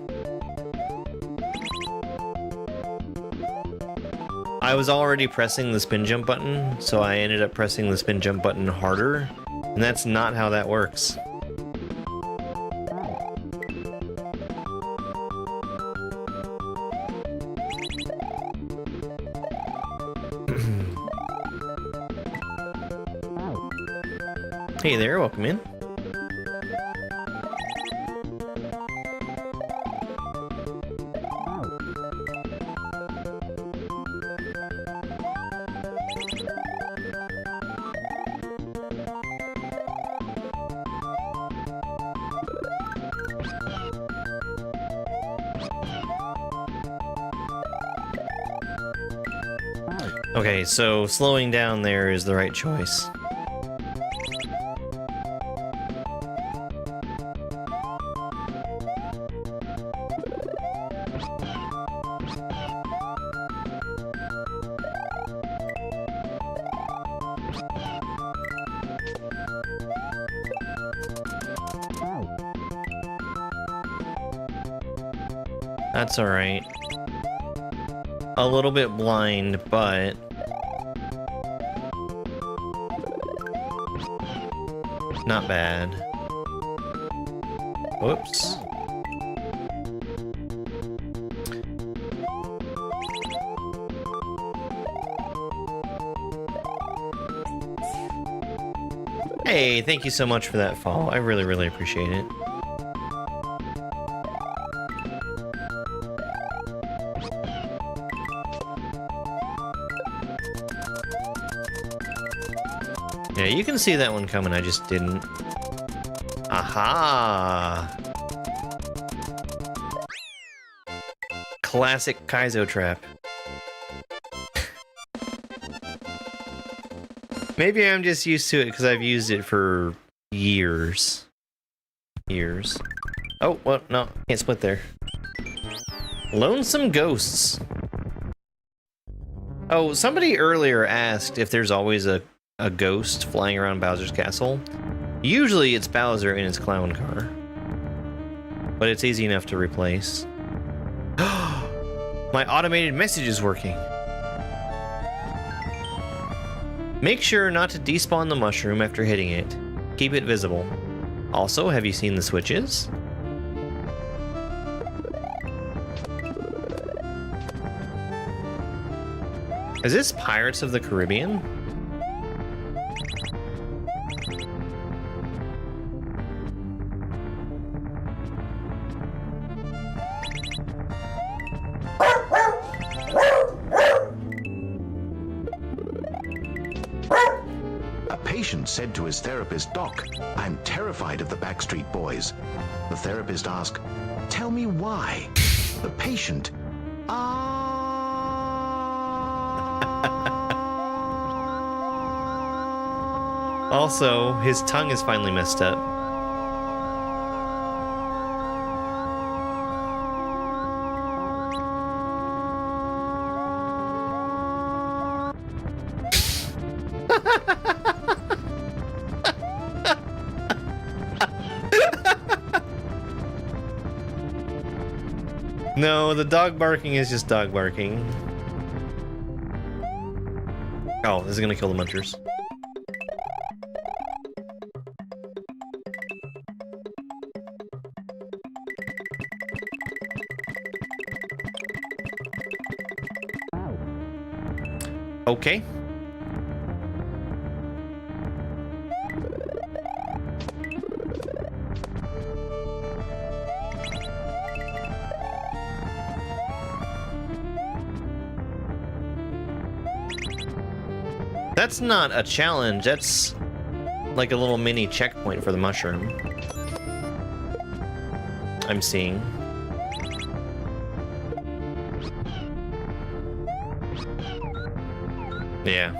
I was already pressing the spin jump button, so I ended up pressing the spin jump button harder, and that's not how that works. Hey there, welcome in. Okay, so slowing down there is the right choice. That's alright. A little bit blind, but not bad. Whoops. Hey, thank you so much for that follow. I really, really appreciate it. Yeah, you can see that one coming, I just didn't. Aha! Classic Kaizo trap. Maybe I'm just used to it because I've used it for years. Oh, well, no, can't split there. Lonesome ghosts. Oh, somebody earlier asked if there's always a ghost flying around Bowser's castle. Usually it's Bowser in his clown car, but it's easy enough to replace. My automated message is working. Make sure not to despawn the mushroom after hitting it. Keep it visible. Also, have you seen the switches? Is this Pirates of the Caribbean? Said to his therapist, "Doc, I'm terrified of the Backstreet Boys." The therapist asked, "Tell me why." The patient, Also, his tongue is finally messed up. No, the dog barking is just dog barking. Oh, this is gonna kill the munchers. Okay. That's not a challenge, that's like a little mini checkpoint for the mushroom. I'm seeing. Yeah.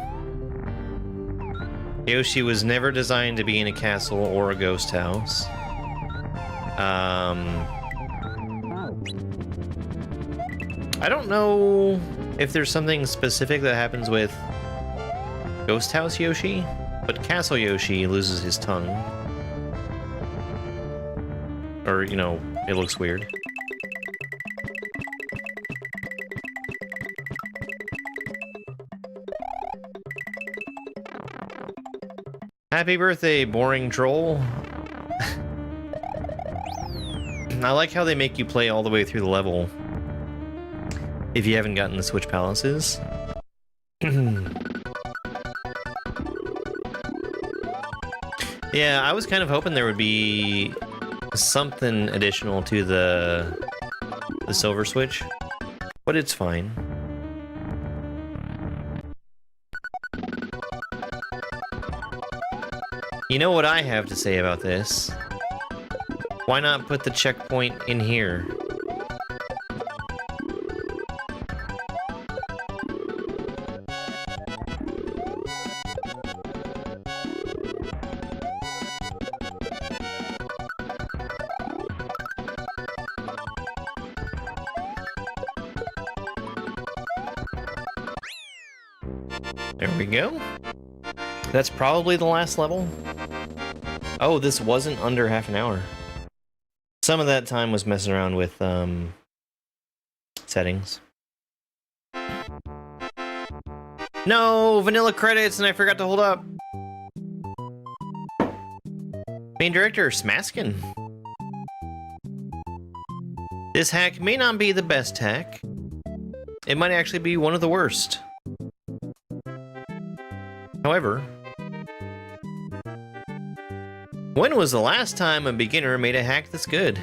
Yoshi was never designed to be in a castle or a ghost house. I don't know if there's something specific that happens with Ghost House Yoshi, but Castle Yoshi loses his tongue. Or, you know, it looks weird. Happy birthday, boring troll. I like how they make you play all the way through the level if you haven't gotten the Switch Palaces. Yeah, I was kind of hoping there would be something additional to the Silver Switch, but it's fine. You know what I have to say about this? Why not put the checkpoint in here? There we go. That's probably the last level. Oh, this wasn't under half an hour. Some of that time was messing around with settings. No, vanilla credits, and I forgot to hold up. Main director, Smaskin. This hack may not be the best hack. It might actually be one of the worst. However, when was the last time a beginner made a hack this good?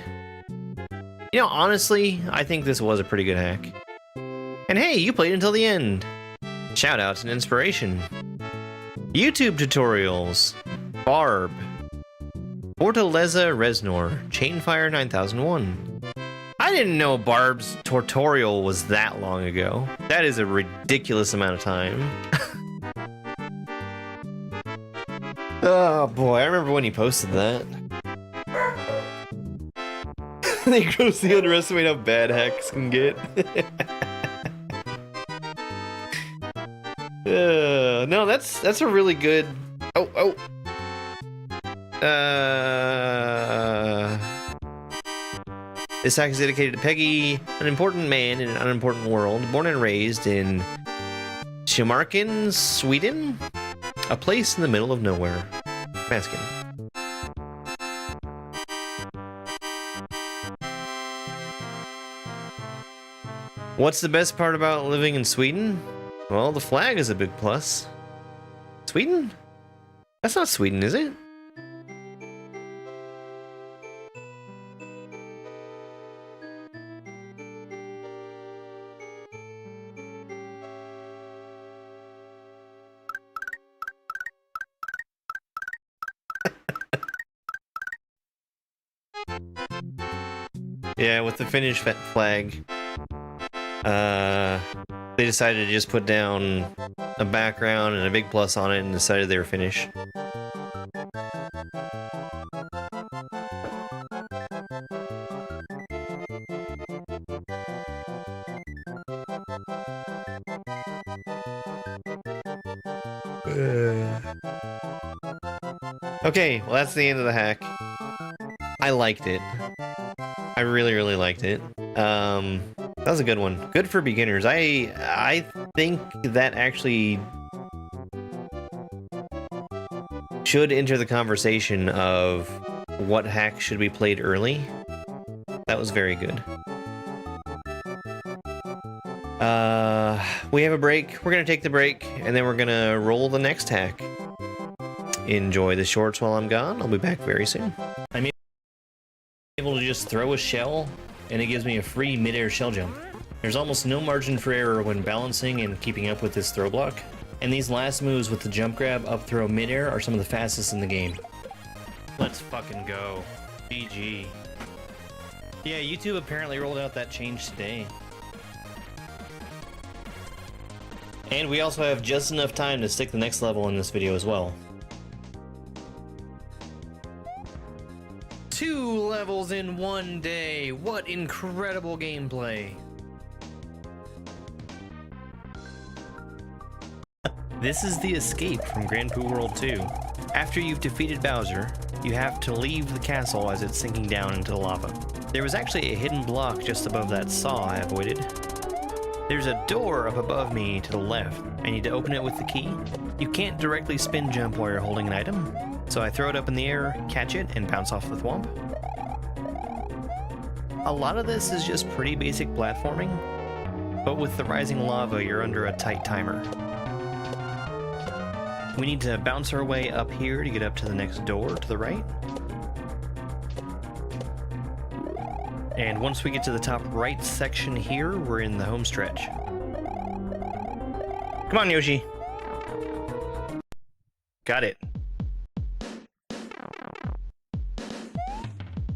You know, honestly, I think this was a pretty good hack. And hey, you played until the end. Shoutouts and inspiration. YouTube tutorials. Barb. Fortaleza Reznor. Chainfire 9001. I didn't know Barb's tutorial was that long ago. That is a ridiculous amount of time. Oh boy, I remember when he posted that. They grossly underestimate how bad hacks can get. No, that's a really good. Oh. This hack is dedicated to Peggy, an important man in an unimportant world, born and raised in Schumarken, Sweden. A place in the middle of nowhere. Masking. What's the best part about living in Sweden? Well, the flag is a big plus. Sweden? That's not Sweden, is it? Yeah, with the Finnish flag, they decided to just put down a background and a big plus on it and decided they were Finnish. Okay, well that's the end of the hack. I liked it. I really, really liked it. That was a good one. Good for beginners. I think that actually should enter the conversation of what hacks should be played early. That was very good. We have a break. We're gonna take the break, and then we're gonna roll the next hack. Enjoy the shorts while I'm gone. I'll be back very soon. I'm able to just throw a shell, and it gives me a free mid-air shell jump. There's almost no margin for error when balancing and keeping up with this throw block. And these last moves with the jump grab, up throw, mid-air are some of the fastest in the game. Let's fucking go. GG. Yeah, YouTube apparently rolled out that change today. And we also have just enough time to stick the next level in this video as well. 2 levels in 1 day. What incredible gameplay. This is the escape from Grand Poo World 2. After you've defeated Bowser, you have to leave the castle as it's sinking down into the lava. There was actually a hidden block just above that saw I avoided. There's a door up above me to the left. I need to open it with the key. You can't directly spin jump while you're holding an item, so I throw it up in the air, catch it, and bounce off the thwomp. A lot of this is just pretty basic platforming, but with the rising lava, you're under a tight timer. We need to bounce our way up here to get up to the next door to the right. And once we get to the top right section here, we're in the home stretch. Come on, Yoshi. Got it.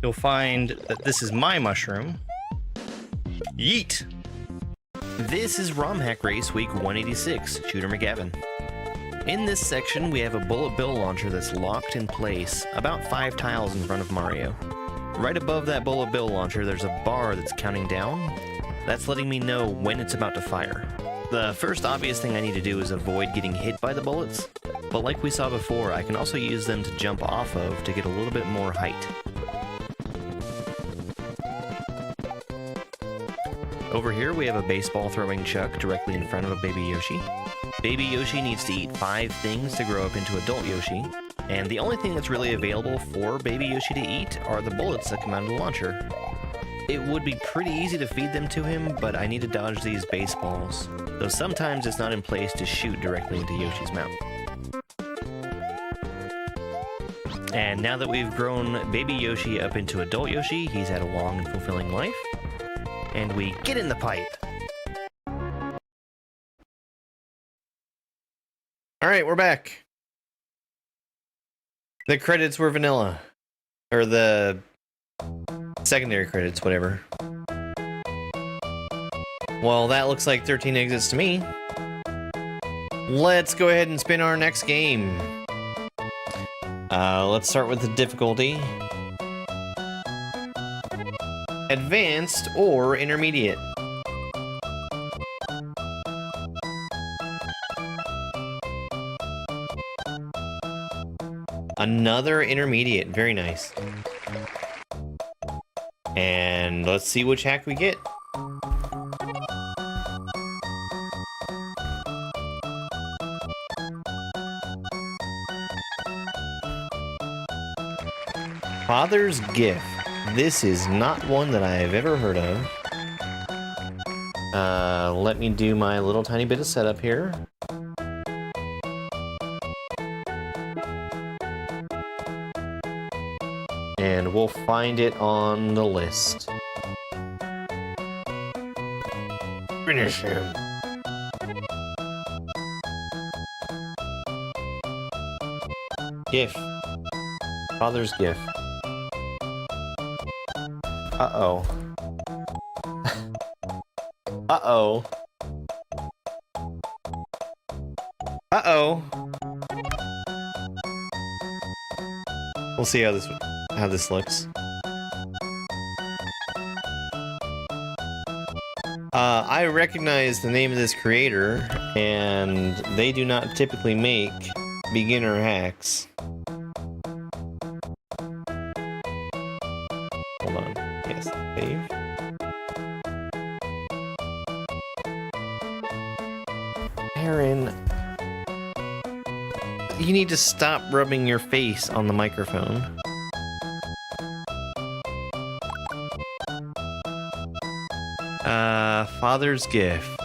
You'll find that this is my mushroom. Yeet! This is ROM Hack Race Week 186, Shooter McGavin. In this section, we have a bullet bill launcher that's locked in place about 5 tiles in front of Mario. Right above that bullet bill launcher, there's a bar that's counting down. That's letting me know when it's about to fire. The first obvious thing I need to do is avoid getting hit by the bullets, but like we saw before, I can also use them to jump off of to get a little bit more height. Over here, we have a baseball throwing Chuck directly in front of a baby Yoshi. Baby Yoshi needs to eat 5 things to grow up into adult Yoshi, and the only thing that's really available for baby Yoshi to eat are the bullets that come out of the launcher. It would be pretty easy to feed them to him, but I need to dodge these baseballs, though sometimes it's not in place to shoot directly into Yoshi's mouth. And now that we've grown baby Yoshi up into adult Yoshi, he's had a long and fulfilling life, and we get in the pipe. Alright, we're back. The credits were vanilla. Or the secondary credits, whatever. Well, that looks like 13 exits to me. Let's go ahead and spin our next game. Let's start with the difficulty. Advanced or intermediate. Another intermediate, very nice. And let's see which hack we get. Father's Gift. This is not one that I've ever heard of. Let me do my little tiny bit of setup here. And we'll find it on the list. Finish him. Gift. Father's Gift. Uh-oh. Uh-oh. Uh-oh. We'll see how this looks. I recognize the name of this creator, and they do not typically make beginner hacks. Hold on. Yes, save. Aaron, you need to stop rubbing your face on the microphone. Father's Gift.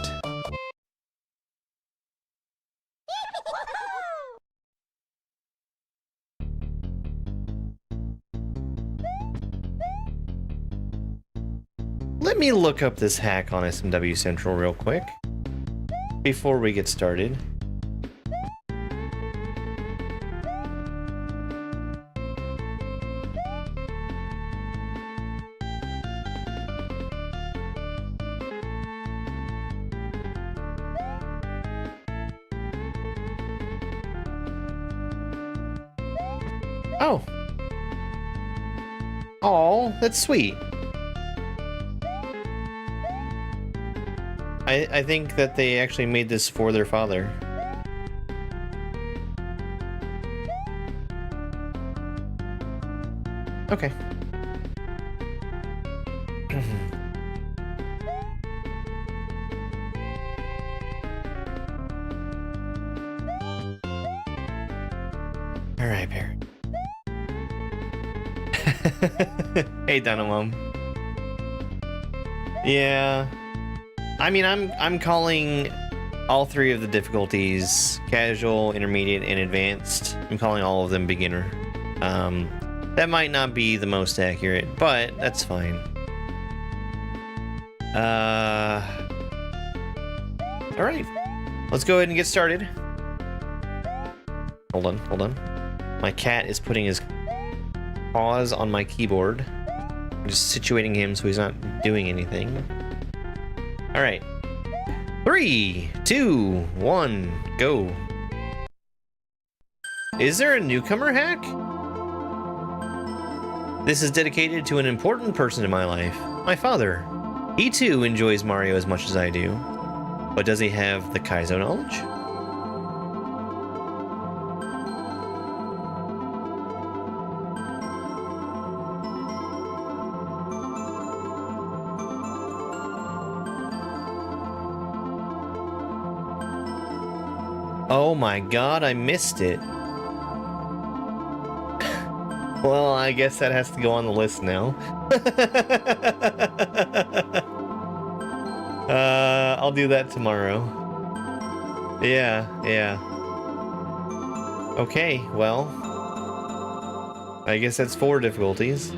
Let me look up this hack on SMW Central real quick before we get started. Oh. Oh, that's sweet. I think that they actually made this for their father. Okay. All right, Parrot. Hey, Dunham. Yeah. I mean, I'm calling all three of the difficulties casual, intermediate, and advanced. I'm calling all of them beginner. That might not be the most accurate, but that's fine. All right, let's go ahead and get started. Hold on. My cat is putting his paws on my keyboard. I'm just situating him so he's not doing anything. All right. 3, 2, 1, go. Is there a newcomer hack? This is dedicated to an important person in my life, my father. He too enjoys Mario as much as I do. But does he have the Kaizo knowledge? Oh my god, I missed it. Well, I guess that has to go on the list now. I'll do that tomorrow. Yeah. Okay, well. I guess that's 4 difficulties.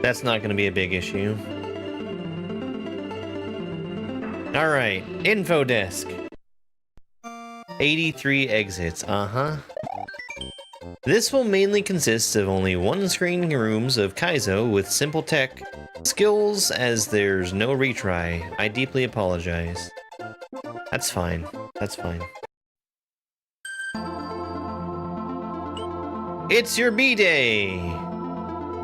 That's not going to be a big issue. All right, info desk. 83 exits, This will mainly consist of only one-screen rooms of Kaizo with simple tech skills, as there's no retry. I deeply apologize. That's fine. It's your B-Day!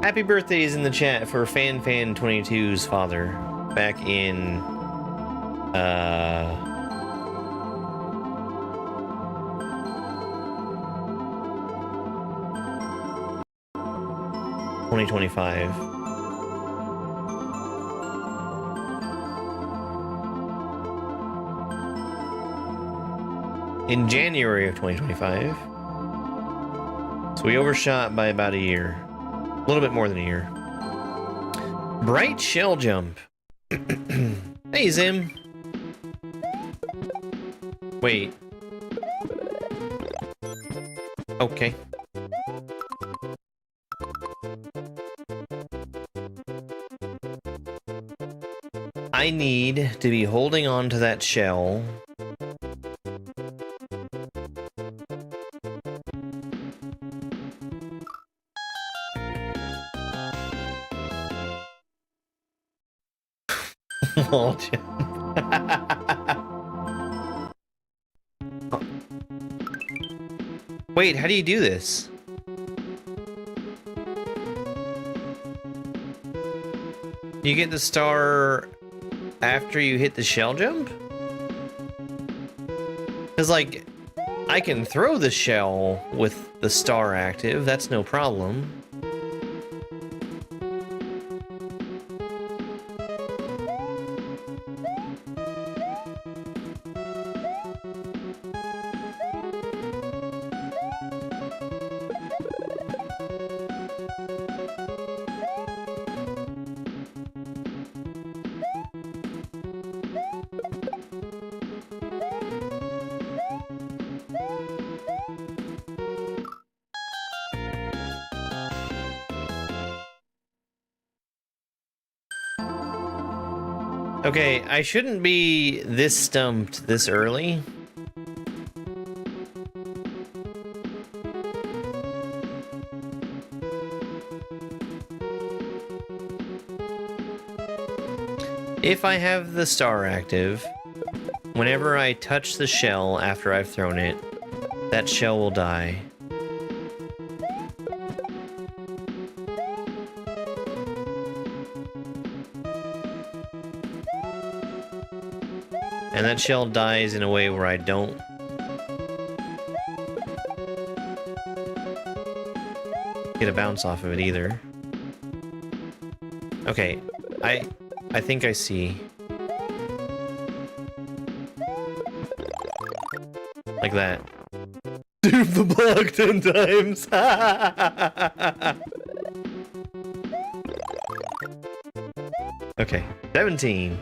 Happy birthdays in the chat for FanFan22's father back in 2025. In January of 2025. So we overshot by about a year. A little bit more than a year. Bright shell jump. Hey, Zim. Wait. Okay. I need to be holding on to that shell. Wall jump. Wait, how do you do this? You get the star after you hit the shell jump? Because, like, I can throw the shell with the star active, that's no problem. Okay, I shouldn't be this stumped this early. If I have the star active, whenever I touch the shell after I've thrown it, that shell will die. And that shell dies in a way where I don't get a bounce off of it either. Okay, I think I see. Like that. Dude, the block 10 times! Okay, 17.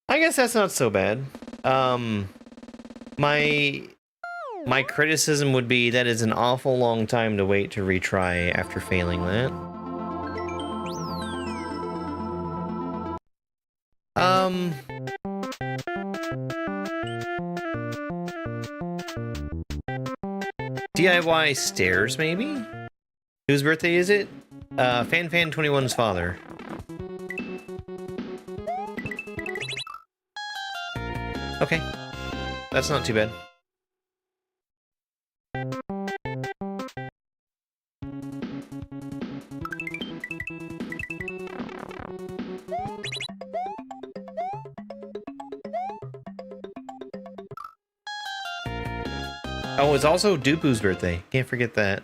I guess that's not so bad. My criticism would be that is an awful long time to wait to retry after failing that. DIY stairs, maybe? Whose birthday is it? Fan21's father. Okay. That's not too bad. Oh, it's also Dupu's birthday. Can't forget that.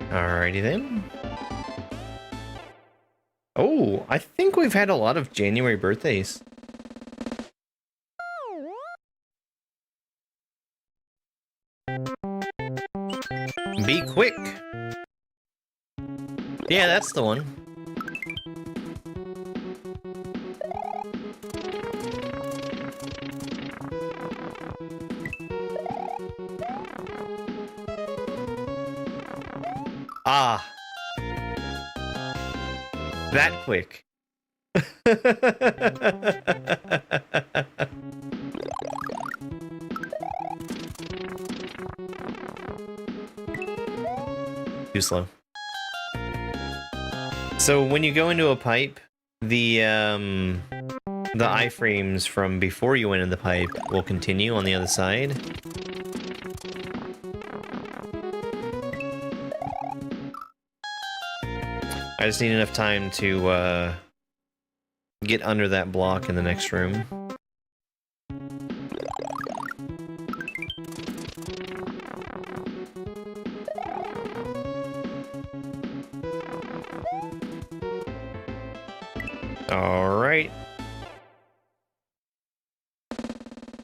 Alrighty then. Oh, I think we've had a lot of January birthdays. Be quick. Yeah, that's the one. Ah. That quick. Too slow. So when you go into a pipe, the iframes from before you went in the pipe will continue on the other side. I just need enough time to get under that block in the next room. Alright.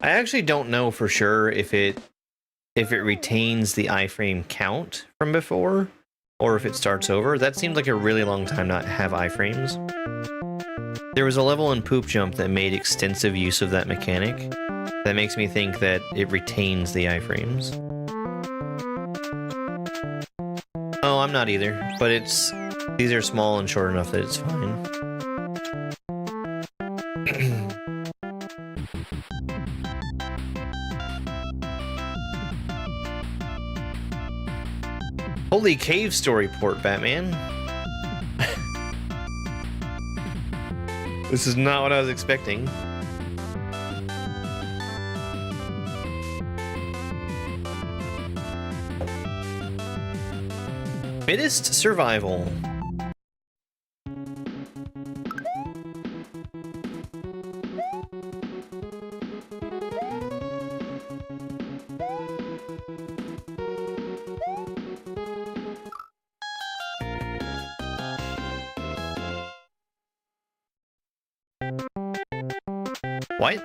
I actually don't know for sure if it retains the iframe count from before, or if it starts over. That seems like a really long time not have iframes. There was a level in Poop Jump that made extensive use of that mechanic. That makes me think that it retains the iframes. Oh, I'm not either, but these are small and short enough that it's fine. Holy cave story port, Batman. This is not what I was expecting. Fittest survival. What?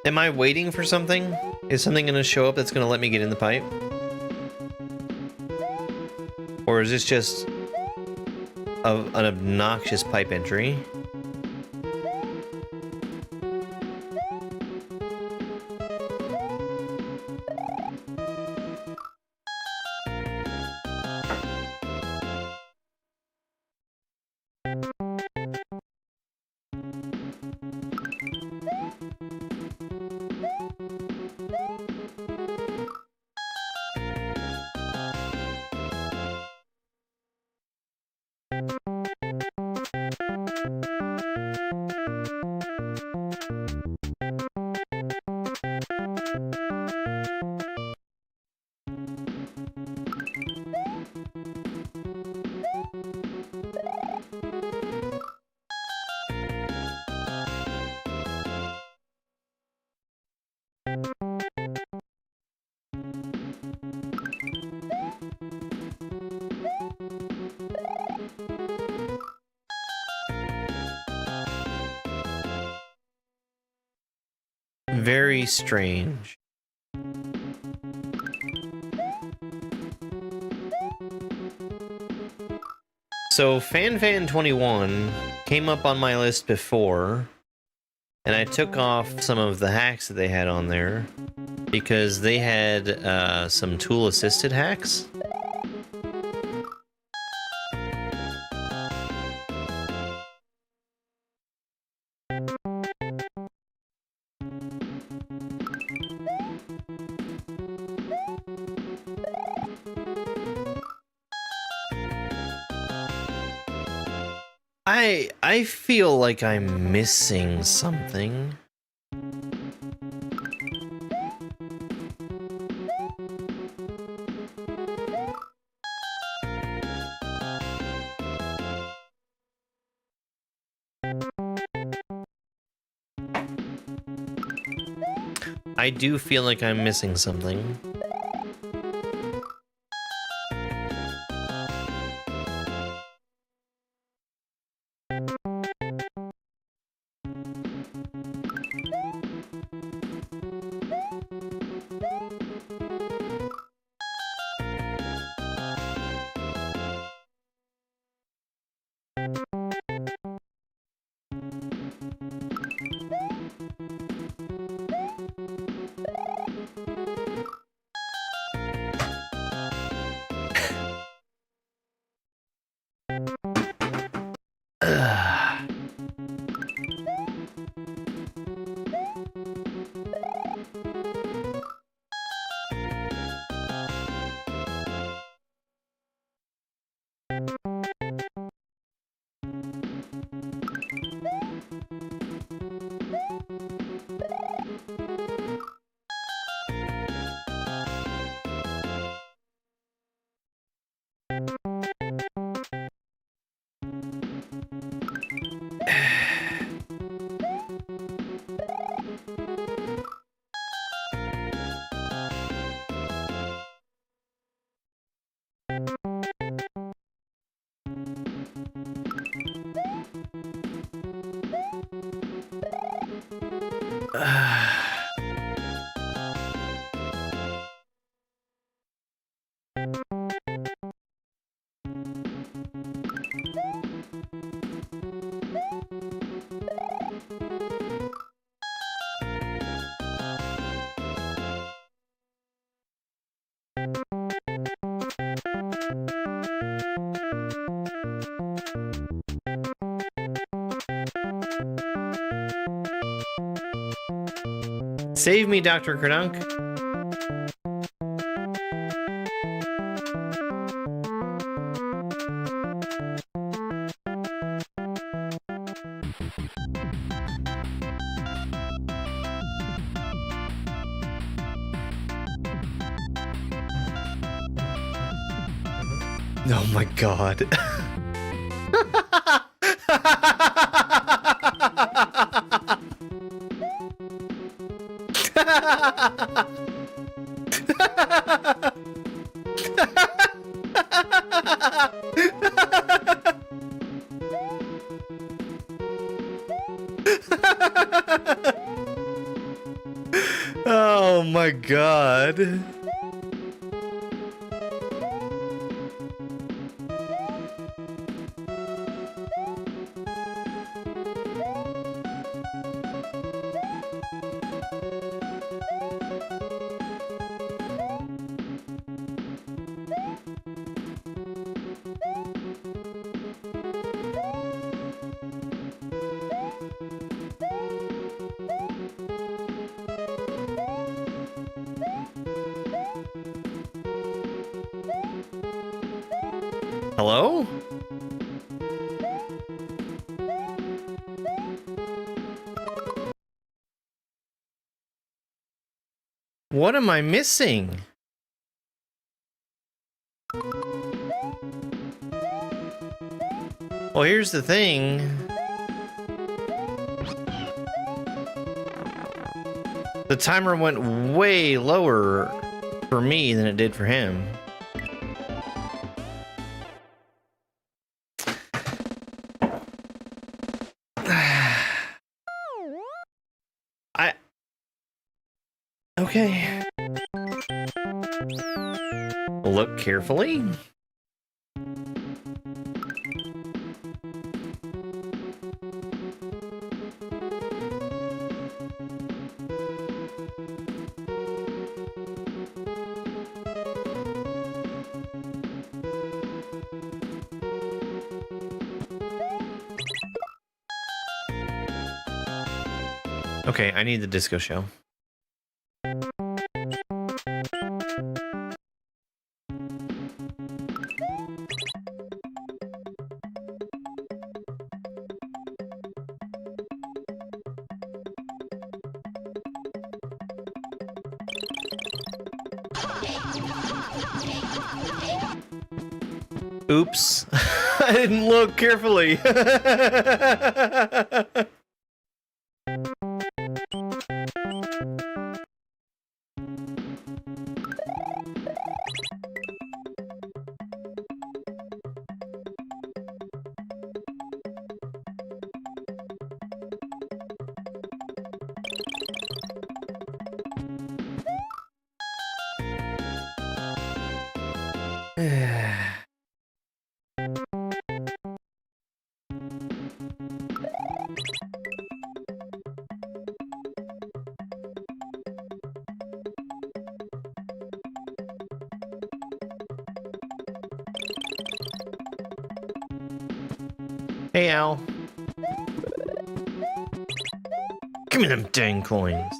Am I waiting for something? Is something going to show up that's going to let me get in the pipe? Or is this just an obnoxious pipe entry? Very strange. So FanFan21 came up on my list before, and I took off some of the hacks that they had on there because they had some tool-assisted hacks. I feel like I'm missing something. I do feel like I'm missing something. Save me, Dr. Kernunk. Oh my god. Oh my god. Hello? What am I missing? Well, here's the thing. The timer went way lower for me than it did for him. Okay. Look carefully. Okay, I need the disco show. Oops. I didn't look carefully. Hey, Al. Give me them dang coins.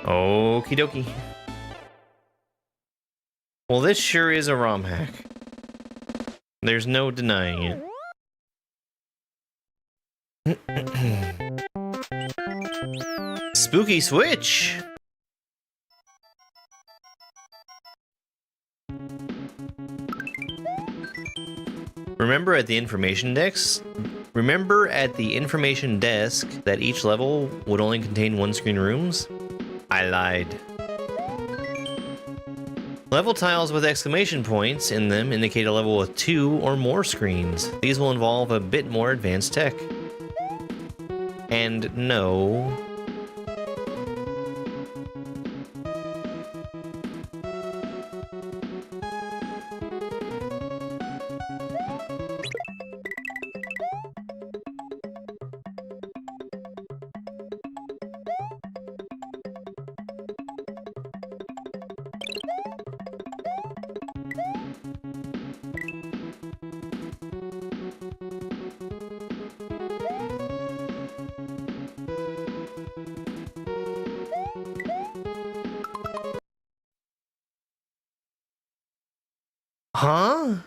Okie dokie. Well, this sure is a ROM hack. There's no denying it. Spooky switch! Remember at the information desk that each level would only contain one-screen rooms? I lied. Level tiles with exclamation points in them indicate a level with 2 or more screens. These will involve a bit more advanced tech. And no... Huh?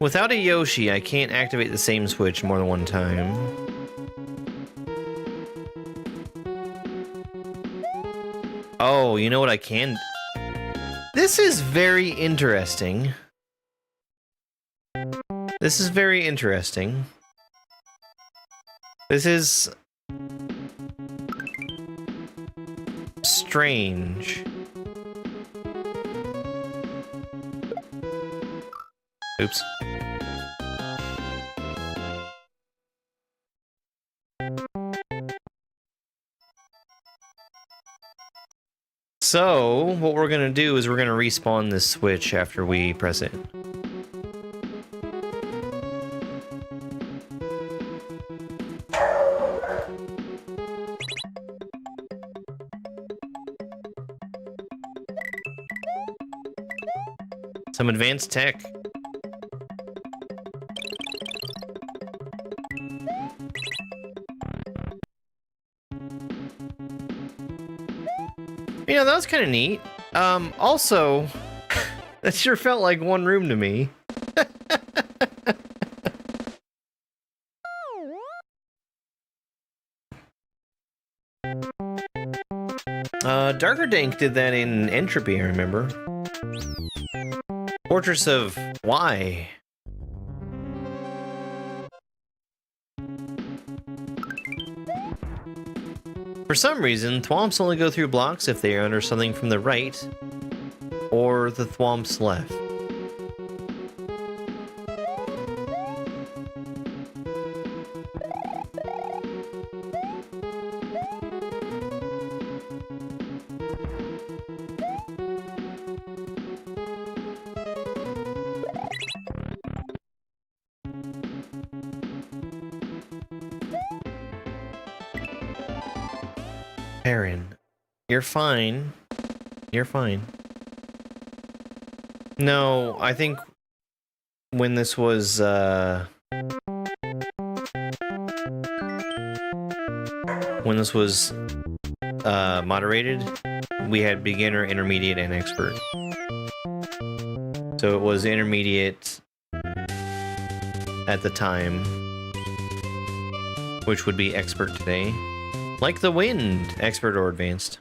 Without a Yoshi, I can't activate the same switch more than one time. Oh, you know what I can... This is very interesting. This is very interesting. This is strange. Oops. So, what we're gonna do is we're gonna respawn this switch after we press it. Some advanced tech. You know, that was kind of neat. Also, that sure felt like one room to me. Darker Dank did that in Entropy, I remember. Fortress of Why? For some reason, thwomps only go through blocks if they are under something from the right or the thwomp's left. Aaron, you're fine. You're fine. No, I think when this was, moderated, we had beginner, intermediate, and expert. So it was intermediate at the time, which would be expert today. Like the wind, expert or advanced.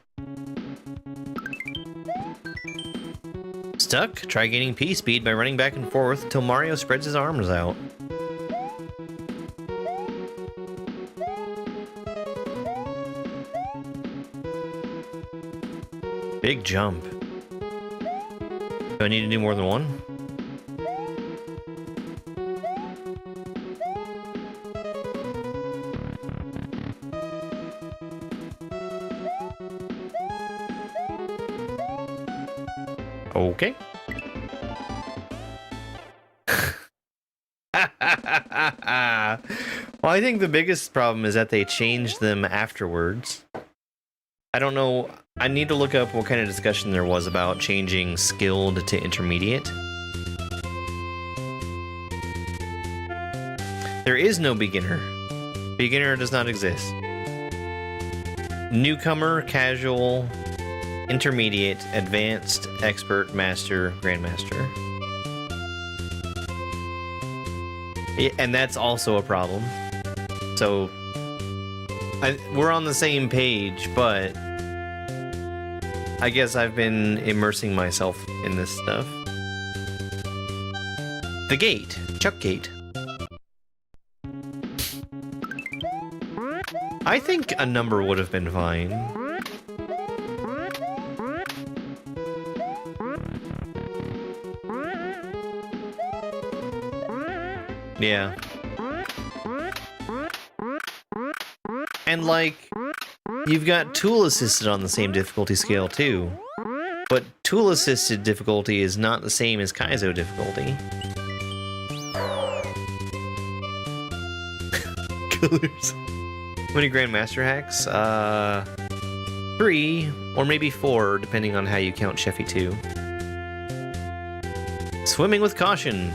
Stuck? Try gaining P speed by running back and forth until Mario spreads his arms out. Big jump. Do I need to do more than one? Okay. Well, I think the biggest problem is that they changed them afterwards. I don't know. I need to look up what kind of discussion there was about changing skilled to intermediate. There is no beginner. Beginner does not exist. Newcomer, casual, intermediate, advanced, expert, master, grandmaster. And that's also a problem. So we're on the same page, but I guess I've been immersing myself in this stuff. The gate. Chuck Gate. I think a number would have been fine. Yeah. And like, you've got tool assisted on the same difficulty scale too. But tool assisted difficulty is not the same as Kaizo difficulty. Killers. How many Grandmaster hacks? 3 or maybe 4, depending on how you count Sheffy 2. Swimming with caution.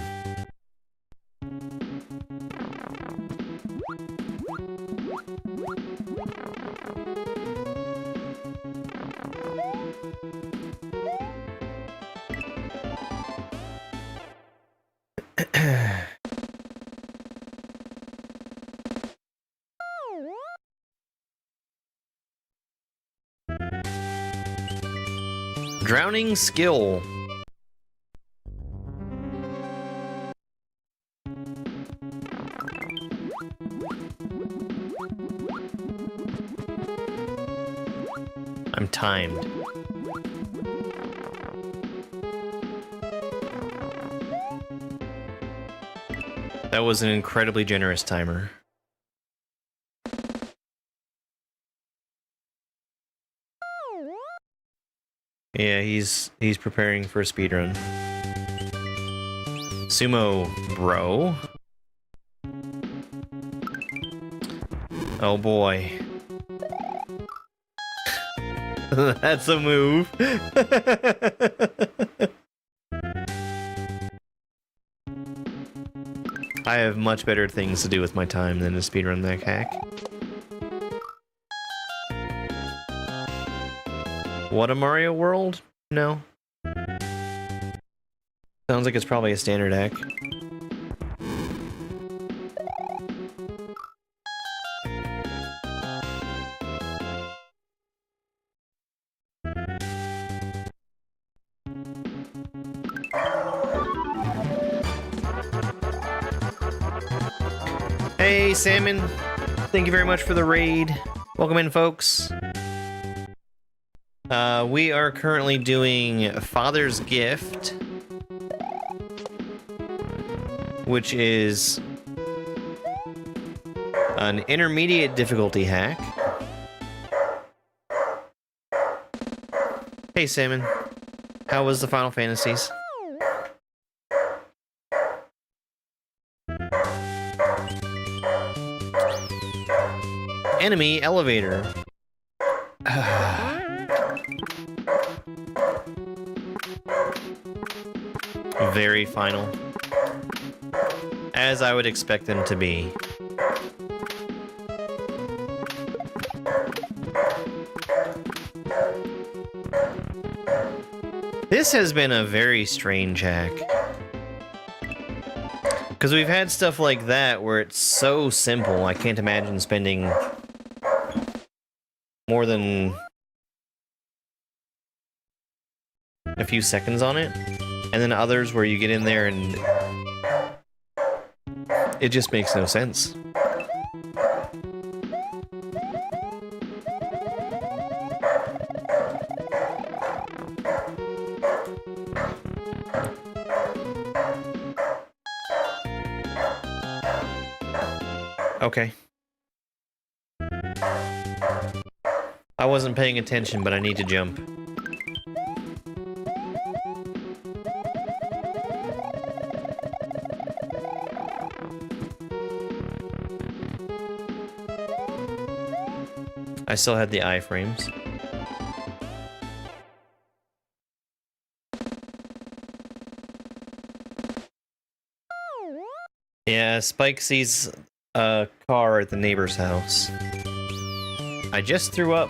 Drowning skill. I'm timed. That was an incredibly generous timer. Yeah, he's preparing for a speedrun. Sumo bro. Oh boy. That's a move. I have much better things to do with my time than to speedrun that hack. What, a Mario World? No. Sounds like it's probably a standard hack. Hey, Salmon. Thank you very much for the raid. Welcome in, folks. We are currently doing Father's Gift, which is an intermediate difficulty hack. Hey, Salmon. How was the Final Fantasies? Enemy elevator. Very final. As I would expect them to be. This has been a very strange hack. Because we've had stuff like that where it's so simple, I can't imagine spending more than a few seconds on it. And then others where you get in there and it just makes no sense. Okay. I wasn't paying attention, but I need to jump. I still had the iframes. Yeah, Spike sees a car at the neighbor's house. I just threw up.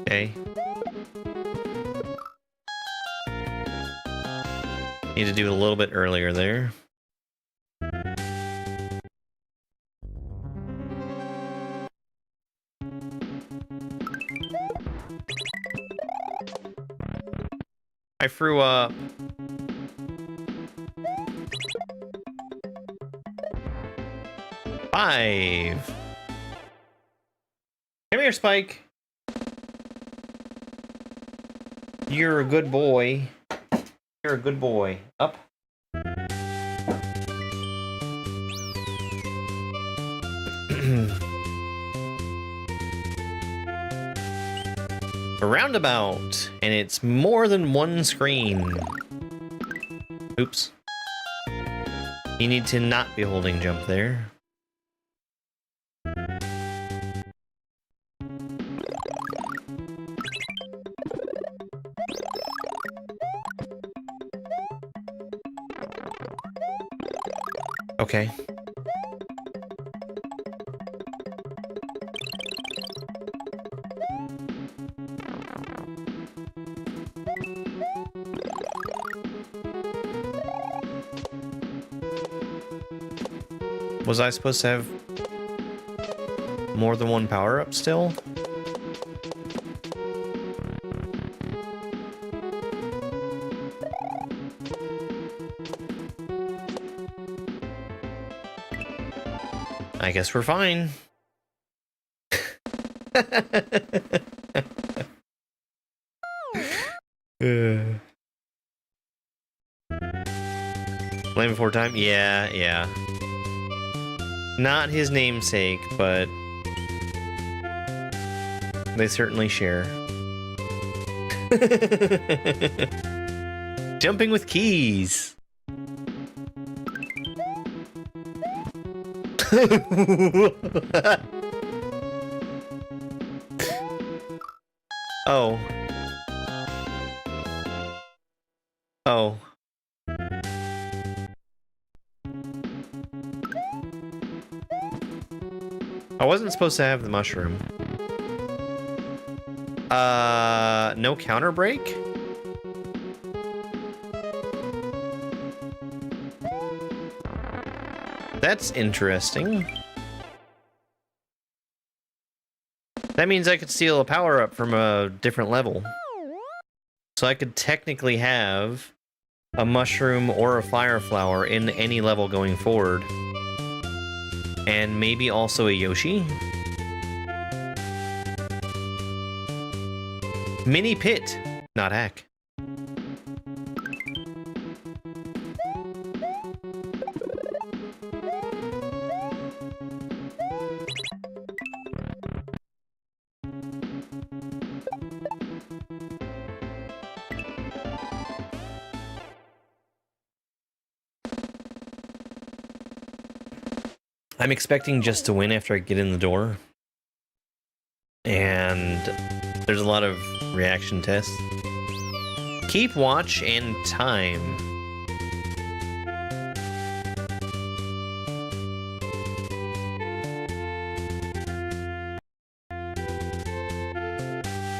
Okay. Need to do it a little bit earlier there. I threw up. Five. Come here, Spike. You're a good boy. You're a good boy. Up. A roundabout, and it's more than one screen. Oops. You need to not be holding jump there. Okay. Was I supposed to have more than one power-up still? I guess we're fine. Land before time? Yeah, yeah. Not his namesake, but they certainly share. Jumping with keys. Oh. Oh. I wasn't supposed to have the mushroom. No counter break? That's interesting. That means I could steal a power-up from a different level. So I could technically have a mushroom or a fire flower in any level going forward. And maybe also a Yoshi. Mini pit, not hack. I'm expecting just to win after I get in the door. And there's a lot of reaction tests. Keep watch and time.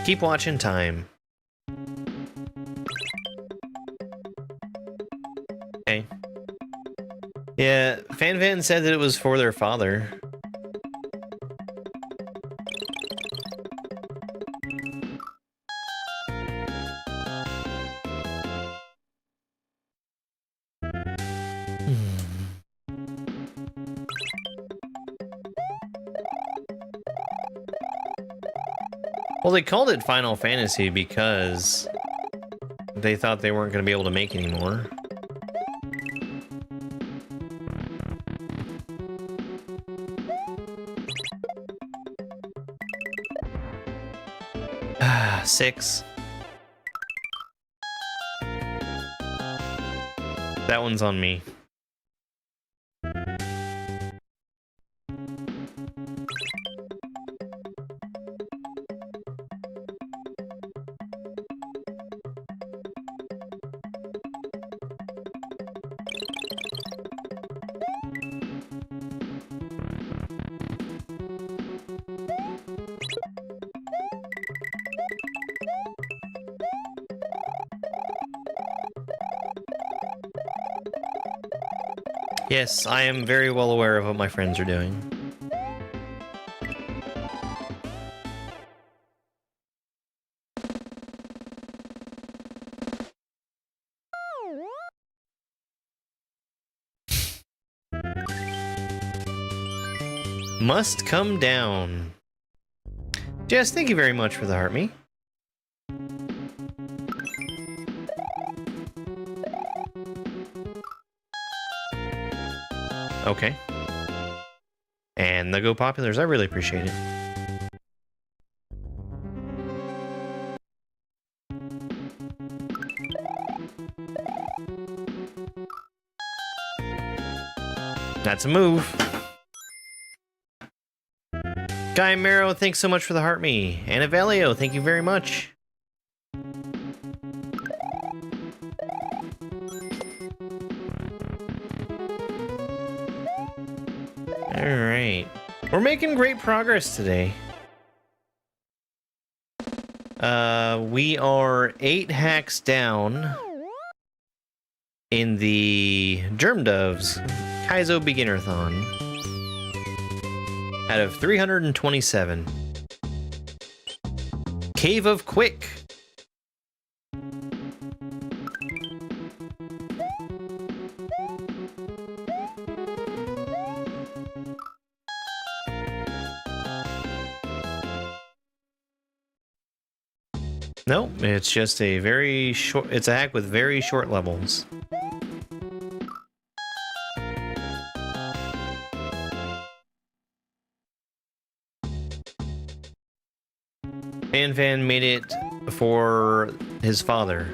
Keep watch and time. Okay. Yeah, FanVan said that it was for their father. Well, they called it Final Fantasy because they thought they weren't going to be able to make any more. Ah, 6. That one's on me. Yes, I am very well aware of what my friends are doing. Must come down. Jess, thank you very much for the heart me. Okay. And the Go Populars, I really appreciate it. That's a move. Guy Marrow, thanks so much for the heart me. And Evelio, thank you very much. Alright. We're making great progress today. We are 8 hacks down in the Germdove's Kaizo Beginnerthon out of 327. Cave of Quick. Nope, it's just a very short... It's a hack with very short levels. Fan made it for his father,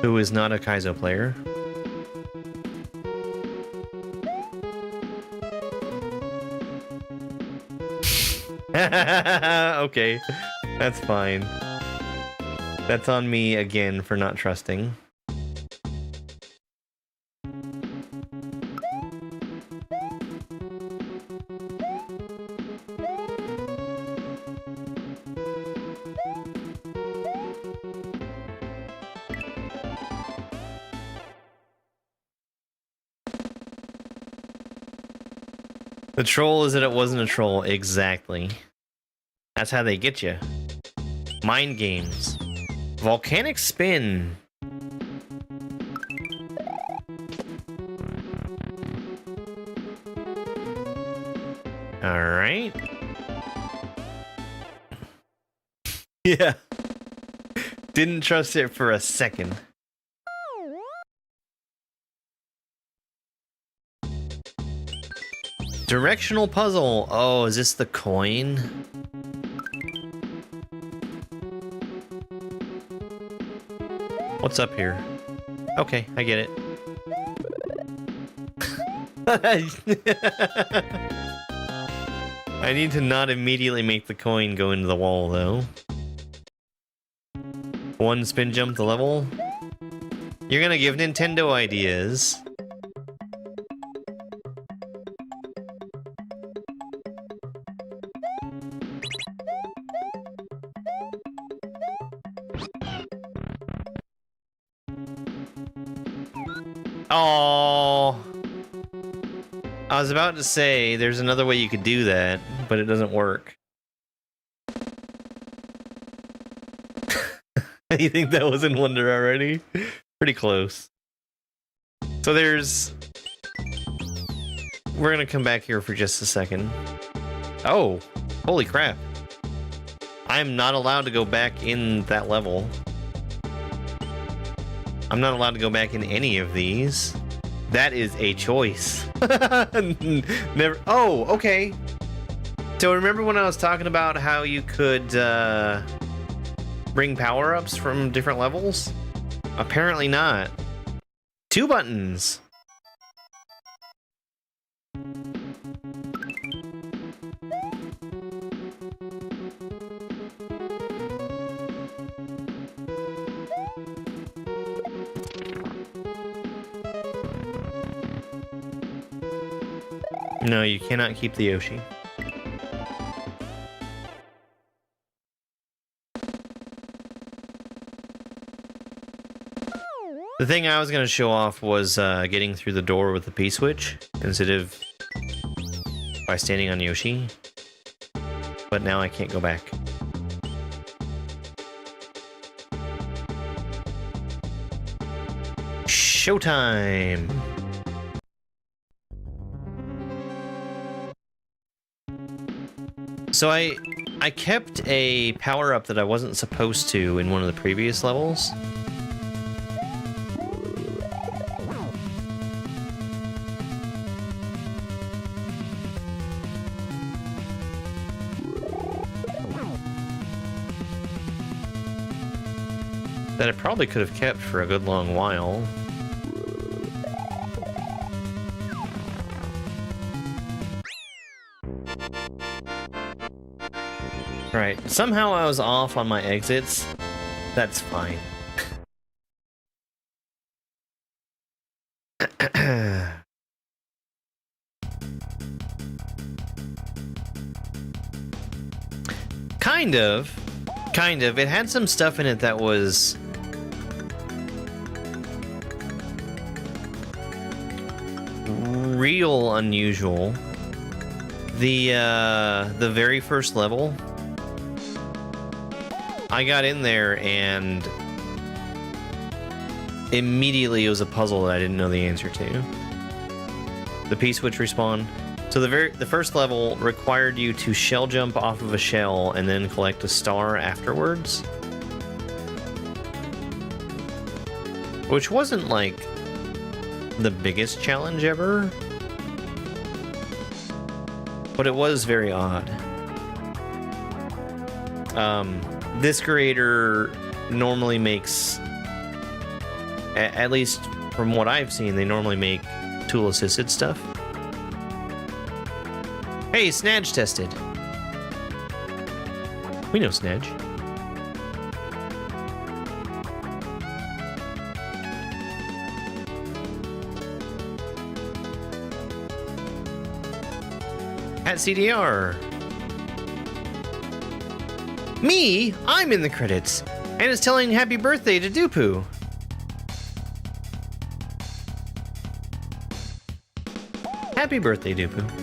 who is not a Kaizo player. Okay, that's fine. That's on me again for not trusting. The troll is that it wasn't a troll. Exactly. That's how they get you. Mind games. Volcanic spin. Alright. Yeah. Didn't trust it for a second. Directional puzzle. Oh, is this the coin? What's up here? Okay, I get it. I need to not immediately make the coin go into the wall, though. One spin jump the level. You're gonna give Nintendo ideas. Oh, I was about to say there's another way you could do that, but it doesn't work. You think that was in Wonder already? Pretty close. So we're gonna come back here for just a second. Oh, holy crap. I'm not allowed to go back in that level. I'm not allowed to go back in any of these. That is a choice. Never. Oh, okay. So remember when I was talking about how you could bring power-ups from different levels? Apparently not. 2 buttons. No, you cannot keep the Yoshi. The thing I was going to show off was getting through the door with the P-switch instead of by standing on Yoshi. But now I can't go back. Showtime! So I kept a power-up that I wasn't supposed to in one of the previous levels. That I probably could have kept for a good long while. Right, somehow I was off on my exits. That's fine. Kind of. It had some stuff in it that was real unusual. The very first level, I got in there and immediately it was a puzzle that I didn't know the answer to. The P-switch respawn. So the first level required you to shell jump off of a shell and then collect a star afterwards. Which wasn't like the biggest challenge ever, but it was very odd. This creator normally makes, at least from what I've seen, they normally make tool assisted stuff. Hey, Snadge tested. We know Snadge. At CDR. Me? I'm in the credits. And it's telling happy birthday to Dupu. Happy birthday, Dupu.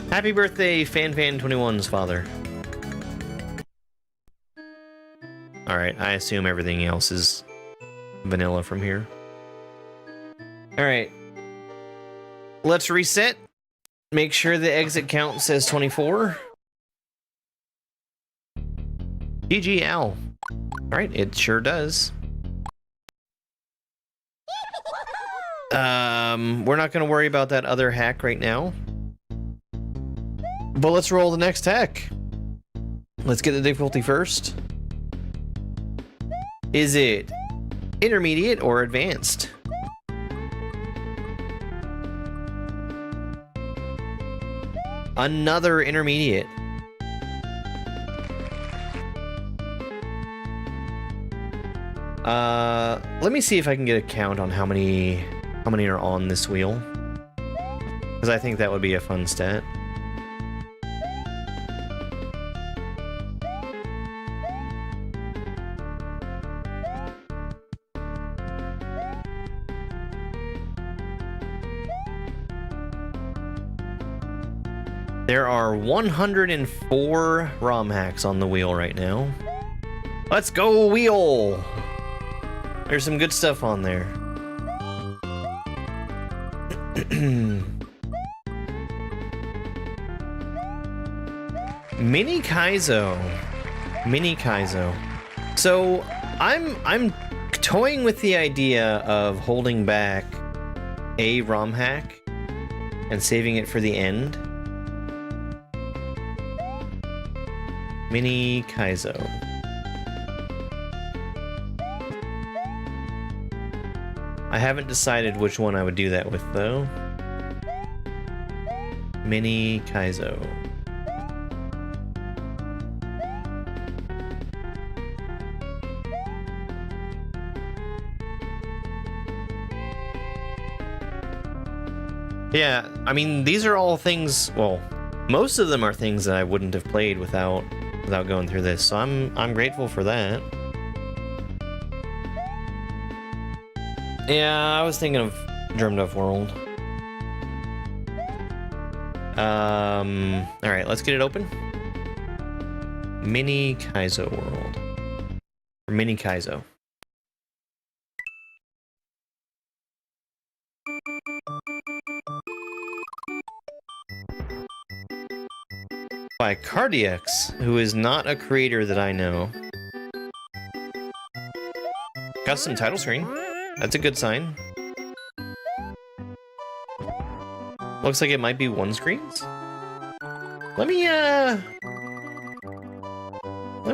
Happy birthday, FanFan21's father. Alright, I assume everything else is vanilla from here. Alright. Let's reset. Make sure the exit count says 24. GG Al. Alright, it sure does. We're not going to worry about that other hack right now. But let's roll the next hack. Let's get the difficulty first. Is it intermediate or advanced? Another intermediate. Let me see if I can get a count on how many are on this wheel, because I think that would be a fun stat. There are 104 ROM hacks on the wheel right now. Let's go, wheel! There's some good stuff on there. Mini Kaizo. Mini Kaizo. So I'm toying with the idea of holding back a ROM hack and saving it for the end. Mini Kaizo. I haven't decided which one I would do that with, though. Mini Kaizo. Yeah, I mean, these are all things, well, most of them are things that I wouldn't have played without going through this, so I'm grateful for that. Yeah, I was thinking of Germdove World. Alright, let's get it open. Mini Kaizo World. Or Mini Kaizo. By Cardiax, who is not a creator that I know. Custom title screen. That's a good sign. Looks like it might be one screens. Let me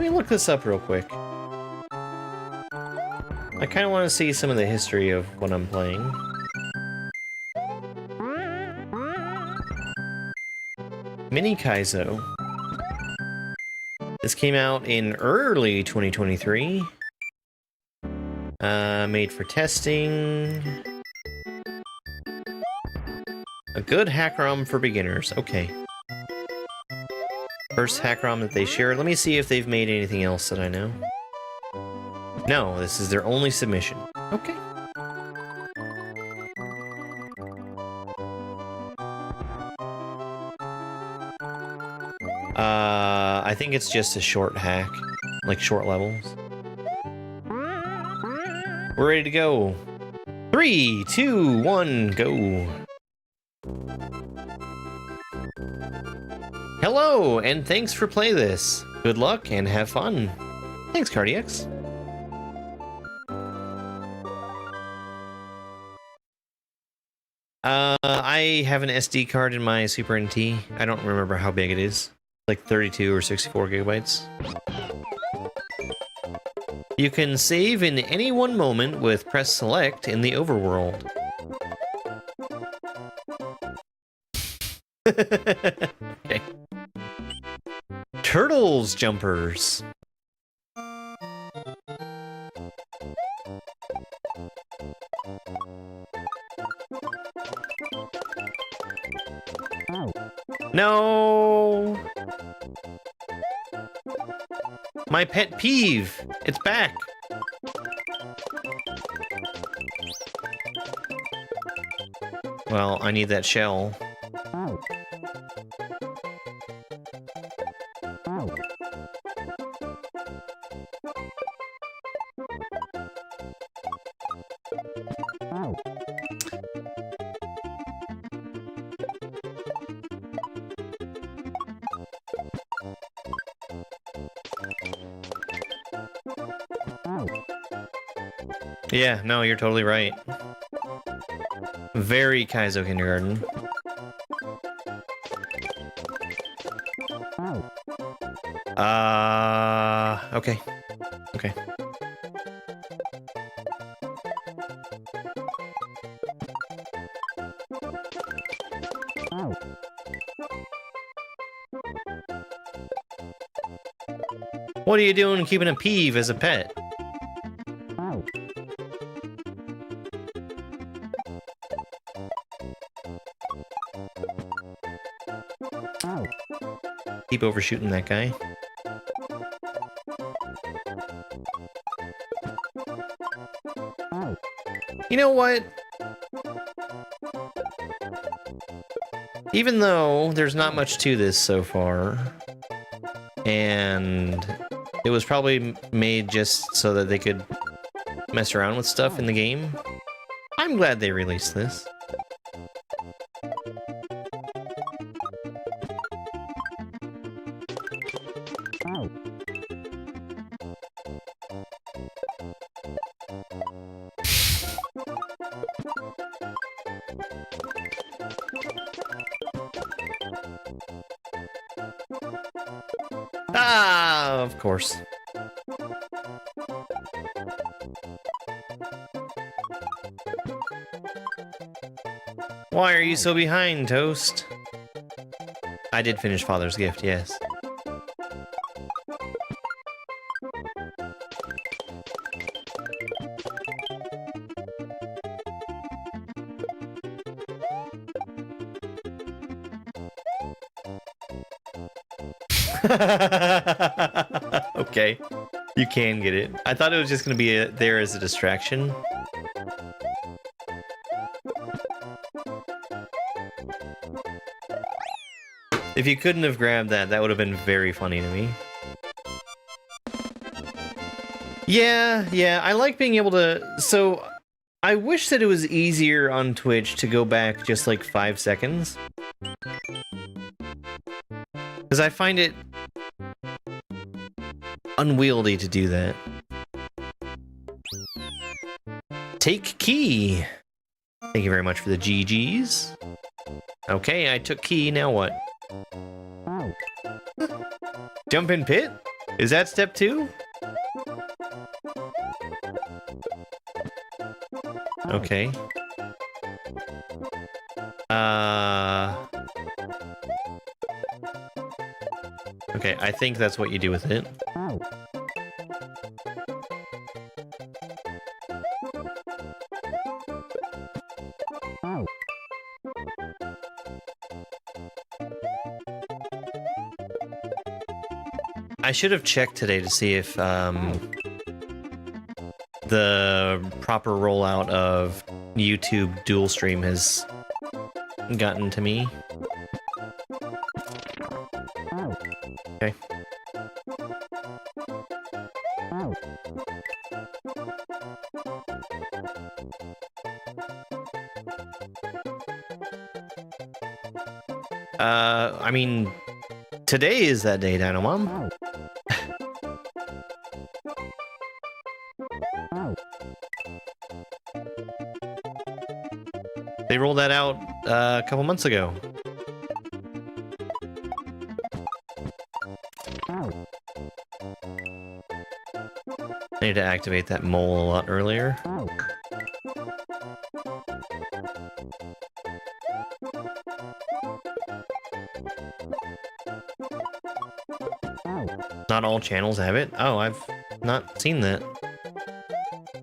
look this up real quick. I kind of want to see some of the history of what I'm playing. Mini Kaizo. This came out in early 2023. Made for testing. A good hack ROM for beginners. Okay. First hack ROM that they shared. Let me see if they've made anything else that I know. No, this is their only submission. Okay. I think it's just a short hack, like short levels. We're ready to go. 3, 2, 1, go. Hello, and thanks for play this. Good luck and have fun. Thanks, Cardiacs. I have an SD card in my Super NT. I don't remember how big it is. Like 32 or 64 gigabytes. You can save in any one moment with press select in the overworld. Okay. Turtles jumpers. No! My pet peeve! It's back! Well, I need that shell. Yeah, no, you're totally right. Very Kaizo kindergarten. Okay. Okay. What are you doing keeping a peeve as a pet? Keep overshooting that guy. You know what? Even though there's not much to this so far, and it was probably made just so that they could mess around with stuff in the game, I'm glad they released this. Ah, of course. Why are you so behind, Toast? I did finish Father's Gift, yes. Okay, you can get it. I thought it was just going to be there as a distraction. If you couldn't have grabbed that, that would have been very funny to me. Yeah, I like being able to... So, I wish that it was easier on Twitch to go back just like 5 seconds. Because I find it unwieldy to do that. Take key. Thank you very much for the GGs. Okay, I took key, now what? Jump in pit? Is that step 2? Okay. Okay, I think that's what you do with it. I should have checked today to see if the proper rollout of YouTube dual stream has gotten to me. Okay. I mean, Today is that day, Dino Mom. They rolled that out a couple months ago. I need to activate that mole a lot earlier. Not all channels have it. Oh, I've not seen that.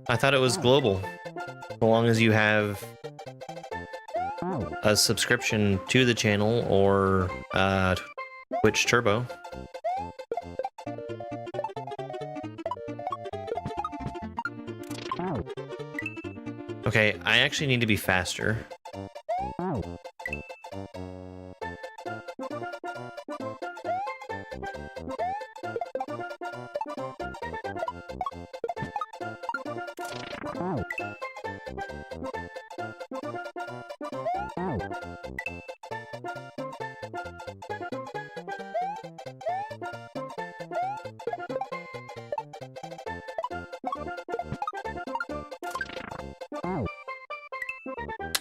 I thought it was global. As long as you have a subscription to the channel or Twitch Turbo. Okay, I actually need to be faster.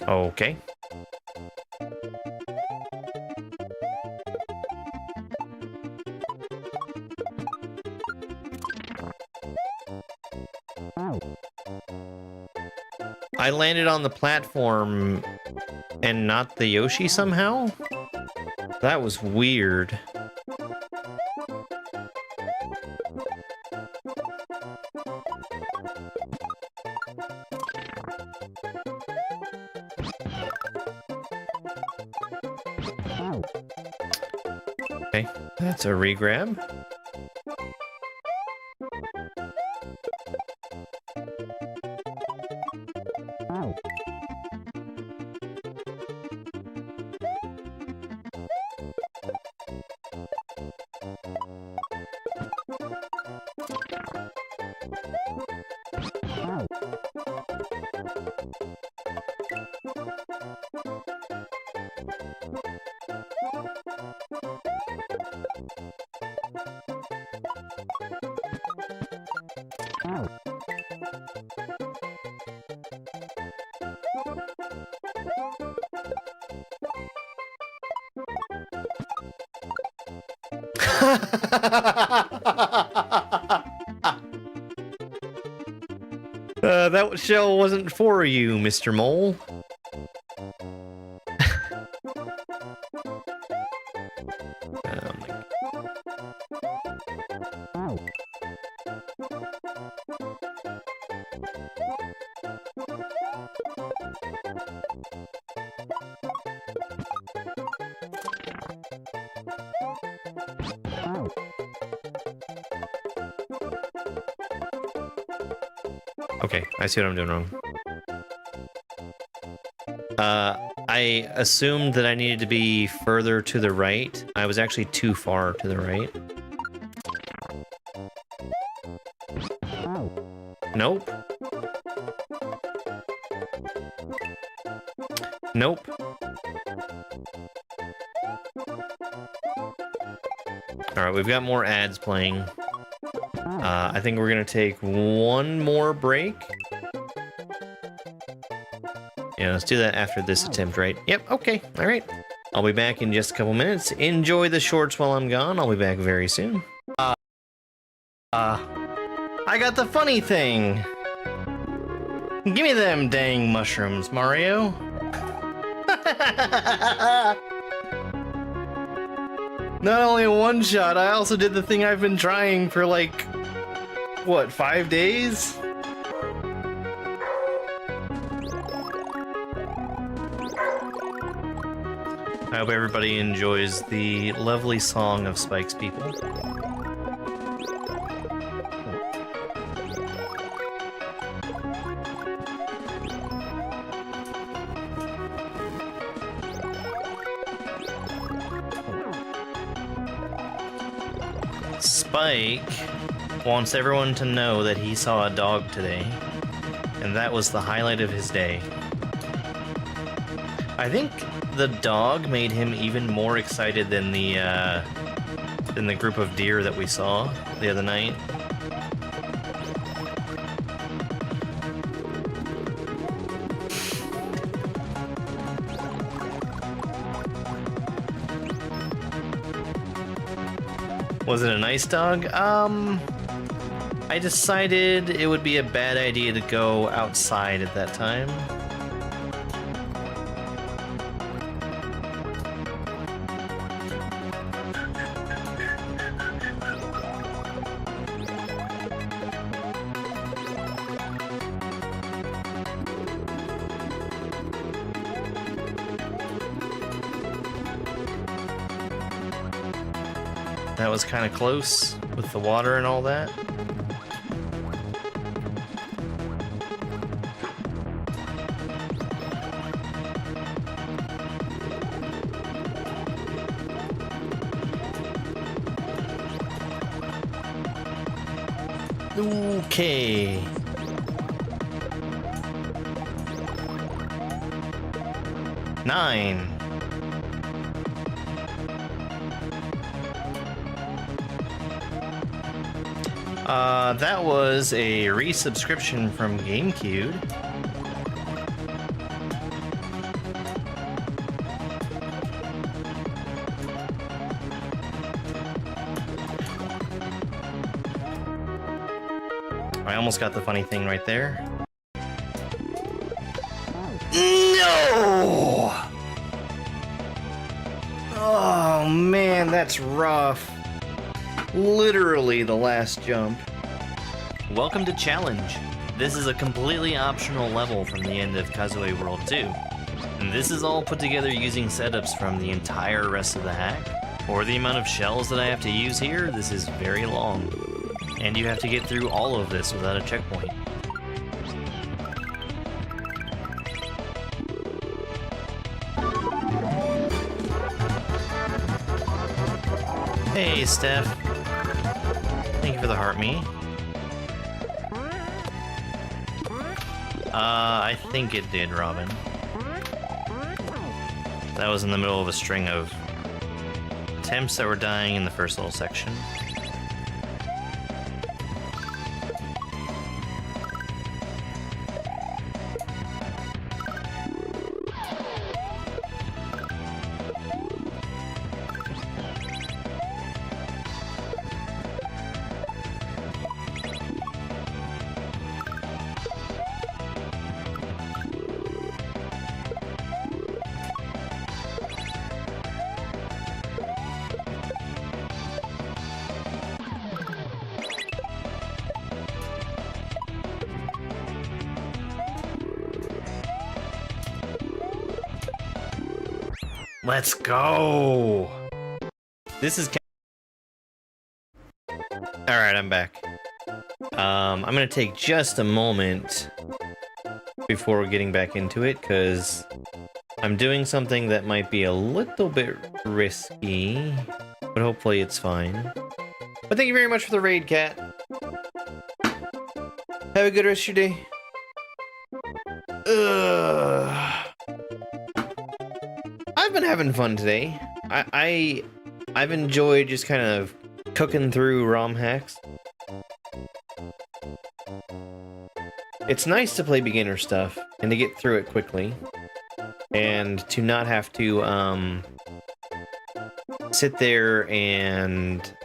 Okay. I landed on the platform and not the Yoshi somehow? That was weird. Okay, that's a regrab. That shell wasn't for you, Mr. Mole. Okay, I see what I'm doing wrong. I assumed that I needed to be further to the right. I was actually too far to the right. Nope. Nope. Alright, we've got more ads playing. I think we're gonna take one more break. Yeah, let's do that after this attempt, right? Yep, okay, alright. I'll be back in just a couple minutes. Enjoy the shorts while I'm gone. I'll be back very soon. I got the funny thing. Give me them dang mushrooms, Mario. Not only one shot, I also did the thing I've been trying for like, what, 5 days? I hope everybody enjoys the lovely song of Spike's people. Spike wants everyone to know that he saw a dog today, and that was the highlight of his day. I think the dog made him even more excited than the in the group of deer that we saw the other night. Was it a nice dog? I decided it would be a bad idea to go outside at that time. That was kind of close with the water and all that. Okay. Nine. That was a resubscription from GameCube. I almost got the funny thing right there. No! Oh man, that's rough. Literally the last jump. Welcome to Challenge. This is a completely optional level from the end of Kaizo World 2. And this is all put together using setups from the entire rest of the hack. For the amount of shells that I have to use here, this is very long. And you have to get through all of this without a checkpoint. Hey, Steph. Thank you for the heart me. I think it did, Robin. That was in the middle of a string of attempts that were dying in the first little section. Let's go! This is... Alright, I'm back. I'm gonna take just a moment before getting back into it, because I'm doing something that might be a little bit risky, but hopefully it's fine. But thank you very much for the raid, Cat. Have a good rest of your day. Ugh. I've been having fun today. I've enjoyed just kind of cooking through ROM hacks. It's nice to play beginner stuff and to get through it quickly, and to not have to sit there and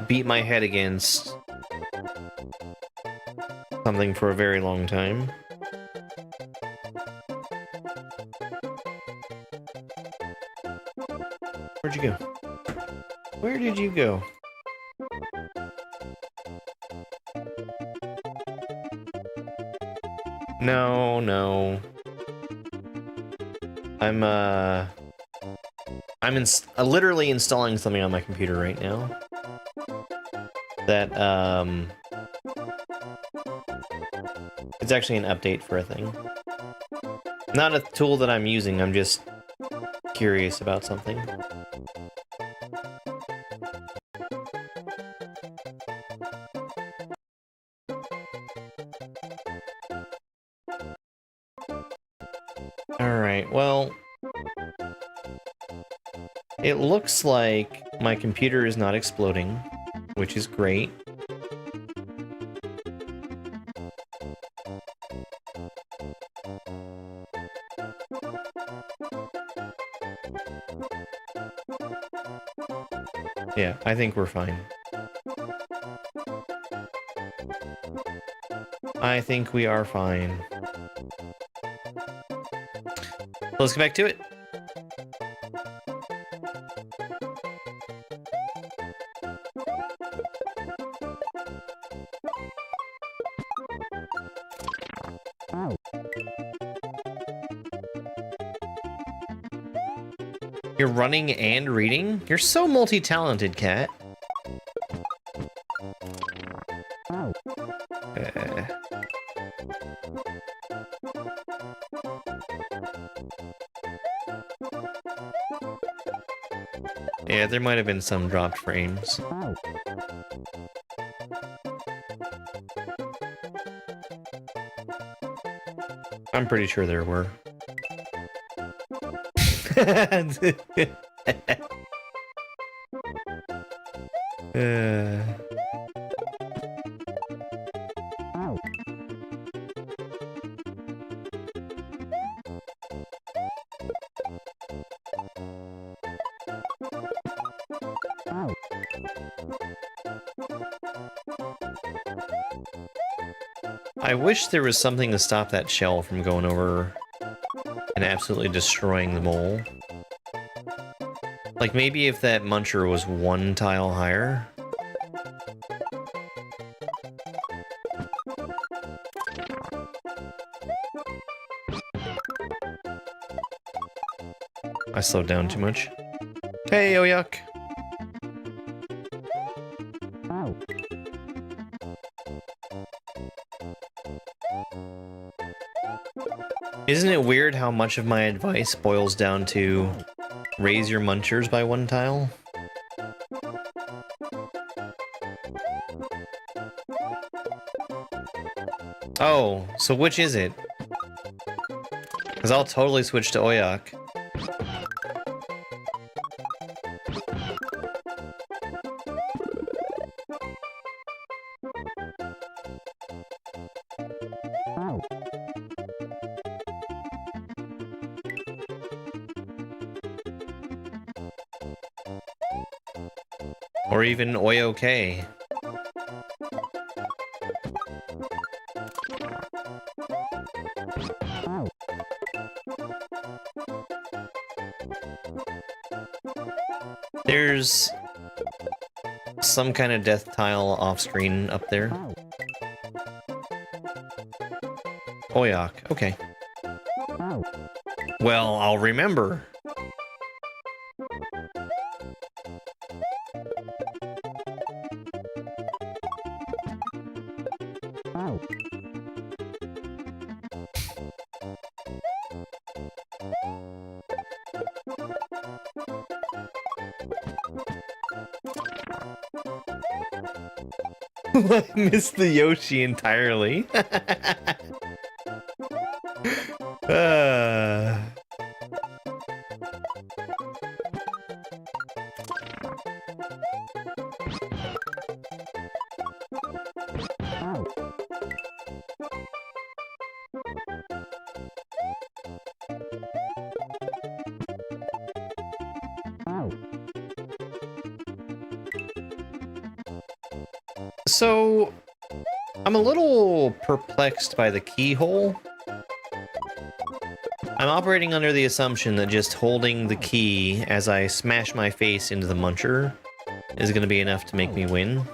beat my head against something for a very long time. Where'd you go? Where did you go? No, no. I'm literally installing something on my computer right now. That, it's actually an update for a thing. Not a tool that I'm using, I'm just curious about something. Alright, well... It looks like My computer is not exploding, which is great. Yeah, I think we're fine. I think we are fine. Let's get back to it. You're running and reading? You're so multi-talented, Cat. Yeah, there might have been some dropped frames. I'm pretty sure there were. I wish there was something to stop that shell from going over and absolutely destroying the mole. Like maybe if that muncher was one tile higher. I slowed down too much. Hey, oh yuck. Isn't it weird how much of my advice boils down to raise your munchers by one tile? Oh, so which is it? Because I'll totally switch to Oyak. Or even Oyok. There's some kind of death tile off screen up there. Oyak, okay. Well, I'll remember. I missed the Yoshi entirely. So, I'm a little perplexed by the keyhole. I'm operating under the assumption that just holding the key as I smash my face into the muncher is going to be enough to make me win.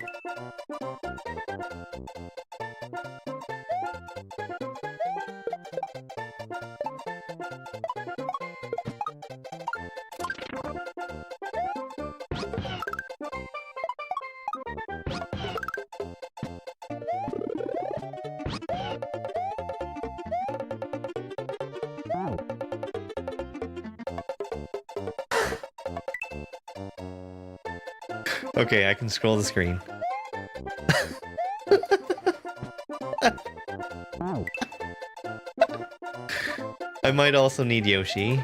Okay, I can scroll the screen. I might also need Yoshi.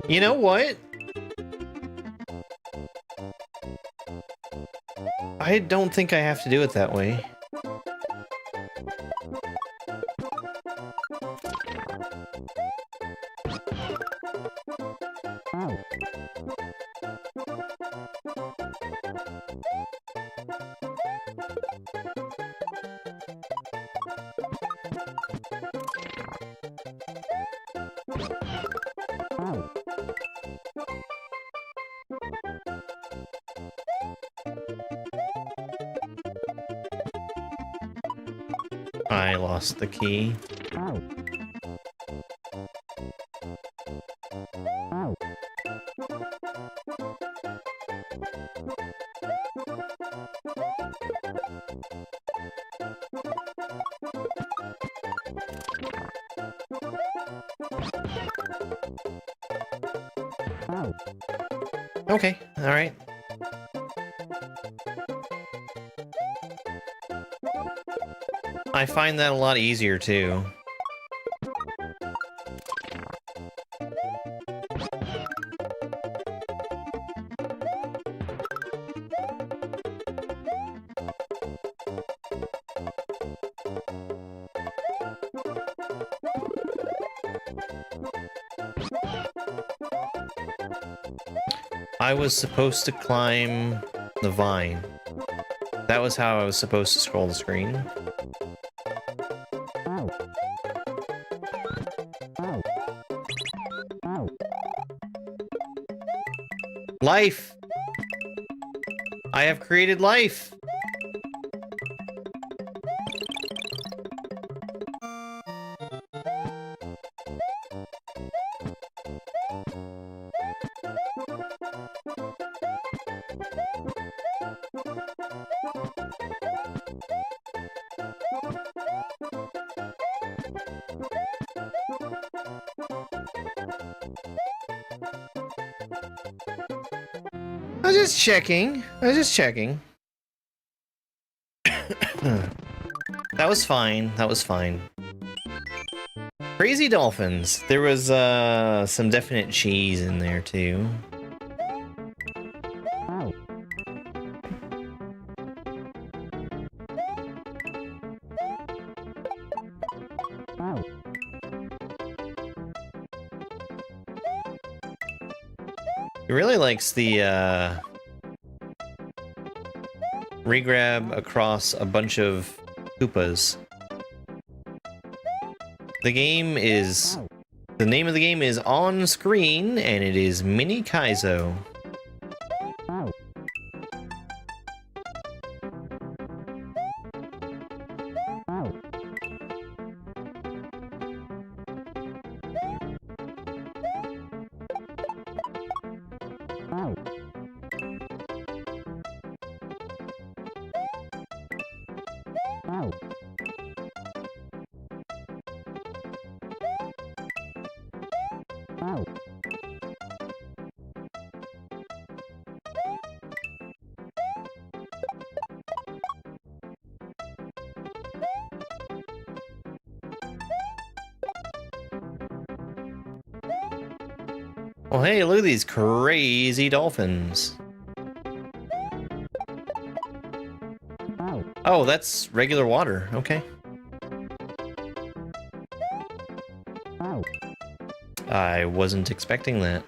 You know what? I don't think I have to do it that way. I lost the key. Okay, alright. I find that a lot easier too. I was supposed to climb the vine. That was how I was supposed to scroll the screen. Life! I have created life! I was just checking. That was fine. That was fine. Crazy dolphins. There was some definite cheese in there too. He really likes the regrab across a bunch of Koopas. The name of the game is on screen, and it is Mini Kaizo. Well, hey, look at these crazy dolphins. Oh, that's regular water. Okay. I wasn't expecting that.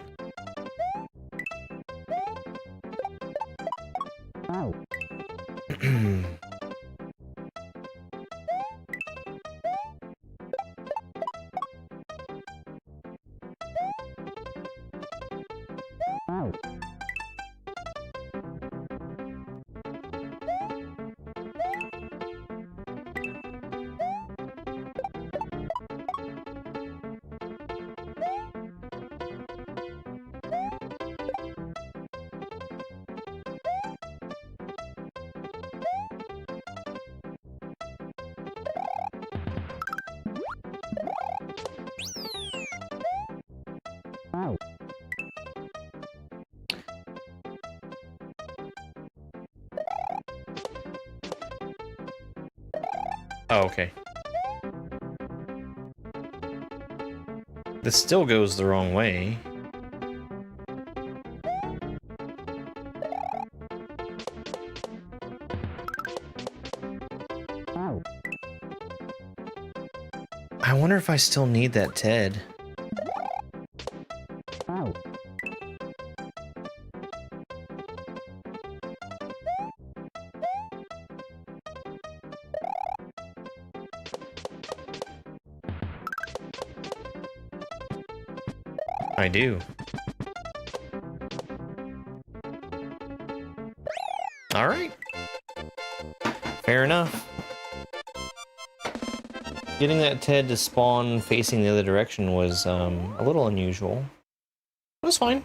Oh, okay. This still goes the wrong way. I wonder if I still need that Ted. I do. All right. Fair enough. Getting that Ted to spawn facing the other direction was a little unusual. It was fine.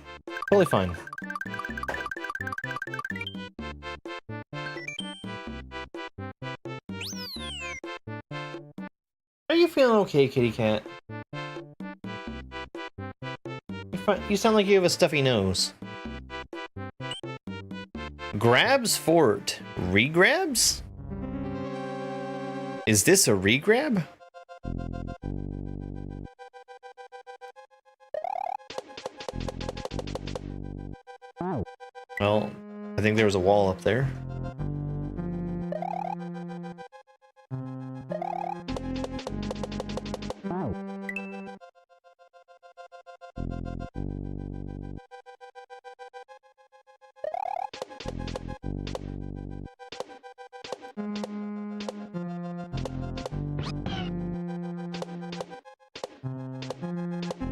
Totally fine. Are you feeling okay, kitty cat? You sound like you have a stuffy nose. Grabs fort. Regrabs? Is this a regrab? Well, I think there was a wall up there.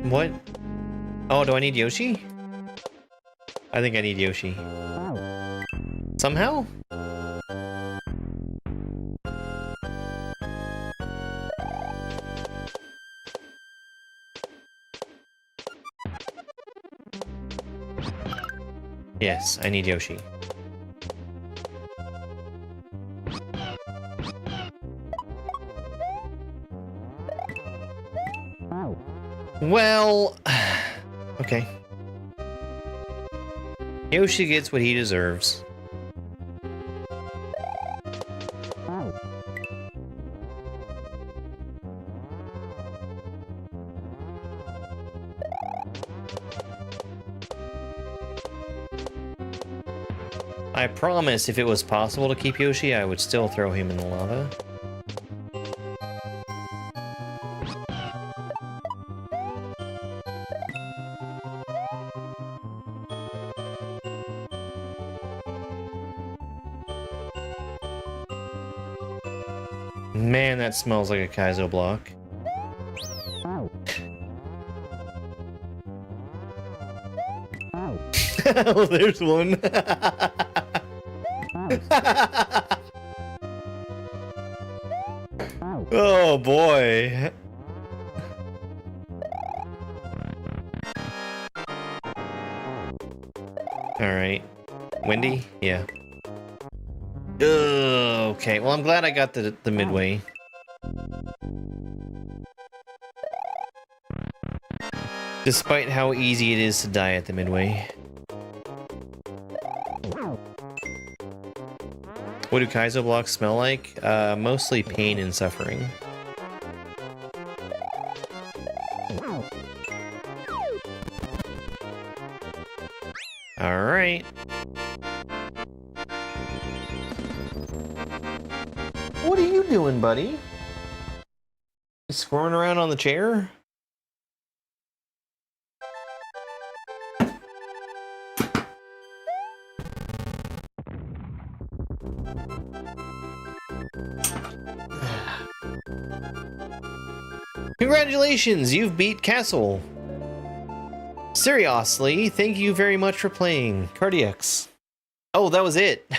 What? Oh, do I need Yoshi? I think I need Yoshi. Somehow? Yes, I need Yoshi. Well, okay. Yoshi gets what he deserves. I promise if it was possible to keep Yoshi, I would still throw him in the lava. Man, that smells like a Kaizo block. Oh, there's one. Oh boy. All right. Wendy? Yeah. Okay, well I'm glad I got the midway. Despite how easy it is to die at the midway. What do Kaizo blocks smell like? Mostly pain and suffering. Alright. What are you doing, buddy? You squirming around on the chair? Congratulations, you've beat Castle. Seriously, thank you very much for playing. Cardiacs. Oh, that was it.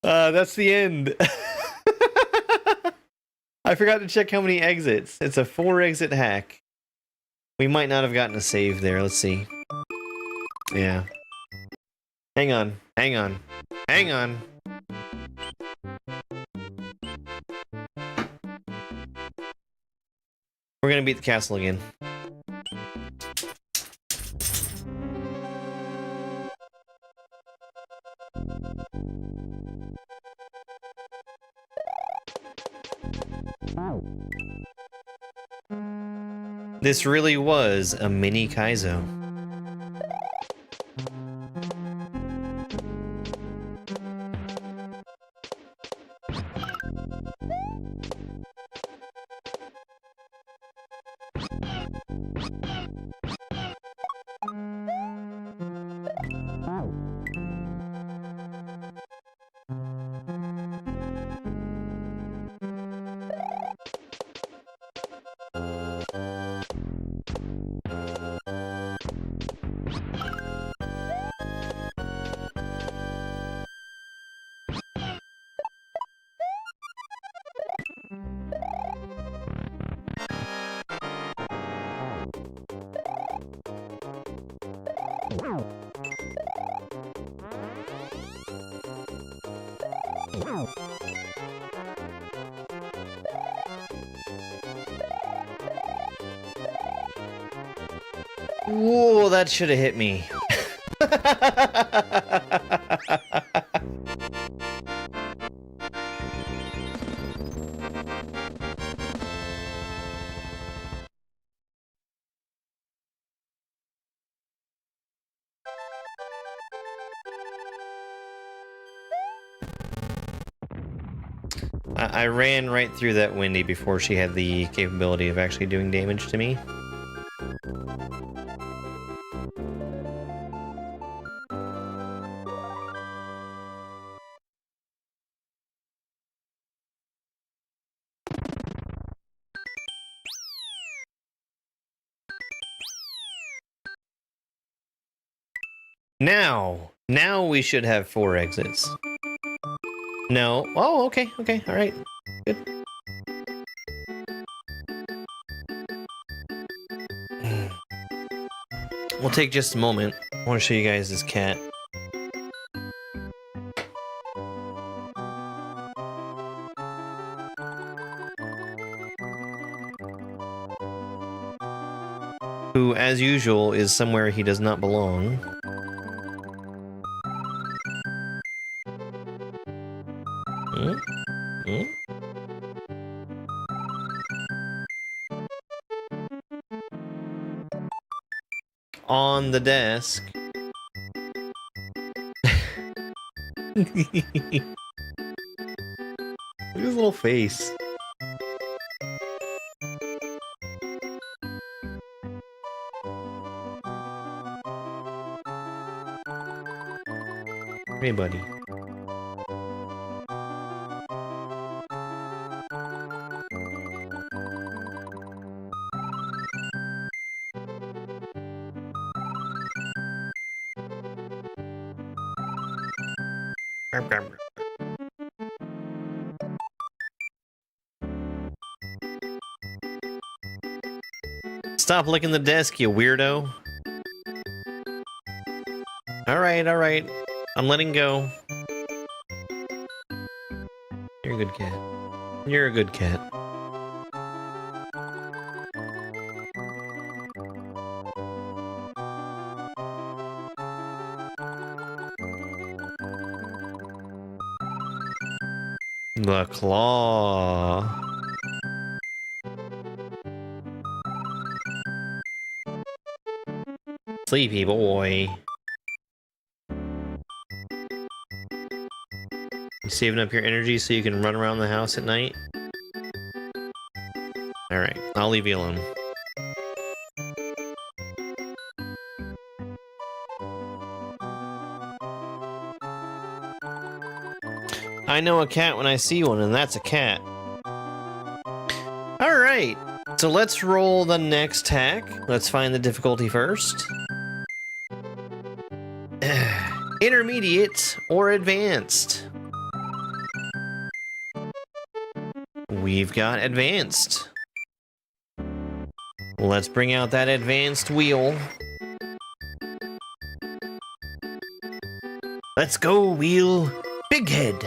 That's the end. I forgot to check how many exits. It's a 4-exit hack. We might not have gotten a save there. Let's see. Yeah. Hang on. Hang on. Hang on. We're gonna beat the castle again. This really was a mini Kaizo. Whoa, that should have hit me. I ran right through that Wendy before she had the capability of actually doing damage to me. Now we should have 4 exits. No. Oh, okay, all right. Good. We'll take just a moment. I want to show you guys this cat. Who, as usual, is somewhere he does not belong. On the desk. Look at his little face. Hey, buddy. Stop licking the desk, you weirdo. Alright. I'm letting go. You're a good cat. You're a good cat. The claw. Sleepy boy. You saving up your energy so you can run around the house at night? Alright, I'll leave you alone. I know a cat when I see one, and that's a cat. Alright, so let's roll the next hack. Let's find the difficulty first. Intermediate or advanced? We've got advanced. Let's bring out that advanced wheel. Let's go, wheel. Big head.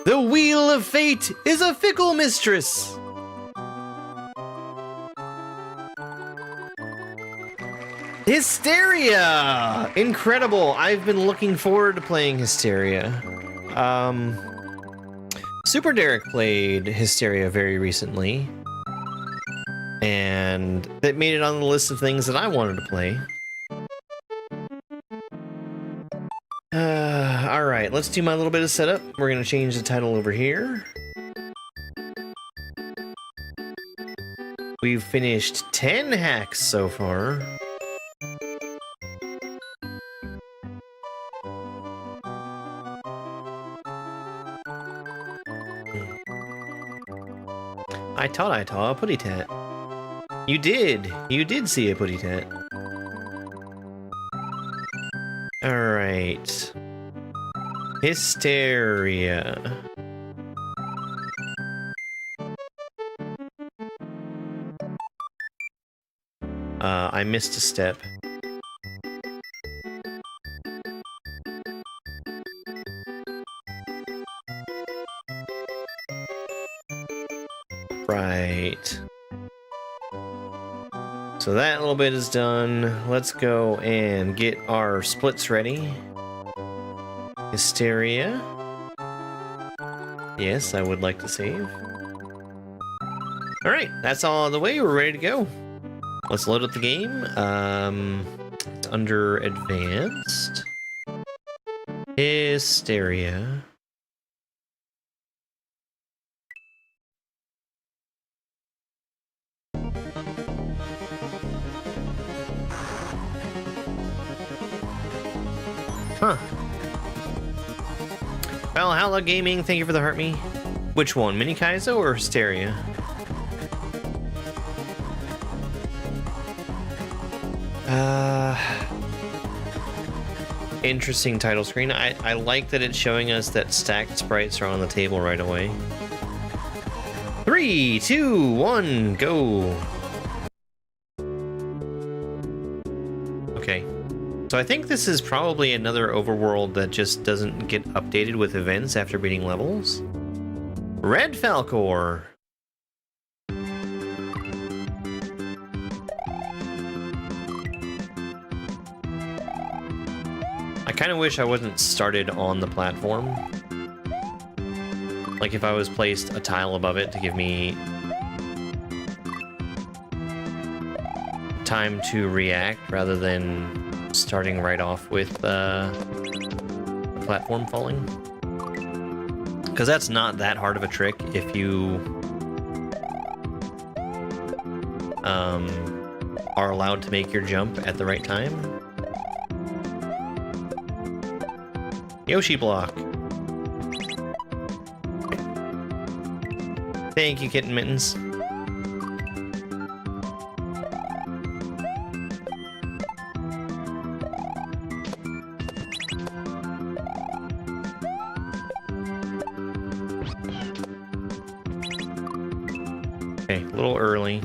The wheel of fate is a fickle mistress. Hysteria! Incredible. I've been looking forward to playing Hysteria. Super Derek played Hysteria very recently, and that made it on the list of things that I wanted to play. Alright, let's do my little bit of setup. We're going to change the title over here. We've finished 10 hacks so far. I thought I saw a putty tat. You did see a putty tat. Alright. Hysteria. I missed a step. So that little bit is done. Let's go and get our splits ready. Hysteria. Yes, I would like to save. Alright, that's all out of the way. We're ready to go. Let's load up the game. It's under advanced. Hysteria. Huh. Valhalla Gaming, thank you for the heart me. Which one, Mini Kaizo or Hysteria? Interesting title screen. I like that it's showing us that stacked sprites are on the table right away. 3, 2, 1, go. Okay. So I think this is probably another overworld that just doesn't get updated with events after beating levels. Red Falcor. I kind of wish I wasn't started on the platform. Like if I was placed a tile above it to give me time to react rather than starting right off with the platform falling. Because that's not that hard of a trick if you are allowed to make your jump at the right time. Yoshi block. Thank you, Kitten Mittens. Okay, a little early.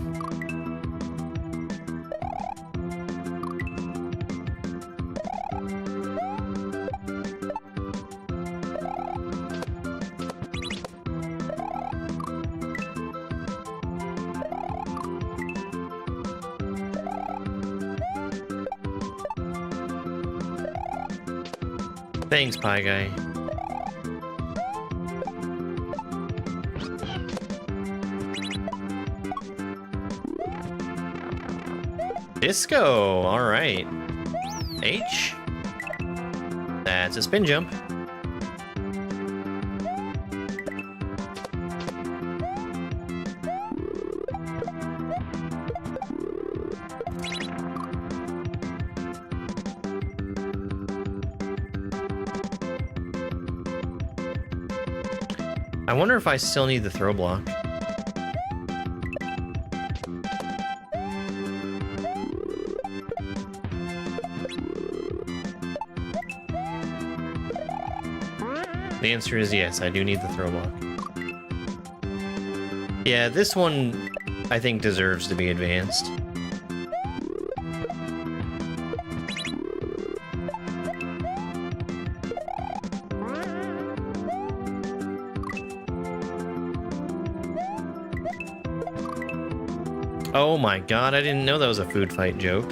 Thanks, Pie Guy. Disco, all right. H. That's a spin jump. I wonder if I still need the throw block. The answer is yes, I do need the throw block. Yeah, this one I think deserves to be advanced. Oh my god, I didn't know that was a food fight joke.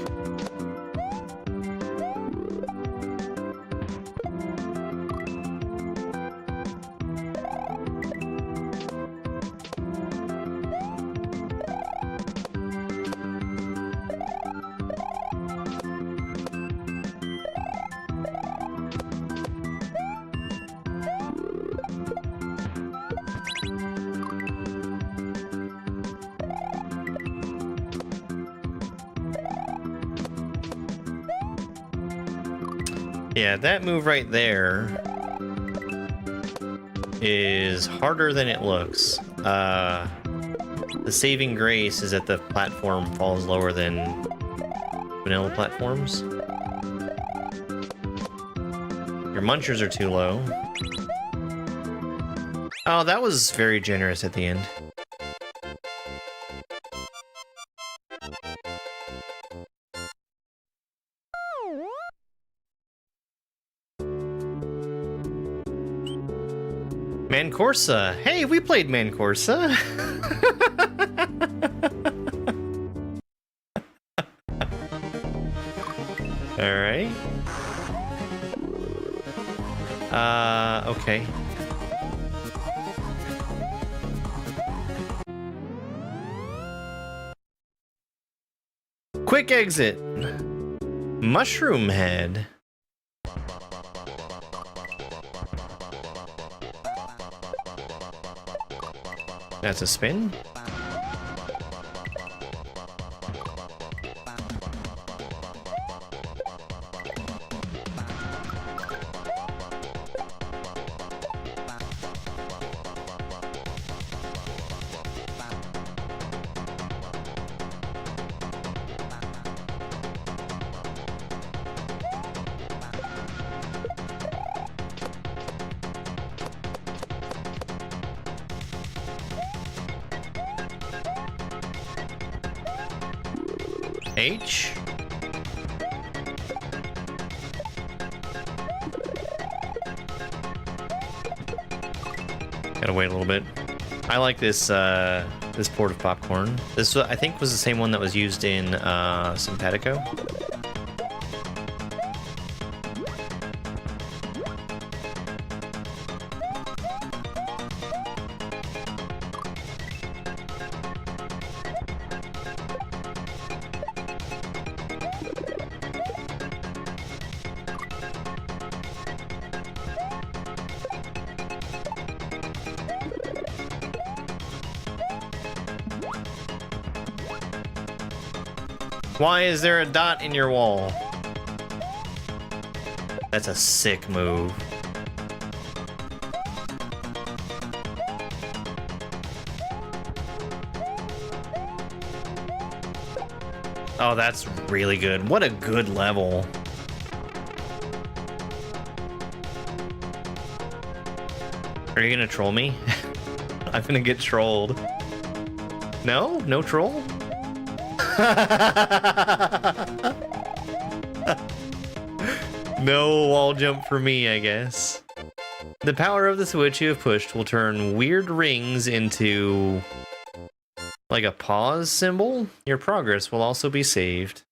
Yeah, that move right there is harder than it looks. The saving grace is that the platform falls lower than vanilla platforms. Your munchers are too low. Oh, that was very generous at the end. Mancorsa. Hey, we played Mancorsa. Alright. Okay. Quick exit. Mushroom head. That's a spin. H. Gotta wait a little bit. I like this this port of popcorn. This I think was the same one that was used in Simpatico. Why is there a dot in your wall? That's a sick move. Oh, that's really good. What a good level. Are you gonna troll me? I'm gonna get trolled. No? No troll? No wall jump for me, I guess. The power of the switch you have pushed will turn weird rings into like a pause symbol. Your progress will also be saved.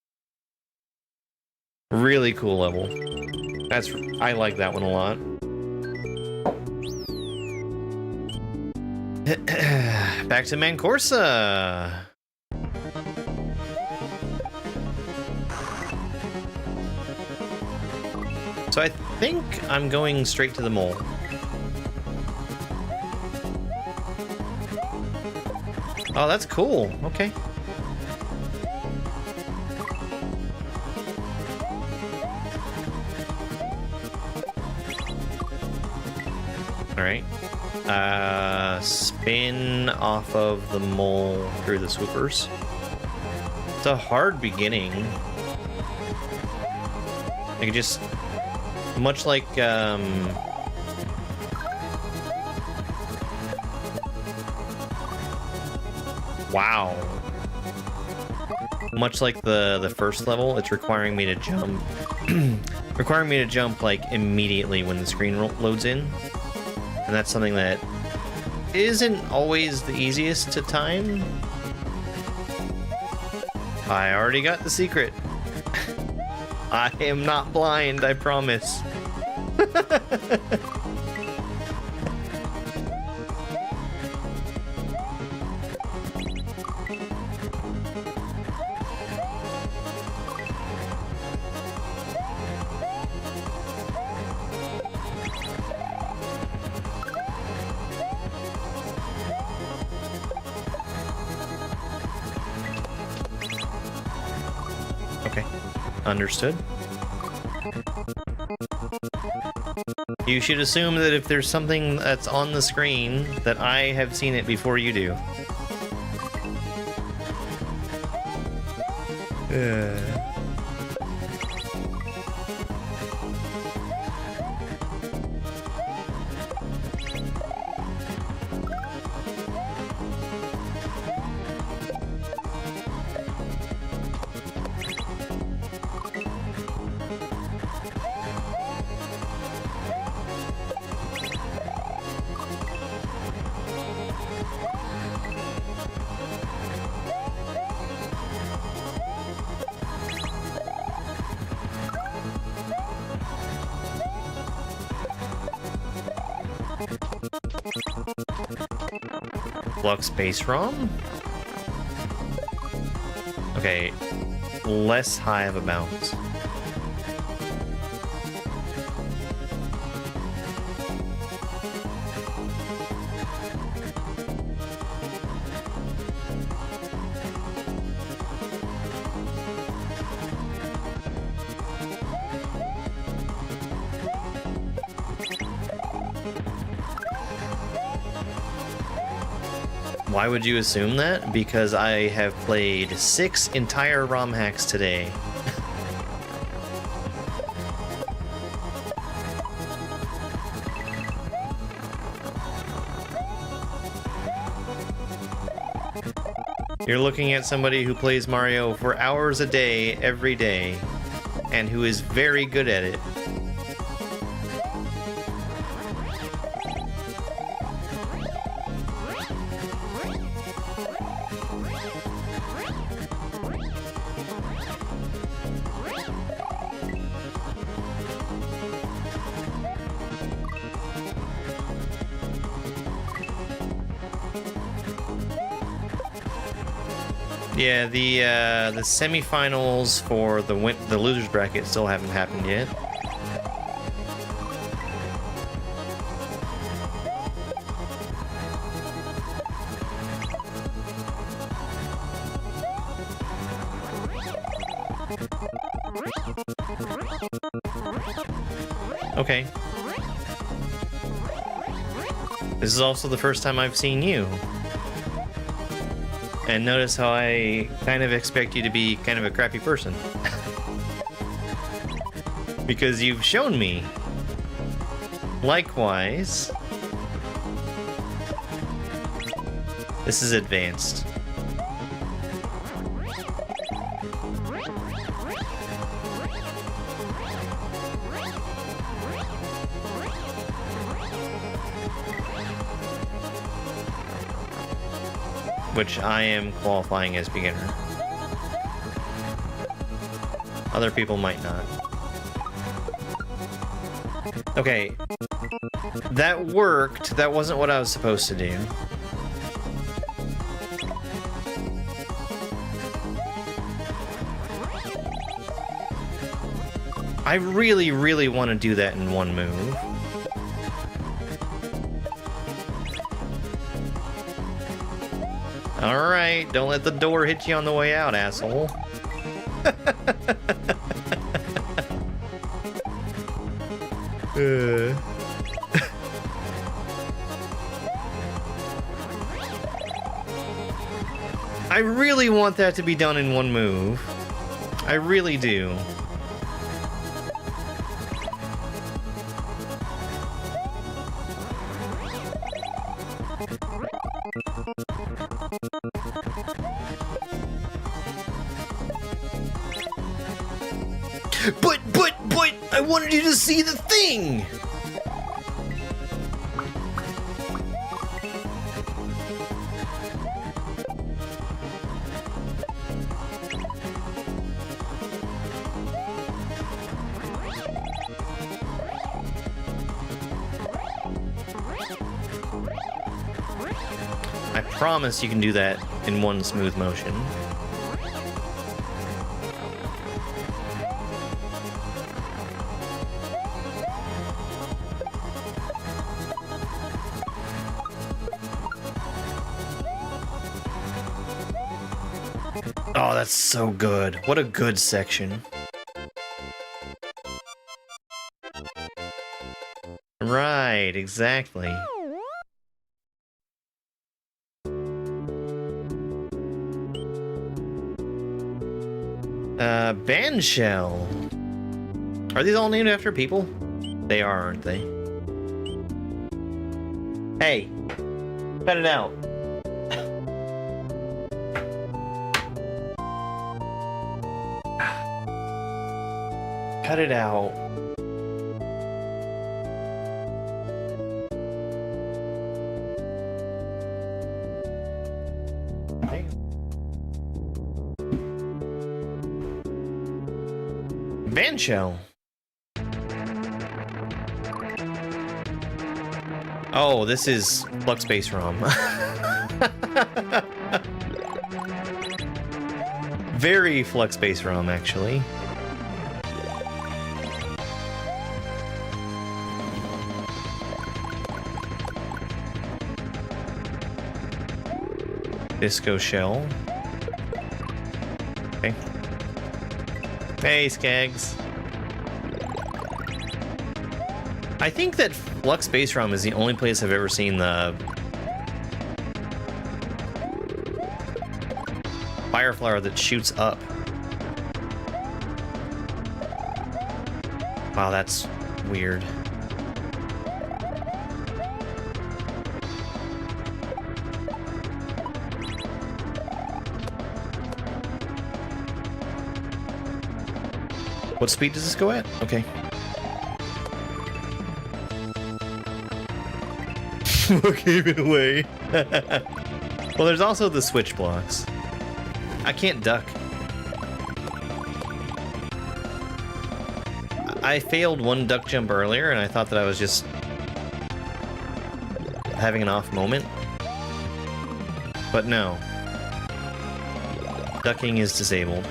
Really cool level. I like that one a lot. Back to Mancorsa. So I think I'm going straight to the mole. Oh, that's cool. Okay. All right. Spin off of the mole through the swoopers. It's a hard beginning. I can just... Much like, wow. Much like the first level, it's requiring me to jump, like immediately when the screen loads in. And that's something that isn't always the easiest to time. I already got the secret. I am not blind, I promise. Okay, understood. You should assume that if there's something that's on the screen, that I have seen it before you do. Flux base ROM? Okay, less high of a bounce. Why would you assume that? Because I have played 6 entire ROM hacks today. You're looking at somebody who plays Mario for hours a day, every day, and who is very good at it. Yeah, the semifinals for the losers bracket still haven't happened yet. Okay. This is also the first time I've seen you. And notice how I kind of expect you to be kind of a crappy person. Because you've shown me. Likewise. This is advanced. Which I am qualifying as beginner. Other people might not. Okay. That worked. That wasn't what I was supposed to do. I really, really want to do that in one move. Alright, don't let the door hit you on the way out, asshole. I really want that to be done in one move. I really do. But, I wanted you to see the thing! I promise you can do that in one smooth motion. Oh, that's so good. What a good section. Right, exactly. Bandshell. Are these all named after people? They are, aren't they? Hey, cut it out. Cut it out. Bandshell. Oh, this is Flux Base ROM. Very flux-based ROM, actually. Disco Shell. Okay. Hey, Skags. I think that Flux Space ROM is the only place I've ever seen the fire flower that shoots up. Wow, that's weird. What speed does this go at? Okay. Gave it away. Well, there's also the switch blocks. I can't duck. I failed one duck jump earlier, and I thought that I was just having an off moment. But no. Ducking is disabled.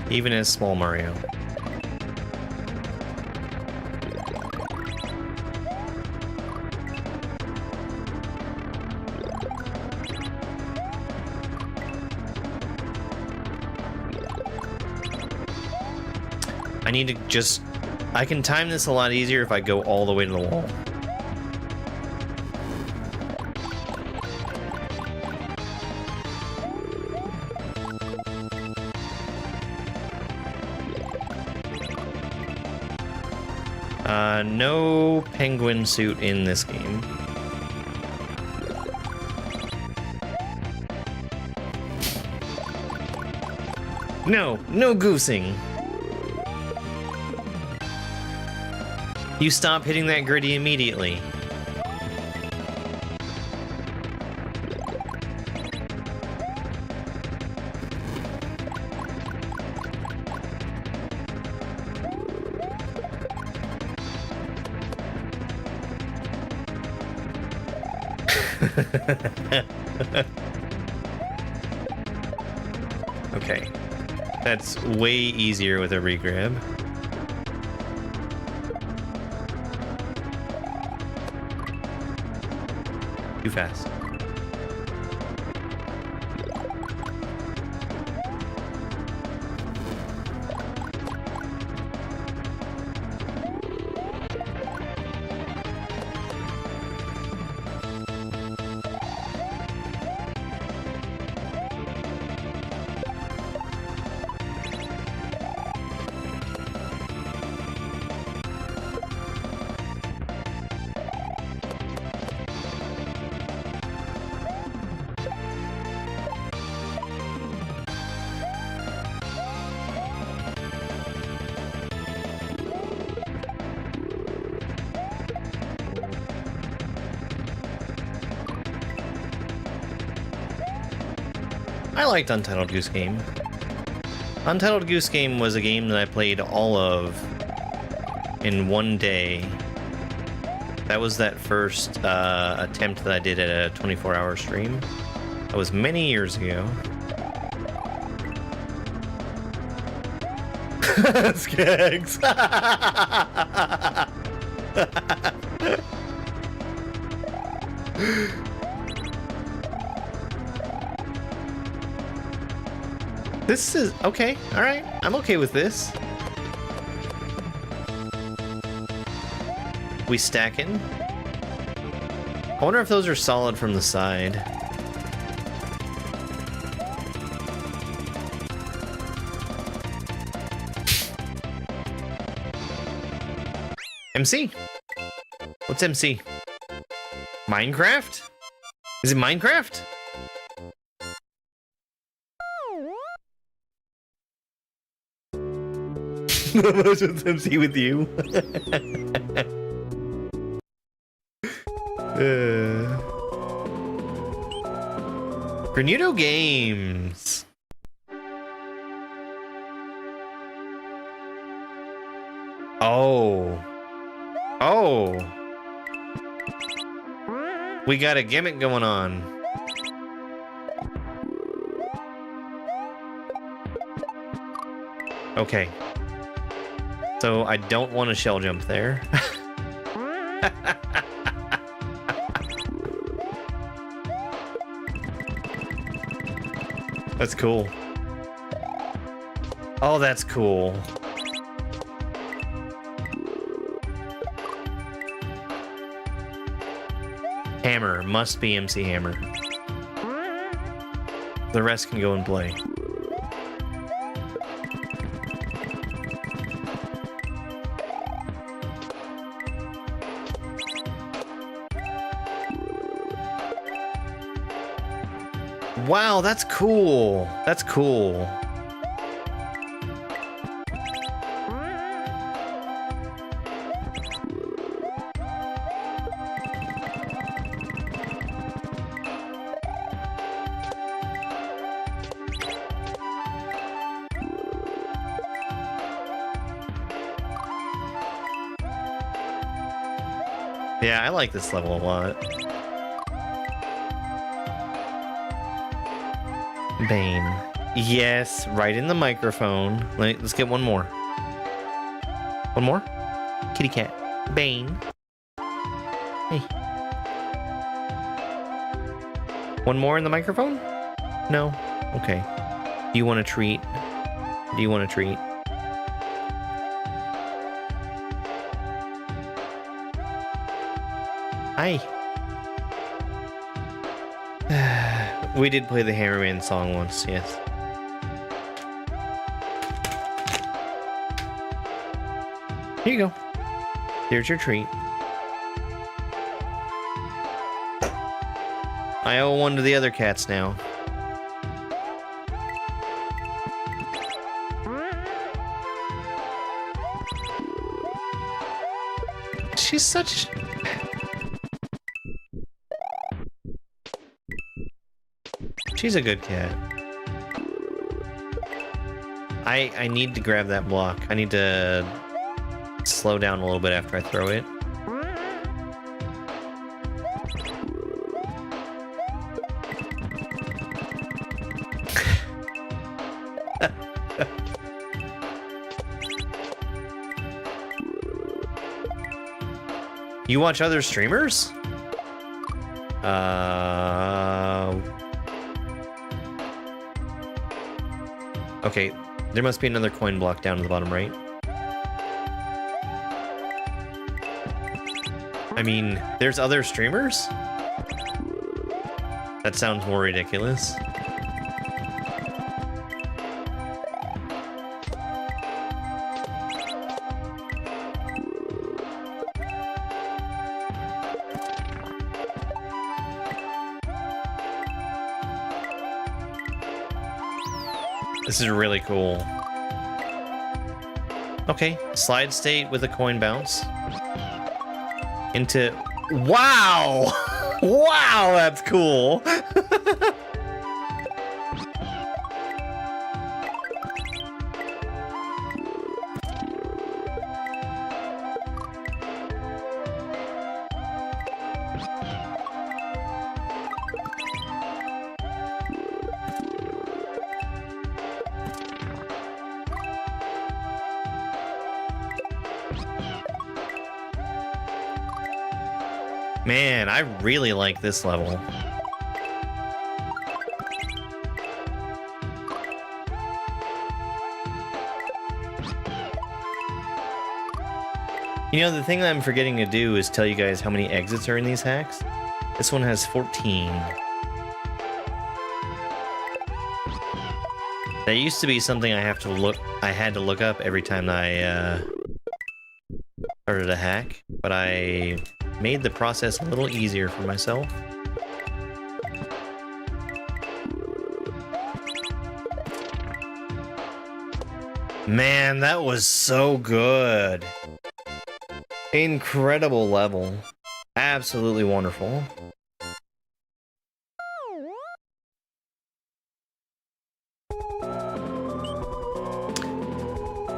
Even as small Mario. I need to just... I can time this a lot easier if I go all the way to the wall. No penguin suit in this game. No goosing. You stop hitting that gritty immediately. Okay. That's way easier with a regrab. Too fast. I liked Untitled Goose Game. Untitled Goose Game was a game that I played all of in one day. That was that first attempt that I did at a 24-hour stream. That was many years ago. Skags. This is okay. All right, I'm okay with this. We stacking. I wonder if those are solid from the side. MC? What's MC? Minecraft? Is it Minecraft? What's MC with you? Granudo Games. Oh. Oh. We got a gimmick going on. Okay. So I don't want to shell jump there. That's cool. Oh, that's cool. Hammer. Must be MC Hammer. The rest can go and play. Wow, that's cool. That's cool. Yeah, I like this level a lot. Bane. Yes, right in the microphone. Let's get one more. One more? Kitty cat. Bane. Hey. One more in the microphone? No? Okay. Do you want a treat? Do you want a treat? Hi. We did play the Hammerman song once, yes. Here you go. Here's your treat. I owe one to the other cats now. She's such... She's a good cat. I need to grab that block. I need to slow down a little bit after I throw it. You watch other streamers? Okay, there must be another coin block down to the bottom right. I mean, there's other streamers? That sounds more ridiculous. This is really cool. Okay, slide state with a coin bounce. Into... Wow! Wow, that's cool! Man, I really like this level. You know, the thing that I'm forgetting to do is tell you guys how many exits are in these hacks. This one has 14. That used to be something I had to look up every time I started a hack, but I made the process a little easier for myself. Man, that was so good. Incredible level. Absolutely wonderful.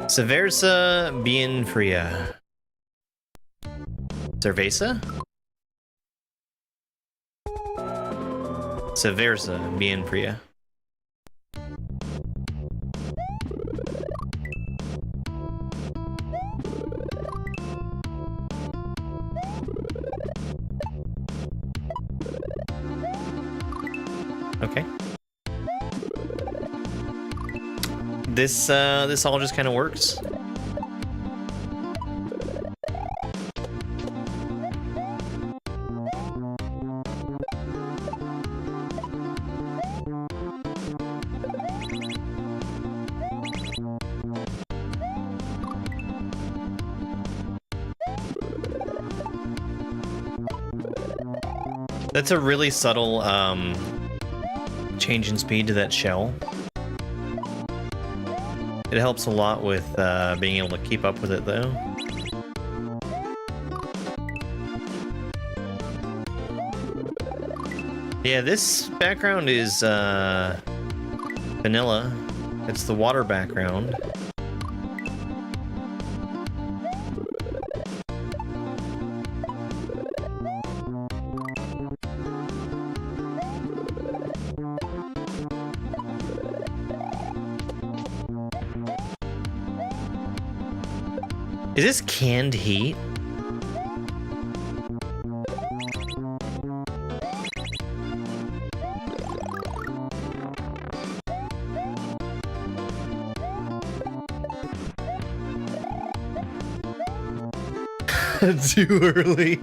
Cerveza bien fría. Cerveza? Cerveza bien fría. Okay. This all just kind of works. That's a really subtle change in speed to that shell. It helps a lot with being able to keep up with it, though. Yeah, this background is vanilla. It's the water background. Is this canned heat? Too early.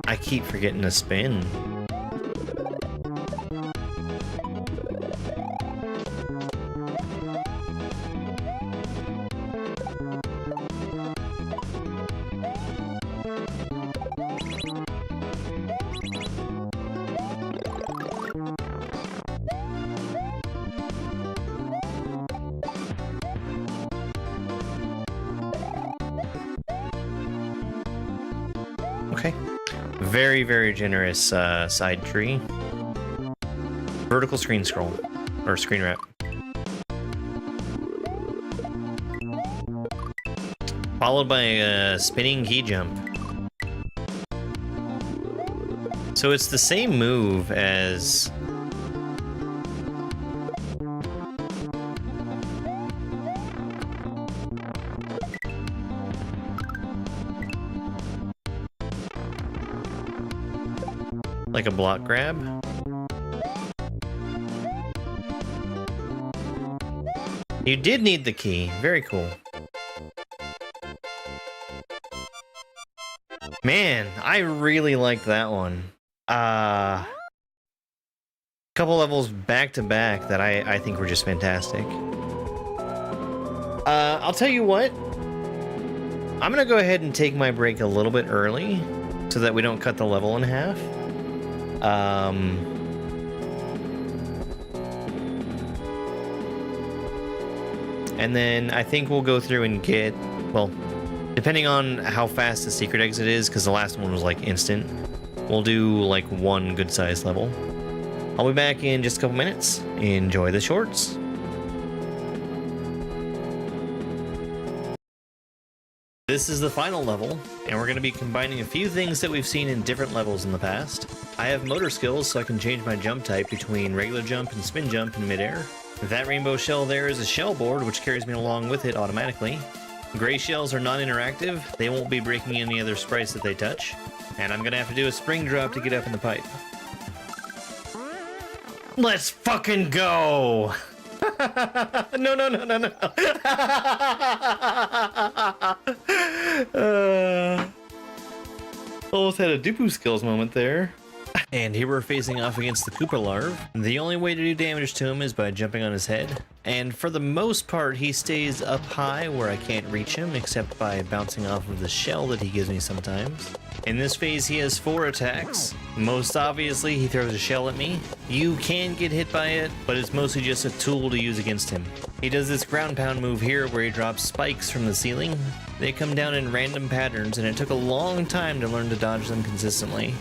I keep forgetting to spin. Okay. Very, very generous side tree. Vertical screen scroll. Or screen wrap. Followed by a spinning key jump. So it's the same move as... like a block grab. You did need the key. Very cool. Man, I really like that one. Couple levels back to back that I think were just fantastic. I'll tell you what. I'm gonna go ahead and take my break a little bit early so that we don't cut the level in half. And then I think we'll go through and get, well, depending on how fast the secret exit is, because the last one was like instant, we'll do like one good sized level. I'll be back in just a couple minutes. Enjoy the shorts. This is the final level, and we're going to be combining a few things that we've seen in different levels in the past. I have motor skills, so I can change my jump type between regular jump and spin jump in midair. That rainbow shell there is a shell board, which carries me along with it automatically. Gray shells are non-interactive. They won't be breaking any other sprites that they touch. And I'm going to have to do a spring drop to get up in the pipe. Let's fucking go! No, no, no, no, no. Almost had a Dupu skills moment there. And here we're facing off against the Koopa larve. The only way to do damage to him is by jumping on his head. And for the most part, he stays up high where I can't reach him, except by bouncing off of the shell that he gives me sometimes. In this phase, he has 4 attacks. Most obviously, he throws a shell at me. You can get hit by it, but it's mostly just a tool to use against him. He does this ground pound move here where he drops spikes from the ceiling. They come down in random patterns, and it took a long time to learn to dodge them consistently.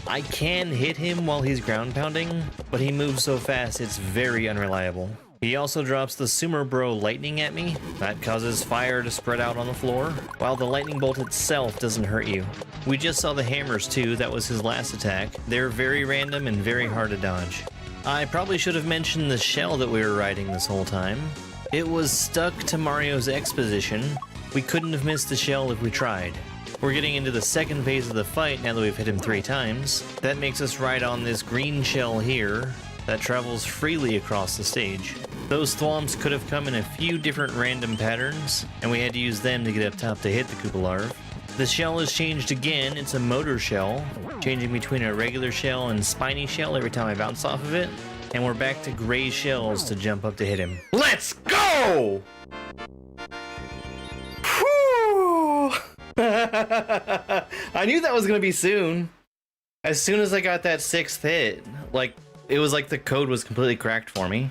I can hit him while he's ground pounding, but he moves so fast it's very unreliable. He also drops the Sumer Bro lightning at me. That causes fire to spread out on the floor, while the lightning bolt itself doesn't hurt you. We just saw the hammers too, that was his last attack. They're very random and very hard to dodge. I probably should have mentioned the shell that we were riding this whole time. It was stuck to Mario's X position. We couldn't have missed the shell if we tried. We're getting into the second phase of the fight now that we've hit him 3 times. That makes us ride on this green shell here that travels freely across the stage. Those thwomps could have come in a few different random patterns, and we had to use them to get up top to hit the Koopa larve. The shell is changed again. It's a motor shell, changing between a regular shell and spiny shell every time I bounce off of it. And we're back to gray shells to jump up to hit him. Let's go! Whew! I knew that was gonna be soon. As soon as I got that 6th hit, like, it was like the code was completely cracked for me.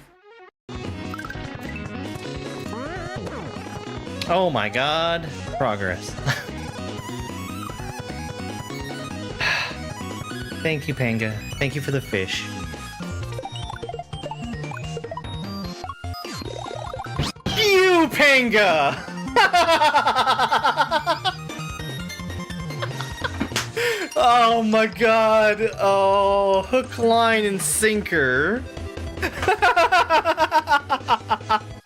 Oh my god. Progress. Thank you, Panga. Thank you for the fish. You, Panga! Oh my god. Oh, hook, line, and sinker.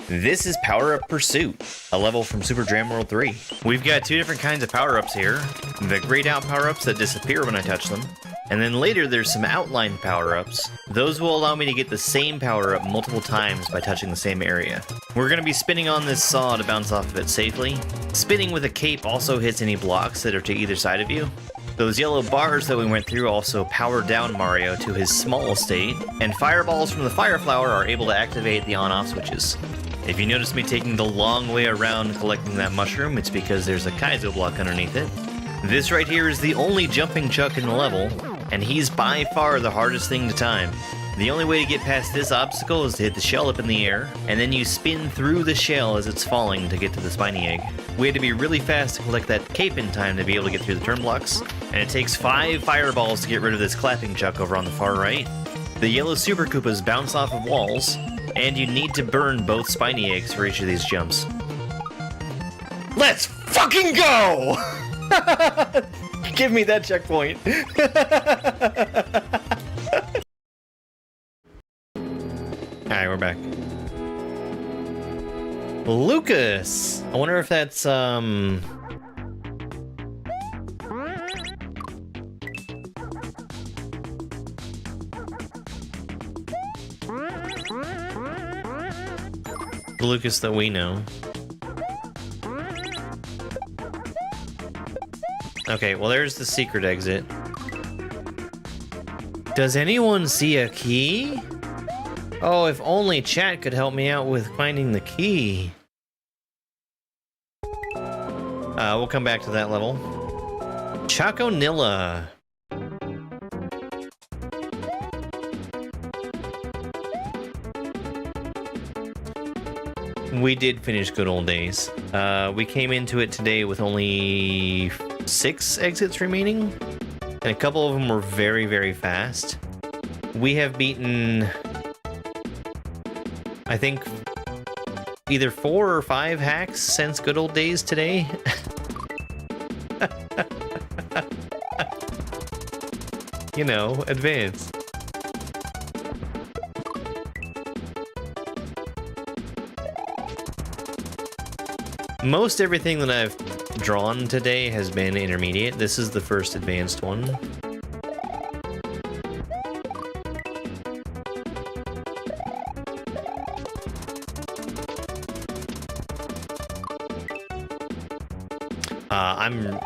This is Power Up Pursuit, a level from Super Jam World 3. We've got 2 different kinds of power-ups here. The grayed out power-ups that disappear when I touch them. And then later there's some outline power-ups. Those will allow me to get the same power-up multiple times by touching the same area. We're going to be spinning on this saw to bounce off of it safely. Spinning with a cape also hits any blocks that are to either side of you. Those yellow bars that we went through also power down Mario to his small state, and fireballs from the Fire Flower are able to activate the on-off switches. If you notice me taking the long way around collecting that mushroom, it's because there's a Kaizo block underneath it. This right here is the only jumping chuck in the level, and he's by far the hardest thing to time. The only way to get past this obstacle is to hit the shell up in the air, and then you spin through the shell as it's falling to get to the spiny egg. We had to be really fast to collect that cape in time to be able to get through the turn blocks, and it takes 5 fireballs to get rid of this clapping chuck over on the far right. The yellow Super Koopas bounce off of walls, and you need to burn both spiny eggs for each of these jumps. Let's fucking go! Give me that checkpoint. Alright, we're back. Lucas! I wonder if that's, the Lucas that we know. Okay, well there's the secret exit. Does anyone see a key? Oh, if only chat could help me out with finding the key. We'll come back to that level. Choconilla. We did finish Good Old Days. We came into it today with only 6 exits remaining, and a couple of them were very, very fast. We have beaten, I think, either 4 or 5 hacks since Good Old Days today. You know, advance. Most everything that I've drawn today has been intermediate. This is the first advanced one. I'm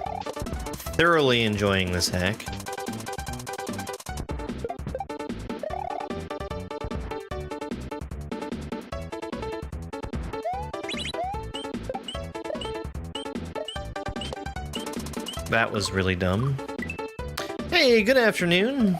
thoroughly enjoying this hack. That was really dumb. Hey, good afternoon.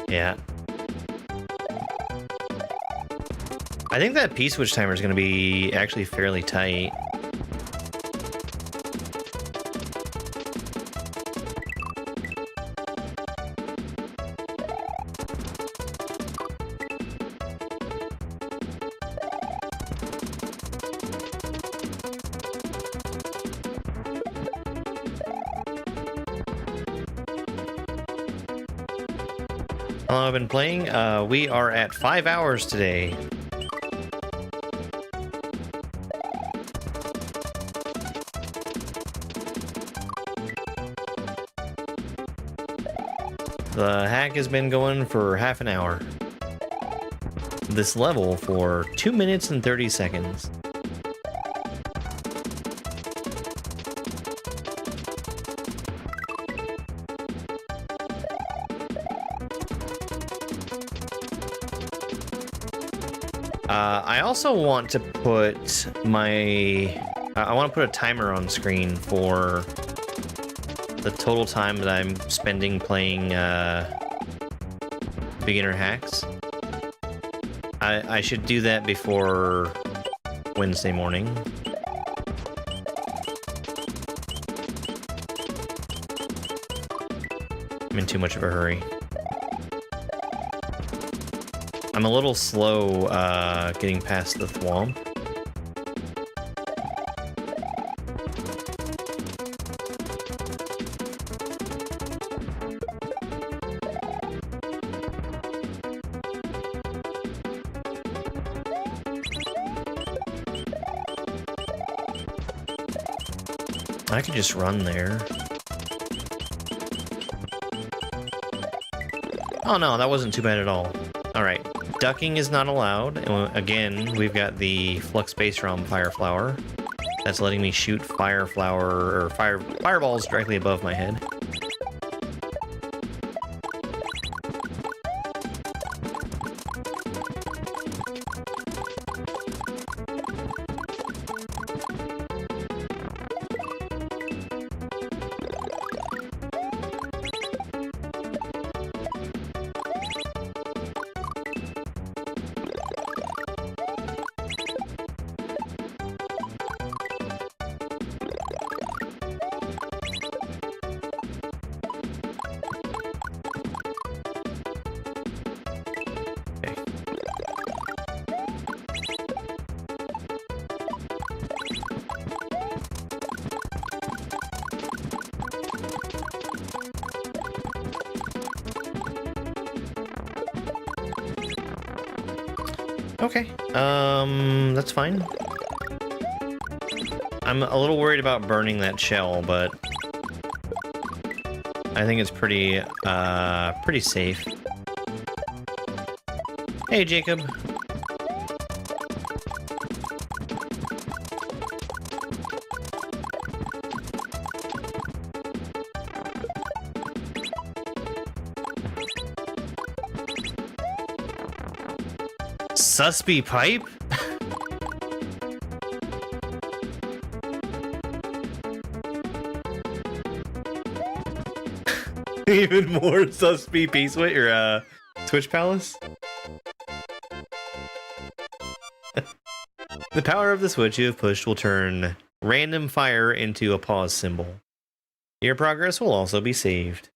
Yeah. I think that P-switch timer is going to be actually fairly tight. How long have I been playing? We are at 5 hours today. The hack has been going for half an hour. This level for 2 minutes and 30 seconds. I also want to put my... I want to put a timer on screen for the total time that I'm spending playing beginner hacks. I should do that before Wednesday morning. I'm in too much of a hurry. I'm a little slow getting past the thwomp. I could just run there. Oh no, that wasn't too bad at all. Alright, ducking is not allowed. And again, we've got the Flux Base ROM Fire Flower. That's letting me shoot fireballs directly above my head. Okay, that's fine. I'm a little worried about burning that shell, but I think it's pretty safe. Hey, Jacob. Suspy pipe? Even more suspy piece with your Twitch Palace? The power of the switch you have pushed will turn random fire into a pause symbol. Your progress will also be saved.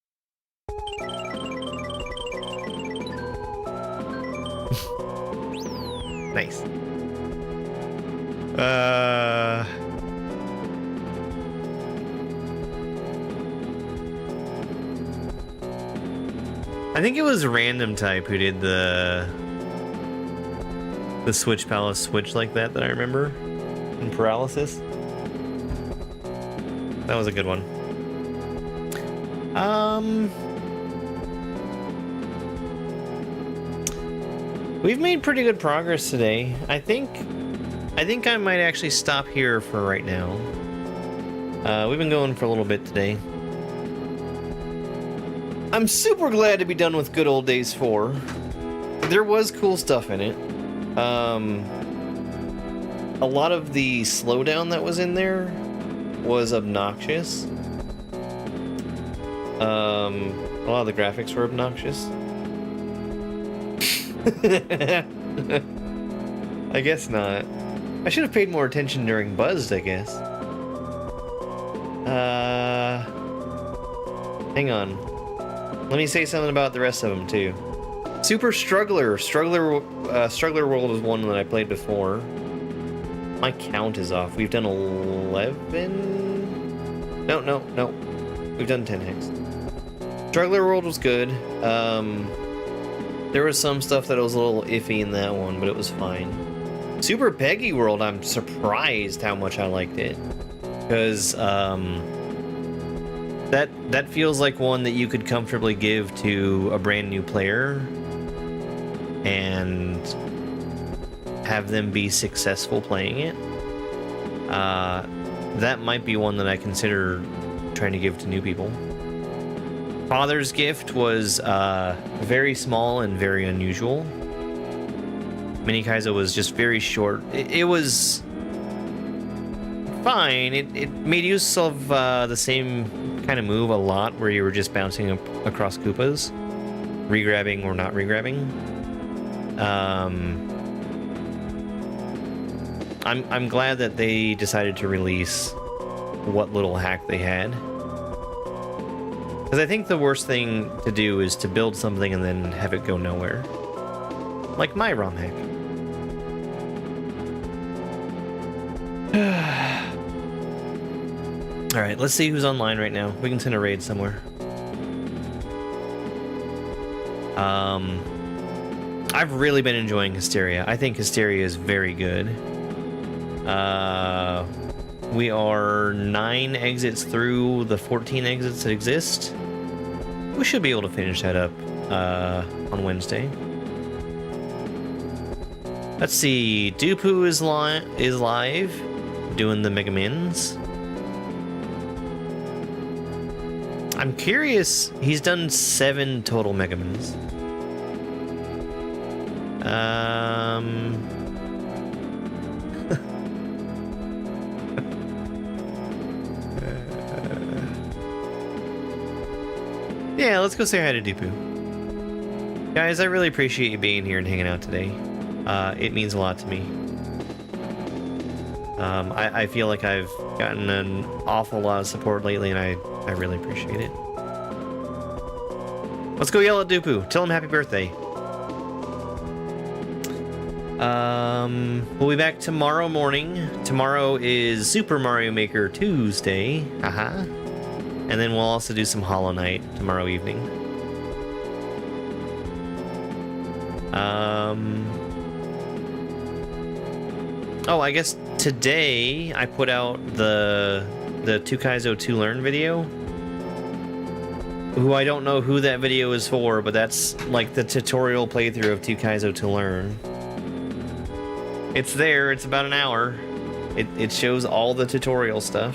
Nice. I think it was Random Type who did the Switch Palace switch like that I remember in Paralysis. That was a good one. We've made pretty good progress today. I think I think I might actually stop here for right now. We've been going for a little bit today. I'm super glad to be done with Good Old Days 4. There was cool stuff in it. A lot of the slowdown that was in there was obnoxious. A lot of the graphics were obnoxious. I guess not. I should have paid more attention during Buzzed, I guess. Hang on. Let me say something about the rest of them, too. Super Struggler. Struggler World is one that I played before. My count is off. We've done 11? No. We've done 10 hex. Struggler World was good. There was some stuff that was a little iffy in that one, but it was fine. Super Peggy World, I'm surprised how much I liked it. Because, that feels like one that you could comfortably give to a brand new player and have them be successful playing it. That might be one that I consider trying to give to new people. Father's Gift was very small and very unusual. Mini Kaizo was just very short. It was fine. It made use of the same kind of move a lot, where you were just bouncing across Koopas, regrabbing or not regrabbing. I'm glad that they decided to release what little hack they had. Because I think the worst thing to do is to build something and then have it go nowhere. Like my ROM hack. Alright, let's see who's online right now. We can send a raid somewhere. I've really been enjoying Hysteria. I think Hysteria is very good. We are 9 exits through the 14 exits that exist. We should be able to finish that up on Wednesday. Let's see. Dupu is live doing the Mega Mins. I'm curious. He's done 7 total Mega Mins. Yeah, let's go say hi to Dupu. Guys, I really appreciate you being here and hanging out today. It means a lot to me. I feel like I've gotten an awful lot of support lately, and I really appreciate it. Let's go yell at Dupu. Tell him happy birthday. We'll be back tomorrow morning. Tomorrow is Super Mario Maker Tuesday. Haha. And then we'll also do some Hollow Knight tomorrow evening. Oh, I guess today I put out the 2 Kaizo 2 Learn video. Who I don't know who that video is for, but that's like the tutorial playthrough of 2 Kaizo 2 Learn. It's there, it's about an hour. It shows all the tutorial stuff.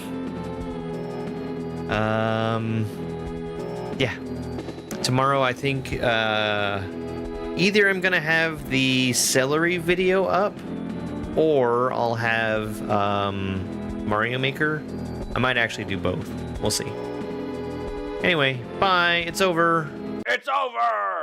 Yeah. Tomorrow I think either I'm gonna have the celery video up, or I'll have Mario Maker. I might actually do both. We'll see. Anyway, bye. It's over. It's over!